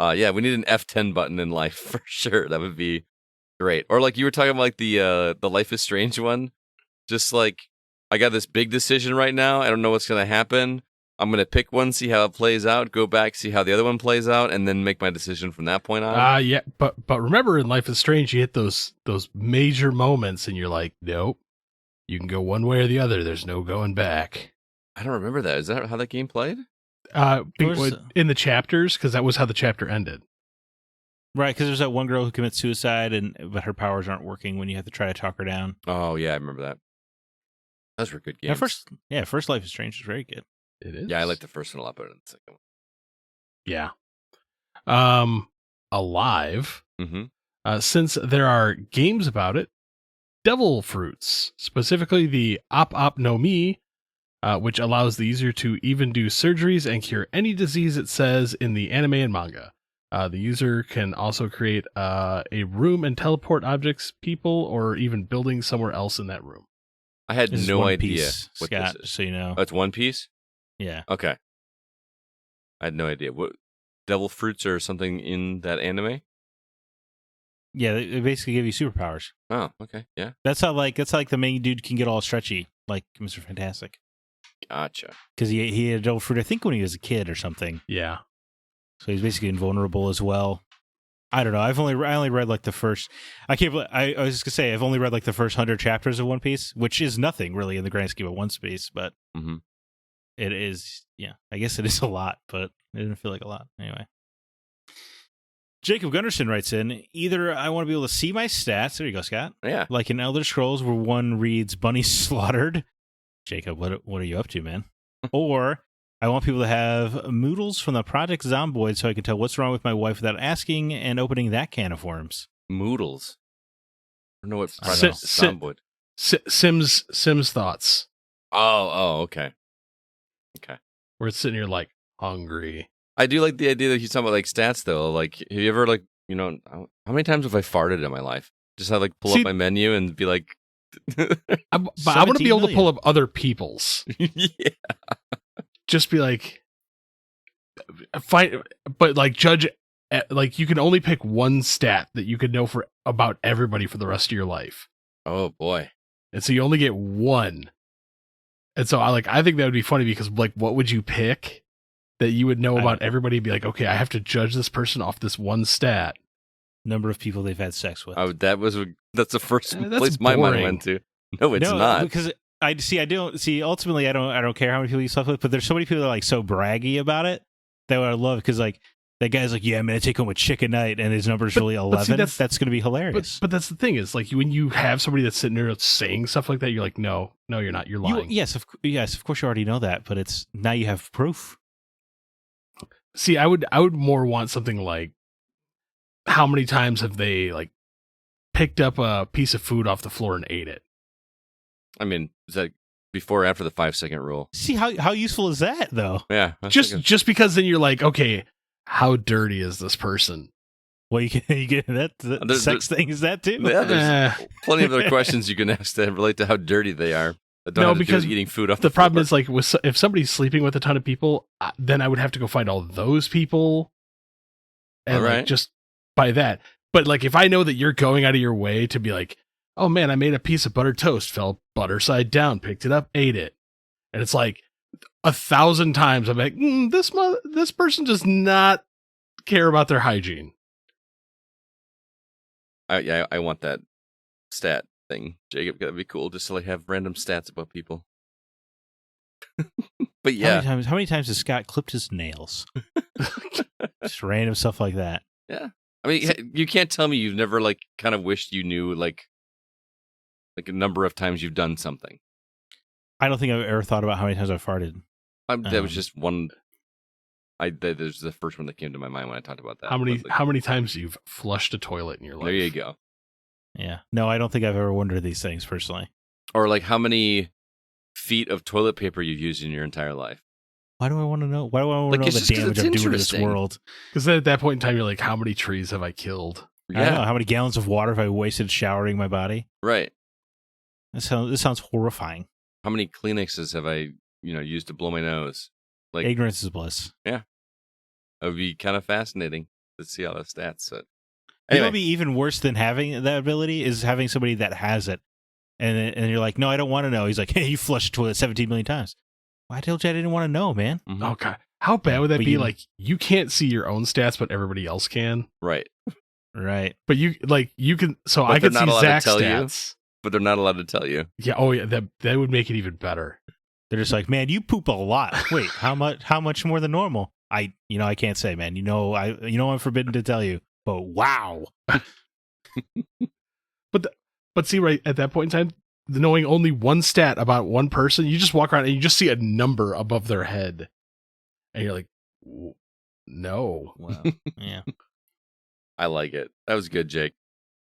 Yeah, we need an F10 button in life for sure. That would be great. Or like you were talking about, like the Life is Strange one. Just like, I got this big decision right now. I don't know what's going to happen. I'm going to pick one, see how it plays out, go back, see how the other one plays out, and then make my decision from that point on. Yeah, but remember in Life is Strange, you hit those major moments, and you're like, nope, you can go one way or the other. There's no going back. I don't remember that. Is that how that game played? In the chapters, because that was how the chapter ended. Right, because there's that one girl who commits suicide, but her powers aren't working when you have to try to talk her down. Oh, yeah, I remember that. Those were good games. First Life is Strange is very good. It is. Yeah, I like the first one a lot better than the second Yeah. Alive. one. Mm-hmm. Since there are games about it, devil fruits, specifically the Op no Mi, which allows the user to even do surgeries and cure any disease it says in the anime and manga. The user can also create a room and teleport objects, people, or even buildings somewhere else in that room. I had This is no One idea Piece, what Scott, this is. so you know. Oh, it's One Piece? Yeah. Okay. I had no idea. devil fruits or something in that anime? Yeah, they basically give you superpowers. Oh, okay, yeah, That's how the main dude can get all stretchy, like Mr. Fantastic, gotcha. because he had devil fruit. I think when he was a kid or something. Yeah. So he's basically invulnerable as well. I don't know. I only read like the first. I can't. I was just gonna say I've only read like the first 100 chapters of One Piece, which is nothing really in the grand scheme of One Piece, but it is. Yeah, I guess it is a lot, but it didn't feel like a lot anyway. Jacob Gunderson writes in, either I want to be able to see my stats. There you go, Scott. Yeah. Like in Elder Scrolls where one reads Bunny slaughtered. Jacob, what are you up to, man? Or I want people to have Moodles from the Project Zomboid so I can tell what's wrong with my wife without asking and opening that can of worms. Moodles. I don't know what Project Zomboid. Sims thoughts. Oh, okay. Okay. Where it's sitting here like hungry. I do like the idea that he's talking about like stats though. Like, have you ever like, how many times have I farted in my life? Just have like pull up my menu and be like, but I want to be able to pull up other people's. Yeah. Just be like, but like judge. Like you can only pick one stat that you could know for about everybody for the rest of your life. Oh boy. And so you only get one. And so I think that would be funny because like, what would you pick that you would know about everybody? Be like, okay, I have to judge this person off this one stat. Number of people they've had sex with. Oh, that's the first that's place my mind went to. No, it's not. Because ultimately I don't care how many people you slept with, but there's so many people that are like so braggy about it that I love, because like that guy's like, yeah, I'm gonna take home a chick a night, and his number's really 11. That's going to be hilarious. But that's the thing is like when you have somebody that's sitting there saying stuff like that, you're like, no, you're not. You're lying. Yes, of course you already know that, but it's now you have proof. See, I would more want something like, how many times have they like picked up a piece of food off the floor and ate it? I mean, is that before or after the 5-second rule? See how useful is that though? Yeah, just because then you're like, okay, how dirty is this person? Well, you get that sex thing is that too. Yeah, there's plenty of other questions you can ask that relate to how dirty they are. Because eating food off the floor. problem is like if somebody's sleeping with a ton of people, then I would have to go find all those people, and like, just by that. But like if I know that you're going out of your way to be like, oh man, I made a piece of buttered toast, fell butter side down, picked it up, ate it, and it's like 1,000 times I'm like, this person does not care about their hygiene. I want that stat thing, Jacob. That'd be cool, just to like have random stats about people. But yeah, how many times has Scott clipped his nails? Just random stuff like that. Yeah, I mean, you can't tell me you've never like kind of wished you knew like a number of times you've done something. I don't think I've ever thought about how many times I've farted. That was just one. That was the first one that came to my mind when I talked about that. How many times you've flushed a toilet in your life? There you go. Yeah. No, I don't think I've ever wondered these things personally. Or like how many feet of toilet paper you've used in your entire life. Why do I want to know? Why do I want to know the damage I'm doing to this world? Because at that point in time, you're like, how many trees have I killed? Yeah. I don't know. How many gallons of water have I wasted showering my body? Right. This sounds horrifying. How many Kleenexes have I, used to blow my nose? Like ignorance is bliss. Yeah. It would be kind of fascinating to see all the stats. So. Anyway. It would be even worse than having that ability is having somebody that has it. And you're like, no, I don't want to know. He's like, hey, you flushed the toilet 17 million times. Well, I told you I didn't want to know, man. Mm-hmm. Oh, God. How bad would that be? Like, you can't see your own stats, but everybody else can. Right. Right. But you can, so I can see Zack's stats. But they're not allowed to tell you. Yeah. Oh, yeah. That would make it even better. They're just like, man, you poop a lot. Wait, how much more than normal? I can't say, man. I'm forbidden to tell you. But wow. But see, right at that point in time, knowing only one stat about one person, you just walk around and you just see a number above their head, and you're like, no. Wow. Yeah. I like it. That was good, Jake.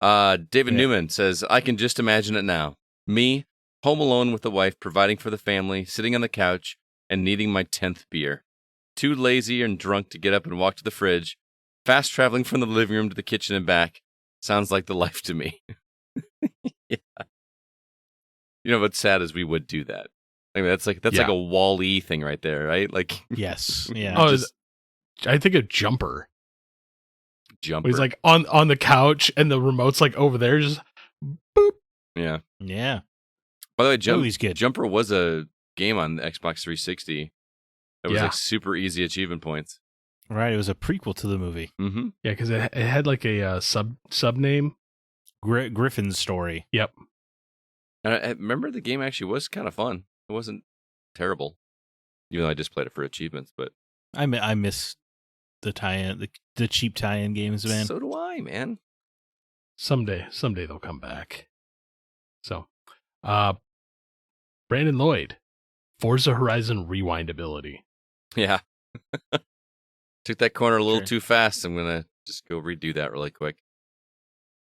David Newman says, I can just imagine it now. Me, home alone with the wife, providing for the family, sitting on the couch, and needing my 10th beer. Too lazy and drunk to get up and walk to the fridge. Fast traveling from the living room to the kitchen and back. Sounds like the life to me. Yeah. What's sad is we would do that. I mean, that's like a Wall-E thing right there, right? Like, yes. Yeah. Oh, of Jumper. Jumper. He's like on the couch and the remote's like over there, just boop. Yeah. Yeah. By the way, He's good. Jumper was a game on the Xbox 360. It was Yeah. like super easy achievement points. Right. It was a prequel to the movie. Mm-hmm. Yeah, because it had like a sub name. Griffin's Story. Yep. And I remember the game actually was kind of fun. It wasn't terrible, even though I just played it for achievements. But I miss the tie-in, the cheap tie-in games, man. so do I, man. Someday they'll come back. So, Brandon Lloyd, Forza Horizon Rewind ability. Yeah. Took that corner a little Sure. too fast. I'm gonna just go redo that really quick.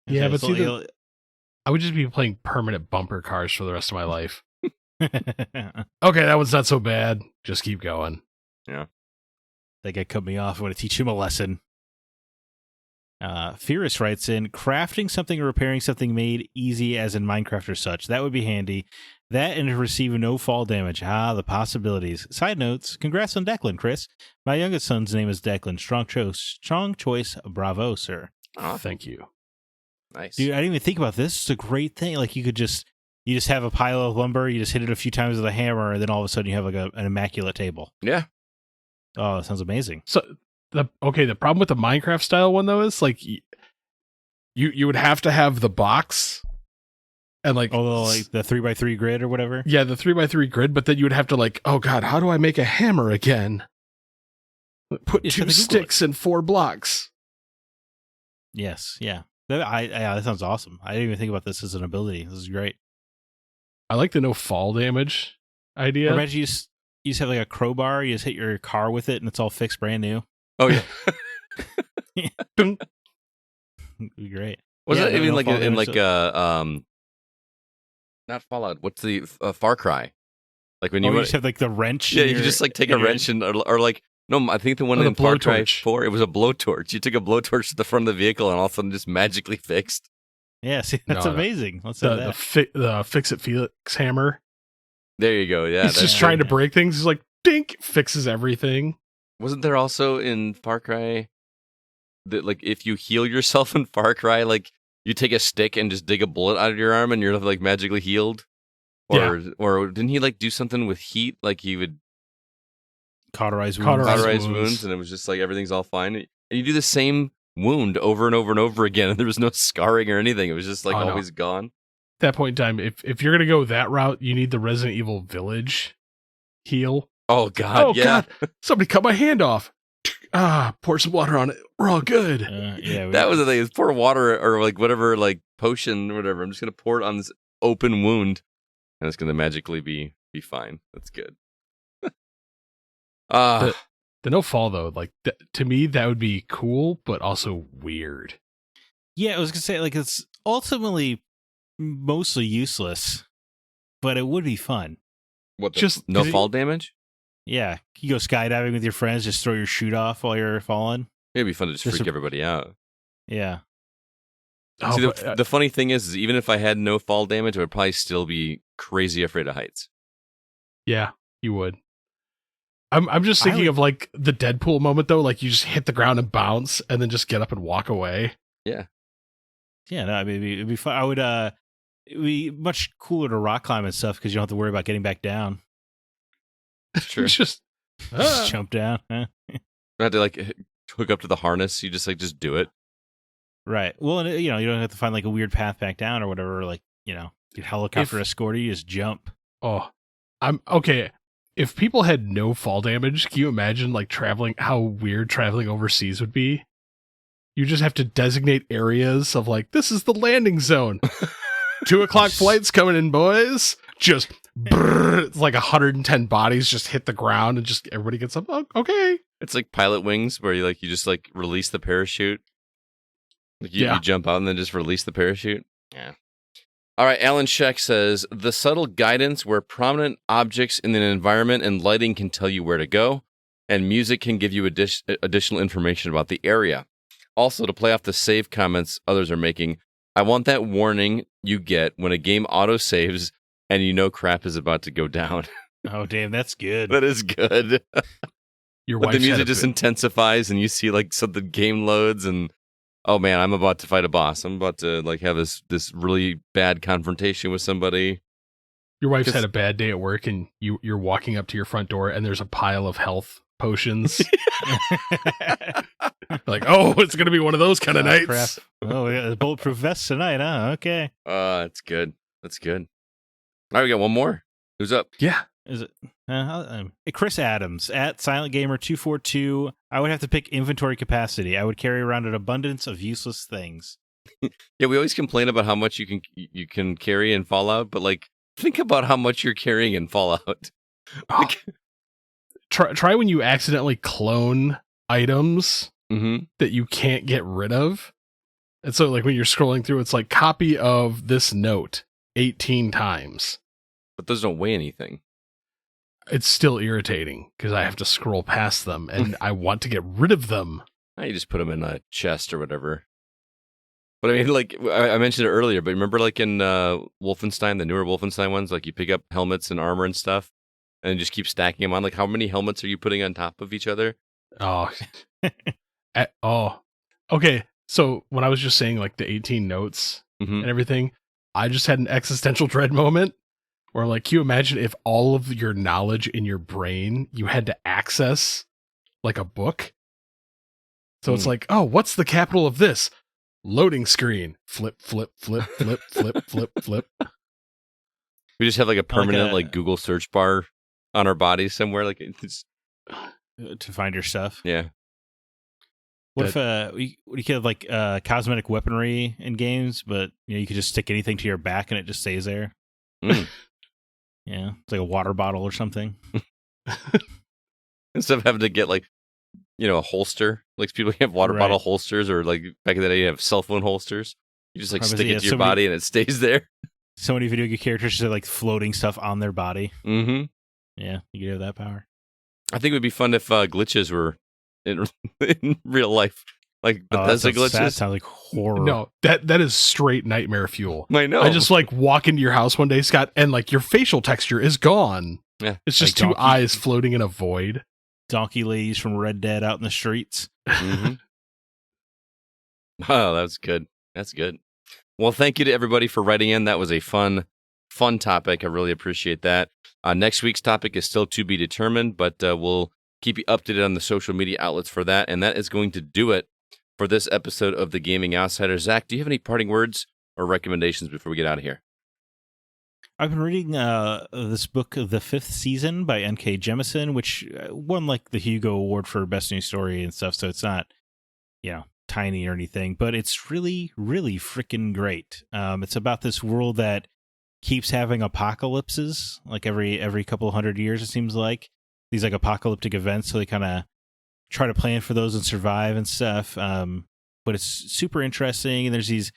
Yeah, but see, it'll- I would just be playing permanent bumper cars for the rest of my life. Okay, that one's not so bad. Just keep going. That guy cut me off. I'm going to teach him a lesson. Fierce writes in, crafting something or repairing something made easy as in Minecraft or such. That would be handy. That and to receive no fall damage. Ah, the possibilities. Side notes, congrats on Declan, Chris. My youngest son's name is Declan. Strong choice. Bravo, sir. Oh, Thank you. nice. Dude, I didn't even think about this. It's a great thing. Like you just have a pile of lumber, you just hit it a few times with a hammer, and then all of a sudden you have like an immaculate table. Yeah. Oh, that sounds amazing. So the problem with the Minecraft style one though is like you would have to have the box and like The 3x3 grid or whatever. yeah, the 3x3 grid, but then you would have to like, oh god, how do I make a hammer again? Put Just 2 have to Google sticks and 4 blocks. Yes, yeah. That sounds awesome. I didn't even think about this as an ability. This is great. I like the no fall damage idea. Or imagine you just have like a crowbar, you just hit your car with it, and it's all fixed brand new. Oh yeah. It'd be great. Was Yeah, that even no like fall in damage, like not Fallout? What's the Far Cry? Like when you you went, just have like the wrench. yeah, in you your- just like take in a your- wrench and or like no, I think the one Oh, the in Far Cry blowtorch. 4, it was a blowtorch. You took a blowtorch to the front of the vehicle and all of a sudden just magically fixed. Yeah, see, that's No, no. amazing. Let's have The fix it Felix hammer. There you go. Yeah, He's just trying to break things. He's like, dink, fixes everything. Wasn't there also in Far Cry that like if you heal yourself in Far Cry, like you take a stick and just dig a bullet out of your arm and you're like magically healed? Or didn't he like do something with heat? Like he would cauterize wounds. Cauterize cauterize wounds. wounds and it was just like everything's all fine. And you do the same wound over and over and over again and there was no scarring or anything. It was just like Oh, no. always gone. At that point in time, if you're gonna go that route, you need the Resident Evil Village heal. Oh god, yeah. God, somebody cut my hand off. Pour some water on it. We're all good. Yeah, That was the thing. Is pour water or like whatever, like potion or whatever. I'm just gonna pour it on this open wound, and it's gonna magically be fine. That's good. The no fall though, like to me, that would be cool, but also weird. Yeah, I was gonna say like it's ultimately mostly useless, but it would be fun. what? just- No 'cause fall damage? Yeah, you go skydiving with your friends, just throw your chute off while you're falling. It'd be fun to just Just freak a- everybody out. Yeah, Oh, See, but, the funny thing is even if I had no fall damage, I would probably still be crazy afraid of heights. yeah, you would. I'm just I thinking would- of like the Deadpool moment though, like you just hit the ground and bounce, and then just get up and walk away. yeah. No, I mean, it'd be fun. I would. It'd be much cooler to rock climb and stuff because you don't have to worry about getting back down. Sure. It's just Just jump down. You have to like hook up to the harness. You just do it. Right. Well, and, you don't have to find like a weird path back down or whatever. Like, get helicopter escort you, just jump. oh, I'm okay. If people had no fall damage, can you imagine like traveling? How weird traveling overseas would be. You just have to designate areas of like this is the landing zone. 2:00 flights coming in, boys. Just brrr, it's like 110 bodies just hit the ground and just everybody gets up. Oh, okay. It's like Pilot Wings, where you just like release the parachute. Like you jump out and then just release the parachute. Yeah. All right. Alan Scheck says the subtle guidance where prominent objects in an environment and lighting can tell you where to go, and music can give you additional information about the area. Also, to play off the save comments others are making, I want that warning you get when a game auto saves and you know crap is about to go down. Oh, damn, that's good. That is good. your But the wife's had music a just bit- intensifies, and you see like so the game loads, and oh man, I'm about to fight a boss. I'm about to like have this really bad confrontation with somebody. your wife's 'cause- had a bad day at work, and you're walking up to your front door, and there's a pile of health potions. Like, oh, it's gonna be one of those kind of nights. Crap. Oh, we got the bulletproof vest tonight, huh? Okay. That's good. That's good. All right, we got one more. Who's up? Yeah. Is it Chris Adams at Silent Gamer 242? I would have to pick inventory capacity. I would carry around an abundance of useless things. Yeah, we always complain about how much you can carry in Fallout, but like think about how much you're carrying in Fallout. Like, Try when you accidentally clone items mm-hmm. that you can't get rid of. And so like when you're scrolling through, it's like copy of this note 18 times. But those don't weigh anything. It's still irritating because I have to scroll past them and I want to get rid of them. You just put them in a chest or whatever. But I mean, like I mentioned it earlier, but remember like in Wolfenstein, the newer Wolfenstein ones, like you pick up helmets and armor and stuff and just keep stacking them on. Like how many helmets are you putting on top of each other? Oh, okay. So when I was just saying like the 18 notes Mm-hmm. and everything, I just had an existential dread moment where I'm like, can you imagine if all of your knowledge in your brain you had to access like a book? So it's like, oh, what's the capital of this? Loading screen. Flip, flip, flip, flip, flip, flip, flip. We just have like a permanent Like like Google search bar on our bodies somewhere. Like it's To find your stuff. yeah. What if you could have like cosmetic weaponry in games, but you could just stick anything to your back and it just stays there? Mm. Yeah, it's like a water bottle or something. Instead of having to get like, a holster, like people have water bottle holsters, or like back in the day, you have cell phone holsters. You just like stick it to your body and it stays there. So many video game characters just have like floating stuff on their body. Mm-hmm. Yeah, you could have that power. I think it would be fun if glitches were in real life, like Bethesda glitches. That sounds like horror. No, that is straight nightmare fuel. I know. I just like walk into your house one day, Scott, and like your facial texture is gone. Yeah, it's just like two eyes floating in a void. Donkey ladies from Red Dead out in the streets. Mm-hmm. Oh, that's good. That's good. Well, thank you to everybody for writing in. That was a fun topic. I really appreciate that. Next week's topic is still to be determined, but we'll keep you updated on the social media outlets for that. And that is going to do it for this episode of The Gaming Outsider. Zach, do you have any parting words or recommendations before we get out of here? I've been reading this book, The Fifth Season by N.K. Jemisin, which won like the Hugo Award for Best New Story and stuff. So it's not, tiny or anything, but it's really, really freaking great. It's about this world that keeps having apocalypses, like every couple hundred years, it seems like. These like apocalyptic events, so they kind of try to plan for those and survive and stuff. But it's super interesting, and there's these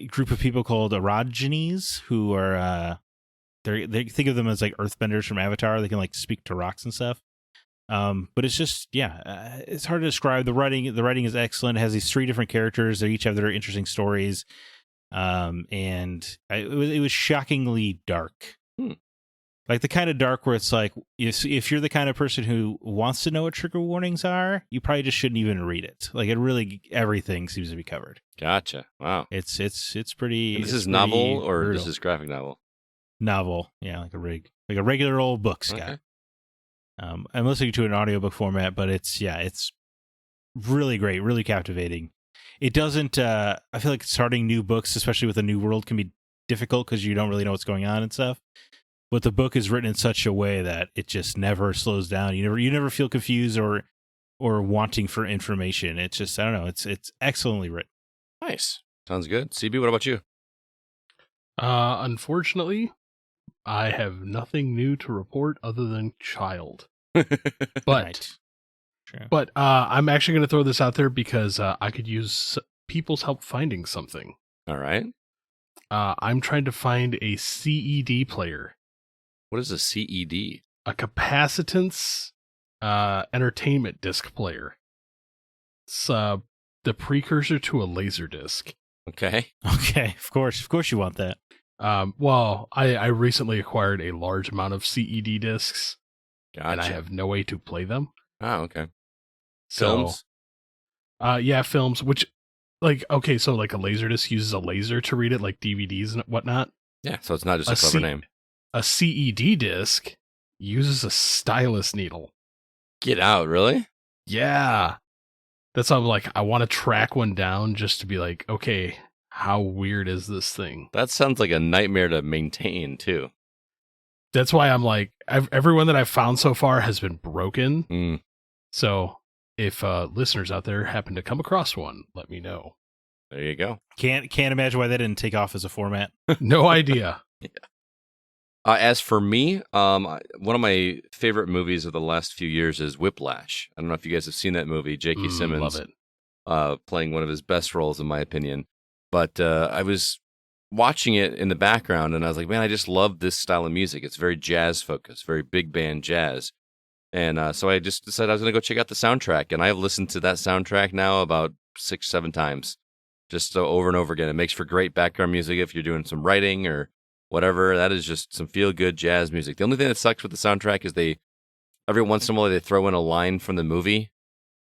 group of people called Erogenes who are they think of them as like earthbenders from Avatar. They can like speak to rocks and stuff. But it's just it's hard to describe. The writing is excellent. It has these 3 different characters. They each have their interesting stories. And it was shockingly dark. Like the kind of dark where it's like, if you're the kind of person who wants to know what trigger warnings are, you probably just shouldn't even read it. Like it really, everything seems to be covered. Gotcha. Wow. It's pretty. And this is pretty novel or brutal. this is graphic novel? Novel. Yeah, like a regular old book, Scott. Okay. I'm listening to an audiobook format, but it's really great, really captivating. It doesn't, I feel like starting new books, especially with a new world, can be difficult because you don't really know what's going on and stuff. But the book is written in such a way that it just never slows down. You never feel confused or wanting for information. It's just, I don't know, it's excellently written. Nice. Sounds good. CB, what about you? Unfortunately, I have nothing new to report other than Child. But Right. True. But I'm actually going to throw this out there because I could use people's help finding something. All right. I'm trying to find a CED player, What is a CED? a capacitance entertainment disc player. It's the precursor to a laser disc. Okay. Okay, of course you want that. Well, I recently acquired a large amount of CED discs, Gotcha. and I have no way to play them. Oh, okay. So, Films? Yeah, films, which, like, okay, so like a Laserdisc uses a laser to read it, like DVDs and whatnot. Yeah, so it's not just a clever name. A CED disc uses a stylus needle. Get out, really? Yeah. That's why I'm like, I want to track one down just to be like, okay, how weird is this thing? That sounds like a nightmare to maintain, too. That's why I'm like, everyone that I've found so far has been broken. Mm. So if listeners out there happen to come across one, let me know. There you go. Can't imagine why that didn't take off as a format. No idea. Yeah. As for me, one of my favorite movies of the last few years is Whiplash. I don't know if you guys have seen that movie. J.K. Simmons, Love it. Playing one of his best roles, in my opinion. But I was watching it in the background, and I was like, man, I just love this style of music. It's very jazz focused, very big band jazz. And so I just decided I was going to go check out the soundtrack. And I've listened to that soundtrack now about 6-7 times, just over and over again. It makes for great background music if you're doing some writing or whatever. That is just some feel-good jazz music. The only thing that sucks with the soundtrack is every once in a while they throw in a line from the movie,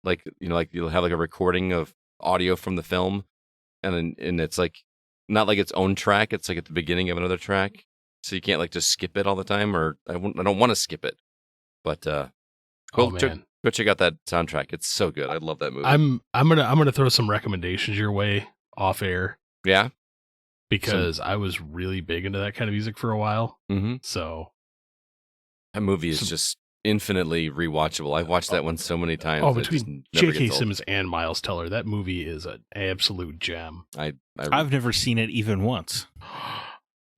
like like you'll have like a recording of audio from the film, and it's like not like its own track. It's like at the beginning of another track, so you can't like just skip it all the time. Or I don't want to skip it, but go check out that soundtrack. It's so good. I love that movie. I'm gonna throw some recommendations your way off air. Yeah. Because I was really big into that kind of music for a while. Mm-hmm. So that movie is just infinitely rewatchable. I've watched that one so many times. Oh, between J.K. Simmons and Miles Teller, that movie is an absolute gem. I've never seen it even once.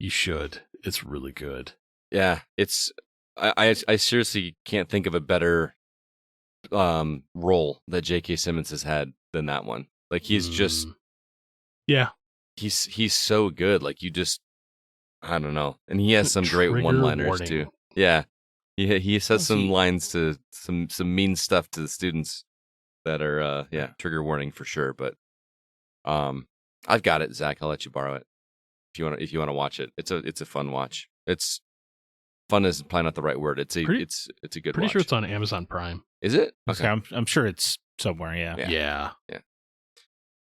You should. It's really good. Yeah, it's. I seriously can't think of a better role that J.K. Simmons has had than that one. Like he's just. Yeah. He's so good. Like you just, I don't know, and he has some great one-liners too. Yeah, he says some lines to some mean stuff to the students that are trigger warning for sure. But I've got it, Zach. I'll let you borrow it if you want to watch it. It's a fun watch. It's fun is probably not the right word. It's a good. Pretty watch. sure it's on Amazon Prime. Is it? Okay, I'm sure it's somewhere. Yeah.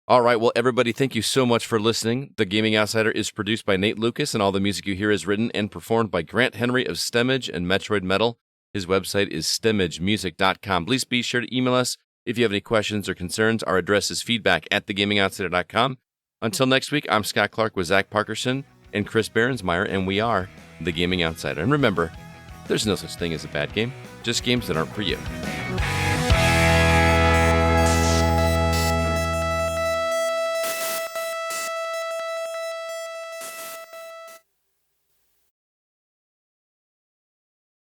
All right, well, everybody, thank you so much for listening. The Gaming Outsider is produced by Nate Lucas, and all the music you hear is written and performed by Grant Henry of Stemage and Metroid Metal. His website is stemagemusic.com. Please be sure to email us if you have any questions or concerns. Our address is feedback@thegamingoutsider.com. Until next week, I'm Scott Clark with Zach Parkerson and Chris Behrensmeyer, and we are The Gaming Outsider. And remember, there's no such thing as a bad game, just games that aren't for you.